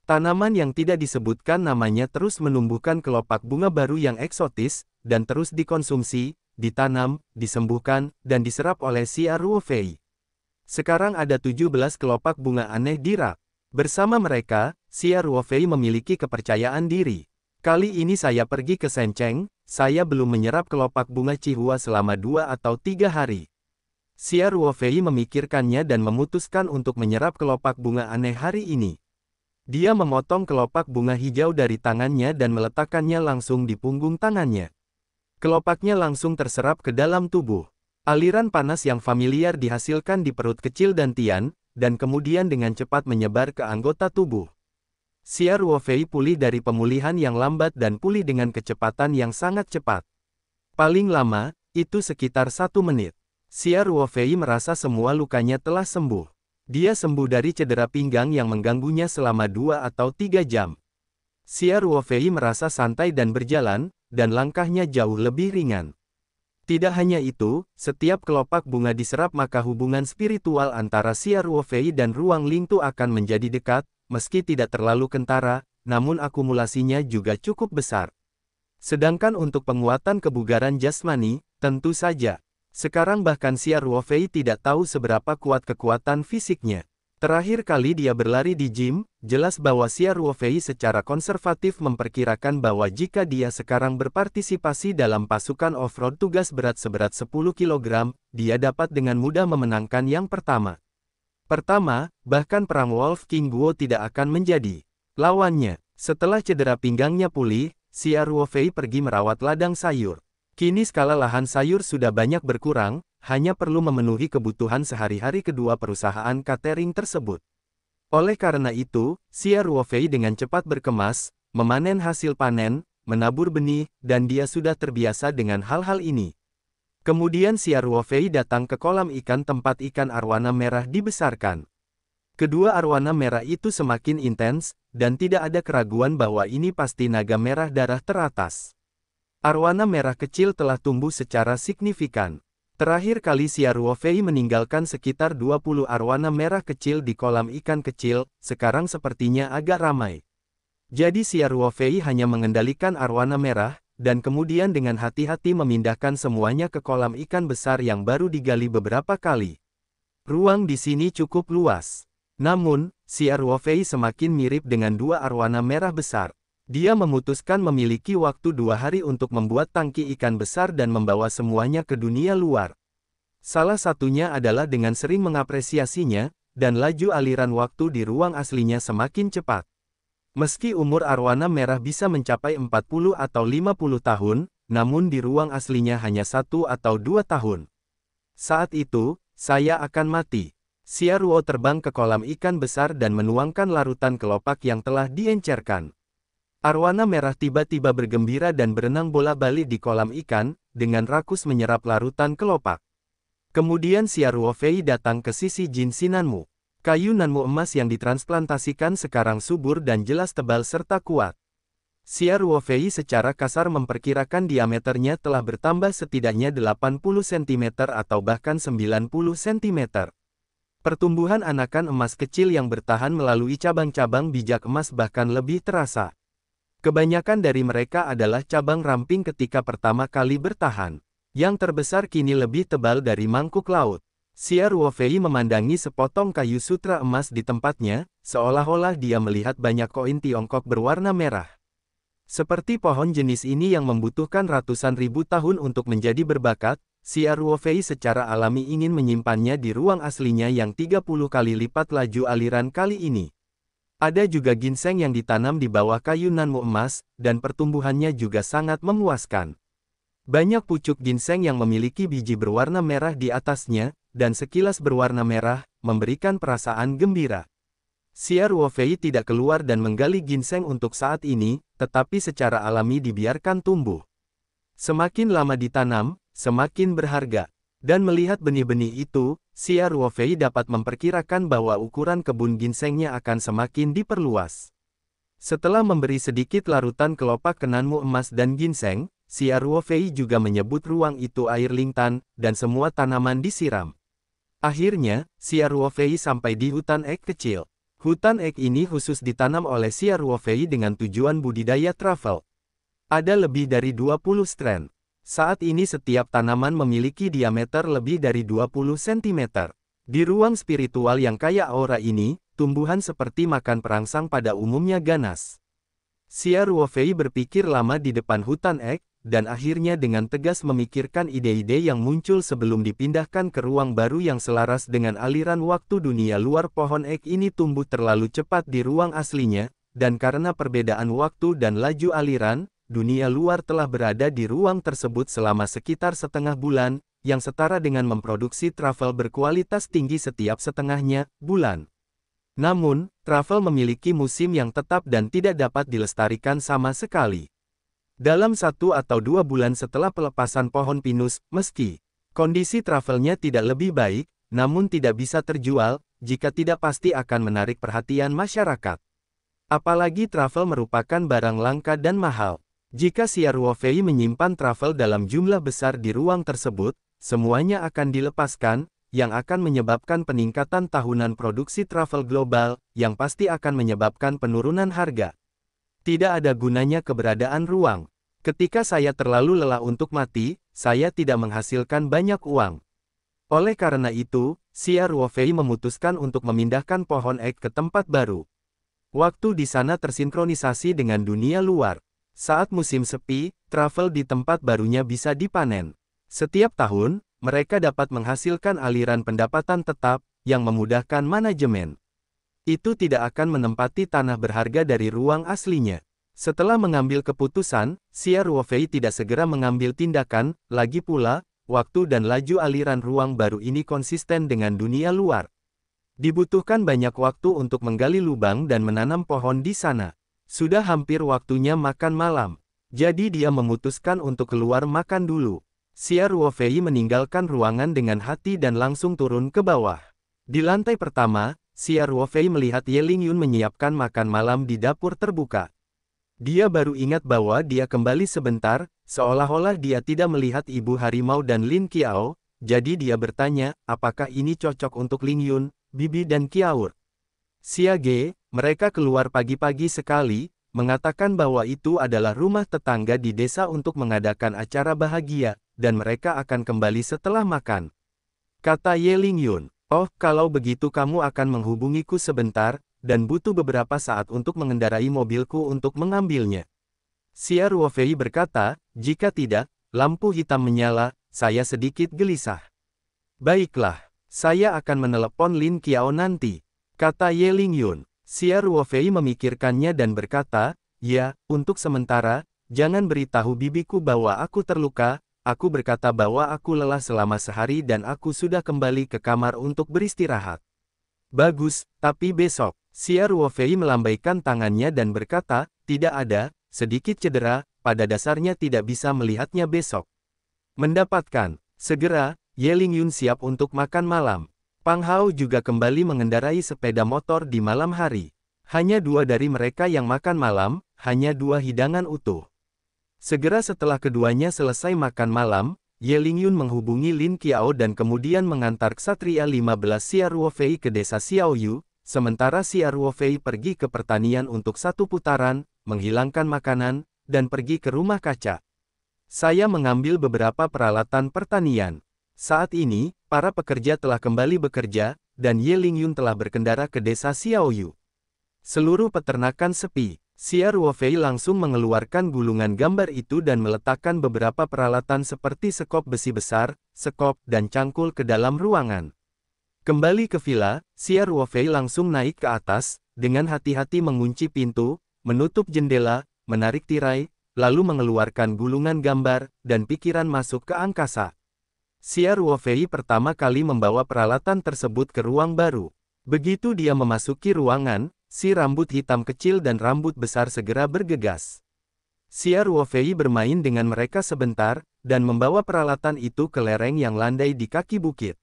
Tanaman yang tidak disebutkan namanya terus menumbuhkan kelopak bunga baru yang eksotis, dan terus dikonsumsi, ditanam, disembuhkan, dan diserap oleh Xia Ruofei. Sekarang ada 17 kelopak bunga aneh di rak. Bersama mereka, Xia Ruofei memiliki kepercayaan diri. Kali ini saya pergi ke Shenceng, saya belum menyerap kelopak bunga Cihua selama 2 atau 3 hari. Xia Ruofei memikirkannya dan memutuskan untuk menyerap kelopak bunga aneh hari ini. Dia memotong kelopak bunga hijau dari tangannya dan meletakkannya langsung di punggung tangannya. Kelopaknya langsung terserap ke dalam tubuh. Aliran panas yang familiar dihasilkan di perut kecil Dantian, dan kemudian dengan cepat menyebar ke anggota tubuh. Xia Ruofei pulih dari pemulihan yang lambat dan pulih dengan kecepatan yang sangat cepat. Paling lama, itu sekitar 1 menit. Xia Ruofei merasa semua lukanya telah sembuh. Dia sembuh dari cedera pinggang yang mengganggunya selama 2 atau 3 jam. Xia Ruofei merasa santai dan berjalan, dan langkahnya jauh lebih ringan. Tidak hanya itu, setiap kelopak bunga diserap maka hubungan spiritual antara Xia Ruofei dan Ruang Lingtu akan menjadi dekat, meski tidak terlalu kentara, namun akumulasinya juga cukup besar. Sedangkan untuk penguatan kebugaran jasmani, tentu saja. Sekarang bahkan Xia Ruofei tidak tahu seberapa kuat kekuatan fisiknya. Terakhir kali dia berlari di gym, jelas bahwa Xia Ruofei secara konservatif memperkirakan bahwa jika dia sekarang berpartisipasi dalam pasukan off-road tugas berat seberat 10 kg, dia dapat dengan mudah memenangkan yang pertama. Bahkan perang Wolf King Guo tidak akan menjadi lawannya. Setelah cedera pinggangnya pulih, Xia Ruofei pergi merawat ladang sayur. Kini skala lahan sayur sudah banyak berkurang, hanya perlu memenuhi kebutuhan sehari-hari kedua perusahaan catering tersebut. Oleh karena itu, Xia Ruofei dengan cepat berkemas, memanen hasil panen, menabur benih, dan dia sudah terbiasa dengan hal-hal ini. Kemudian Xia Ruofei datang ke kolam ikan tempat ikan arwana merah dibesarkan. Kedua arwana merah itu semakin intens, dan tidak ada keraguan bahwa ini pasti naga merah darah teratas. Arwana merah kecil telah tumbuh secara signifikan. Terakhir kali Xia Ruofei meninggalkan sekitar 20 arwana merah kecil di kolam ikan kecil, sekarang sepertinya agak ramai. Jadi Xia Ruofei hanya mengendalikan arwana merah, dan kemudian dengan hati-hati memindahkan semuanya ke kolam ikan besar yang baru digali beberapa kali. Ruang di sini cukup luas. Namun, Xia Ruofei semakin mirip dengan 2 arwana merah besar. Dia memutuskan memiliki waktu 2 hari untuk membuat tangki ikan besar dan membawa semuanya ke dunia luar. Salah satunya adalah dengan sering mengapresiasinya, dan laju aliran waktu di ruang aslinya semakin cepat. Meski umur arwana merah bisa mencapai 40 atau 50 tahun, namun di ruang aslinya hanya 1 atau 2 tahun. Saat itu, saya akan mati. Xia Ruo terbang ke kolam ikan besar dan menuangkan larutan kelopak yang telah diencerkan. Arwana merah tiba-tiba bergembira dan berenang bola-balik di kolam ikan, dengan rakus menyerap larutan kelopak. Kemudian Xia Ruofei datang ke sisi Jin Sinanmu. Kayu nanmu emas yang ditransplantasikan sekarang subur dan jelas tebal serta kuat. Xia Ruofei secara kasar memperkirakan diameternya telah bertambah setidaknya 80 cm atau bahkan 90 cm. Pertumbuhan anakan emas kecil yang bertahan melalui cabang-cabang bijak emas bahkan lebih terasa. Kebanyakan dari mereka adalah cabang ramping ketika pertama kali bertahan. Yang terbesar kini lebih tebal dari mangkuk laut. Xia Ruofei memandangi sepotong kayu sutra emas di tempatnya, seolah-olah dia melihat banyak koin Tiongkok berwarna merah. Seperti pohon jenis ini yang membutuhkan ratusan ribu tahun untuk menjadi berbakat, Xia Ruofei secara alami ingin menyimpannya di ruang aslinya yang 30 kali lipat laju aliran kali ini. Ada juga ginseng yang ditanam di bawah kayu nanmu emas, dan pertumbuhannya juga sangat memuaskan. Banyak pucuk ginseng yang memiliki biji berwarna merah di atasnya, dan sekilas berwarna merah, memberikan perasaan gembira. Xia Ruofei tidak keluar dan menggali ginseng untuk saat ini, tetapi secara alami dibiarkan tumbuh. Semakin lama ditanam, semakin berharga. Dan melihat benih-benih itu, Xia Ruofei dapat memperkirakan bahwa ukuran kebun ginsengnya akan semakin diperluas. Setelah memberi sedikit larutan kelopak ke nanmu emas dan ginseng, Xia Ruofei juga menyebut ruang itu air Lingtan, dan semua tanaman disiram. Akhirnya, Xia Ruofei sampai di hutan ek kecil. Hutan ek ini khusus ditanam oleh Xia Ruofei dengan tujuan budidaya travel. Ada lebih dari 20 strand. Saat ini setiap tanaman memiliki diameter lebih dari 20 cm. Di ruang spiritual yang kaya aura ini, tumbuhan seperti makan perangsang pada umumnya ganas. Xia Ruofei berpikir lama di depan hutan ek, dan akhirnya dengan tegas memikirkan ide-ide yang muncul sebelum dipindahkan ke ruang baru yang selaras dengan aliran waktu dunia luar. Pohon ek ini tumbuh terlalu cepat di ruang aslinya, dan karena perbedaan waktu dan laju aliran, dunia luar telah berada di ruang tersebut selama sekitar setengah bulan, yang setara dengan memproduksi travel berkualitas tinggi setiap setengahnya bulan. Namun, travel memiliki musim yang tetap dan tidak dapat dilestarikan sama sekali. Dalam 1 atau 2 bulan setelah pelepasan pohon pinus, meski kondisi travelnya tidak lebih baik, namun tidak bisa terjual, jika tidak pasti akan menarik perhatian masyarakat. Apalagi travel merupakan barang langka dan mahal. Jika Xia Ruofei menyimpan travel dalam jumlah besar di ruang tersebut, semuanya akan dilepaskan, yang akan menyebabkan peningkatan tahunan produksi travel global, yang pasti akan menyebabkan penurunan harga. Tidak ada gunanya keberadaan ruang. Ketika saya terlalu lelah untuk mati, saya tidak menghasilkan banyak uang. Oleh karena itu, Xia Ruofei memutuskan untuk memindahkan pohon ek ke tempat baru. Waktu di sana tersinkronisasi dengan dunia luar. Saat musim sepi, travel di tempat barunya bisa dipanen. Setiap tahun, mereka dapat menghasilkan aliran pendapatan tetap, yang memudahkan manajemen. Itu tidak akan menempati tanah berharga dari ruang aslinya. Setelah mengambil keputusan, Xia Ruofei tidak segera mengambil tindakan, lagi pula, waktu dan laju aliran ruang baru ini konsisten dengan dunia luar. Dibutuhkan banyak waktu untuk menggali lubang dan menanam pohon di sana. Sudah hampir waktunya makan malam. Jadi dia memutuskan untuk keluar makan dulu. Xia Ruofei meninggalkan ruangan dengan hati dan langsung turun ke bawah. Di lantai pertama, Xia Ruofei melihat Ye Lingyun menyiapkan makan malam di dapur terbuka. Dia baru ingat bahwa dia kembali sebentar, seolah-olah dia tidak melihat ibu harimau dan Lin Qiao, jadi dia bertanya, apakah ini cocok untuk Lingyun, Bibi dan Qiaur. Xia Ge, mereka keluar pagi-pagi sekali, mengatakan bahwa itu adalah rumah tetangga di desa untuk mengadakan acara bahagia, dan mereka akan kembali setelah makan. Kata Ye Lingyun, oh, kalau begitu kamu akan menghubungiku sebentar, dan butuh beberapa saat untuk mengendarai mobilku untuk mengambilnya. Xia Ruofei berkata, jika tidak, lampu hitam menyala, saya sedikit gelisah. Baiklah, saya akan menelepon Lin Qiao nanti. Kata Ye Lingyun. Xia Ruofei memikirkannya dan berkata, ya, untuk sementara, jangan beritahu bibiku bahwa aku terluka, aku berkata bahwa aku lelah selama sehari dan aku sudah kembali ke kamar untuk beristirahat. Bagus, tapi besok. Xia Ruofei melambaikan tangannya dan berkata, tidak ada, sedikit cedera, pada dasarnya tidak bisa melihatnya besok. Mendapatkan. Segera, Ye Lingyun siap untuk makan malam. Pang Hao juga kembali mengendarai sepeda motor di malam hari. Hanya 2 dari mereka yang makan malam, hanya 2 hidangan utuh. Segera setelah keduanya selesai makan malam, Ye Lingyun menghubungi Lin Qiao dan kemudian mengantar Ksatria 15 Xia Ruofei ke desa Xiaoyu, sementara Xia Ruofei pergi ke pertanian untuk 1 putaran, menghilangkan makanan, dan pergi ke rumah kaca. Saya mengambil beberapa peralatan pertanian. Saat ini, para pekerja telah kembali bekerja, dan Ye Lingyun telah berkendara ke desa Xiaoyu. Seluruh peternakan sepi. Xia Ruofei langsung mengeluarkan gulungan gambar itu dan meletakkan beberapa peralatan seperti sekop besi besar, sekop, dan cangkul ke dalam ruangan. Kembali ke villa, Xia Ruofei langsung naik ke atas, dengan hati-hati mengunci pintu, menutup jendela, menarik tirai, lalu mengeluarkan gulungan gambar, dan pikiran masuk ke angkasa. Xia Ruofei pertama kali membawa peralatan tersebut ke ruang baru. Begitu dia memasuki ruangan, si rambut hitam kecil dan rambut besar segera bergegas. Xia Ruofei bermain dengan mereka sebentar, dan membawa peralatan itu ke lereng yang landai di kaki bukit.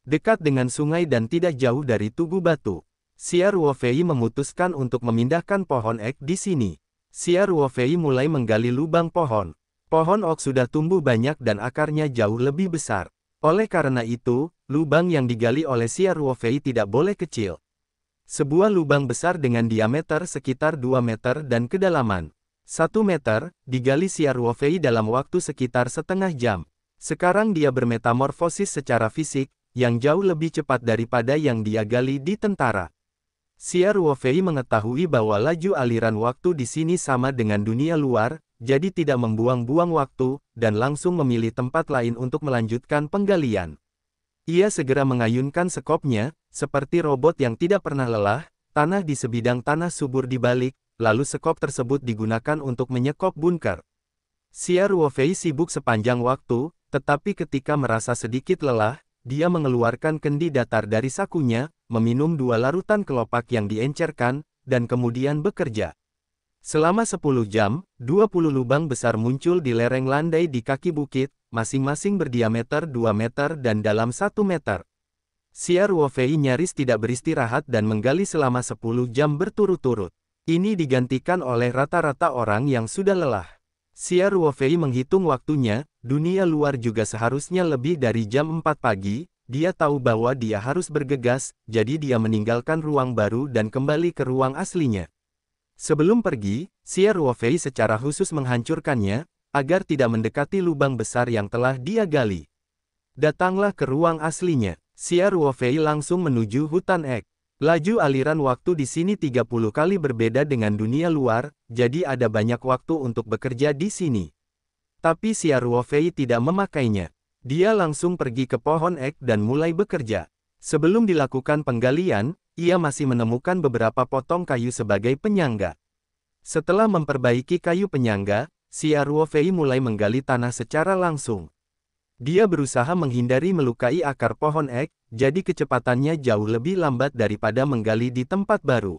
Dekat dengan sungai dan tidak jauh dari Tugu Batu. Xia Ruofei memutuskan untuk memindahkan pohon ek di sini. Xia Ruofei mulai menggali lubang pohon. Pohon ok sudah tumbuh banyak dan akarnya jauh lebih besar. Oleh karena itu, lubang yang digali oleh Xia Ruofei tidak boleh kecil. Sebuah lubang besar dengan diameter sekitar 2 meter dan kedalaman 1 meter, digali Xia Ruofei dalam waktu sekitar setengah jam. Sekarang dia bermetamorfosis secara fisik, yang jauh lebih cepat daripada yang dia gali di tentara. Xia Ruofei mengetahui bahwa laju aliran waktu di sini sama dengan dunia luar, jadi tidak membuang-buang waktu, dan langsung memilih tempat lain untuk melanjutkan penggalian. Ia segera mengayunkan sekopnya, seperti robot yang tidak pernah lelah, tanah di sebidang tanah subur di balik, lalu sekop tersebut digunakan untuk menyekop bunker. Xia Ruofei sibuk sepanjang waktu, Tetapi ketika merasa sedikit lelah, dia mengeluarkan kendi datar dari sakunya, meminum 2 larutan kelopak yang diencerkan, dan kemudian bekerja. Selama 10 jam, 20 lubang besar muncul di lereng landai di kaki bukit, masing-masing berdiameter 2 meter dan dalam 1 meter. Xia Ruofei nyaris tidak beristirahat dan menggali selama 10 jam berturut-turut. Ini digantikan oleh rata-rata orang yang sudah lelah. Xia Ruofei menghitung waktunya, dunia luar juga seharusnya lebih dari jam 4 pagi, dia tahu bahwa dia harus bergegas, jadi dia meninggalkan ruang baru dan kembali ke ruang aslinya. Sebelum pergi, Xia Ruofei secara khusus menghancurkannya, agar tidak mendekati lubang besar yang telah dia gali. Datanglah ke ruang aslinya. Xia Ruofei langsung menuju hutan ek. Laju aliran waktu di sini 30 kali berbeda dengan dunia luar, jadi ada banyak waktu untuk bekerja di sini. Tapi Xia Ruofei tidak memakainya. Dia langsung pergi ke pohon ek dan mulai bekerja. Sebelum dilakukan penggalian, ia masih menemukan beberapa potong kayu sebagai penyangga. Setelah memperbaiki kayu penyangga, Xia Ruofei mulai menggali tanah secara langsung. Dia berusaha menghindari melukai akar pohon ek, jadi kecepatannya jauh lebih lambat daripada menggali di tempat baru.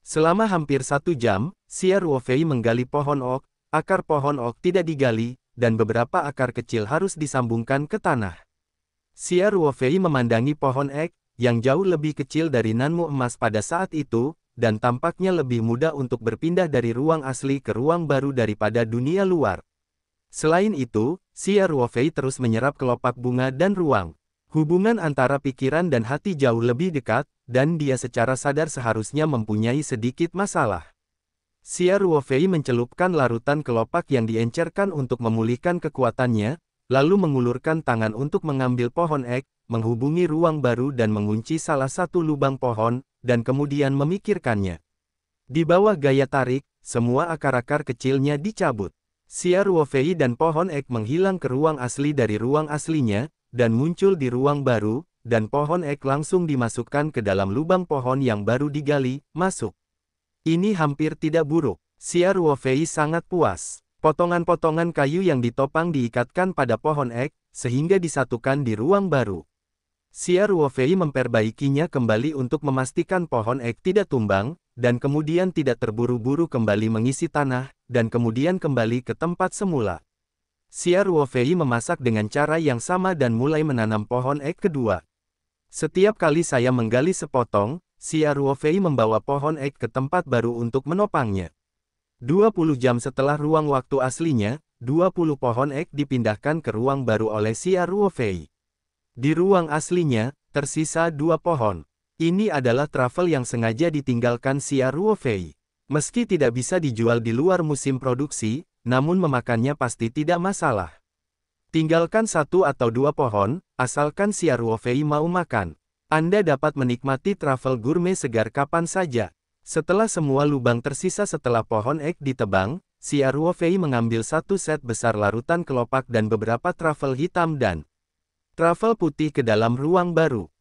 Selama hampir 1 jam, Xia Ruofei menggali pohon ok, akar pohon ok tidak digali, dan beberapa akar kecil harus disambungkan ke tanah. Xia Ruofei memandangi pohon ek, yang jauh lebih kecil dari nanmu emas pada saat itu, dan tampaknya lebih mudah untuk berpindah dari ruang asli ke ruang baru daripada dunia luar. Selain itu, Xia Ruofei terus menyerap kelopak bunga dan ruang. Hubungan antara pikiran dan hati jauh lebih dekat, dan dia secara sadar seharusnya mempunyai sedikit masalah. Xia Ruofei mencelupkan larutan kelopak yang diencerkan untuk memulihkan kekuatannya, lalu mengulurkan tangan untuk mengambil pohon ek, menghubungi ruang baru dan mengunci salah satu lubang pohon, dan kemudian memikirkannya. Di bawah gaya tarik, semua akar-akar kecilnya dicabut. Xia Ruofei dan pohon ek menghilang ke ruang asli dari ruang aslinya, dan muncul di ruang baru, dan pohon ek langsung dimasukkan ke dalam lubang pohon yang baru digali, masuk. Ini hampir tidak buruk. Xia Ruofei sangat puas. Potongan-potongan kayu yang ditopang diikatkan pada pohon ek, sehingga disatukan di ruang baru. Xia Ruofei memperbaikinya kembali untuk memastikan pohon ek tidak tumbang, dan kemudian tidak terburu-buru kembali mengisi tanah, dan kemudian kembali ke tempat semula. Xia Ruofei memasak dengan cara yang sama dan mulai menanam pohon ek kedua. Setiap kali saya menggali sepotong, Xia Ruofei membawa pohon ek ke tempat baru untuk menopangnya. 20 jam setelah ruang waktu aslinya, 20 pohon ek dipindahkan ke ruang baru oleh Xia Ruofei. Di ruang aslinya, tersisa 2 pohon. Ini adalah trafel yang sengaja ditinggalkan Xia Ruofei. Meski tidak bisa dijual di luar musim produksi, namun memakannya pasti tidak masalah. Tinggalkan 1 atau 2 pohon, asalkan Xia Ruofei mau makan. Anda dapat menikmati trafel gourmet segar kapan saja. Setelah semua lubang tersisa setelah pohon ek ditebang, Xia Ruofei mengambil 1 set besar larutan kelopak dan beberapa trafel hitam dan trafel putih ke dalam ruang baru.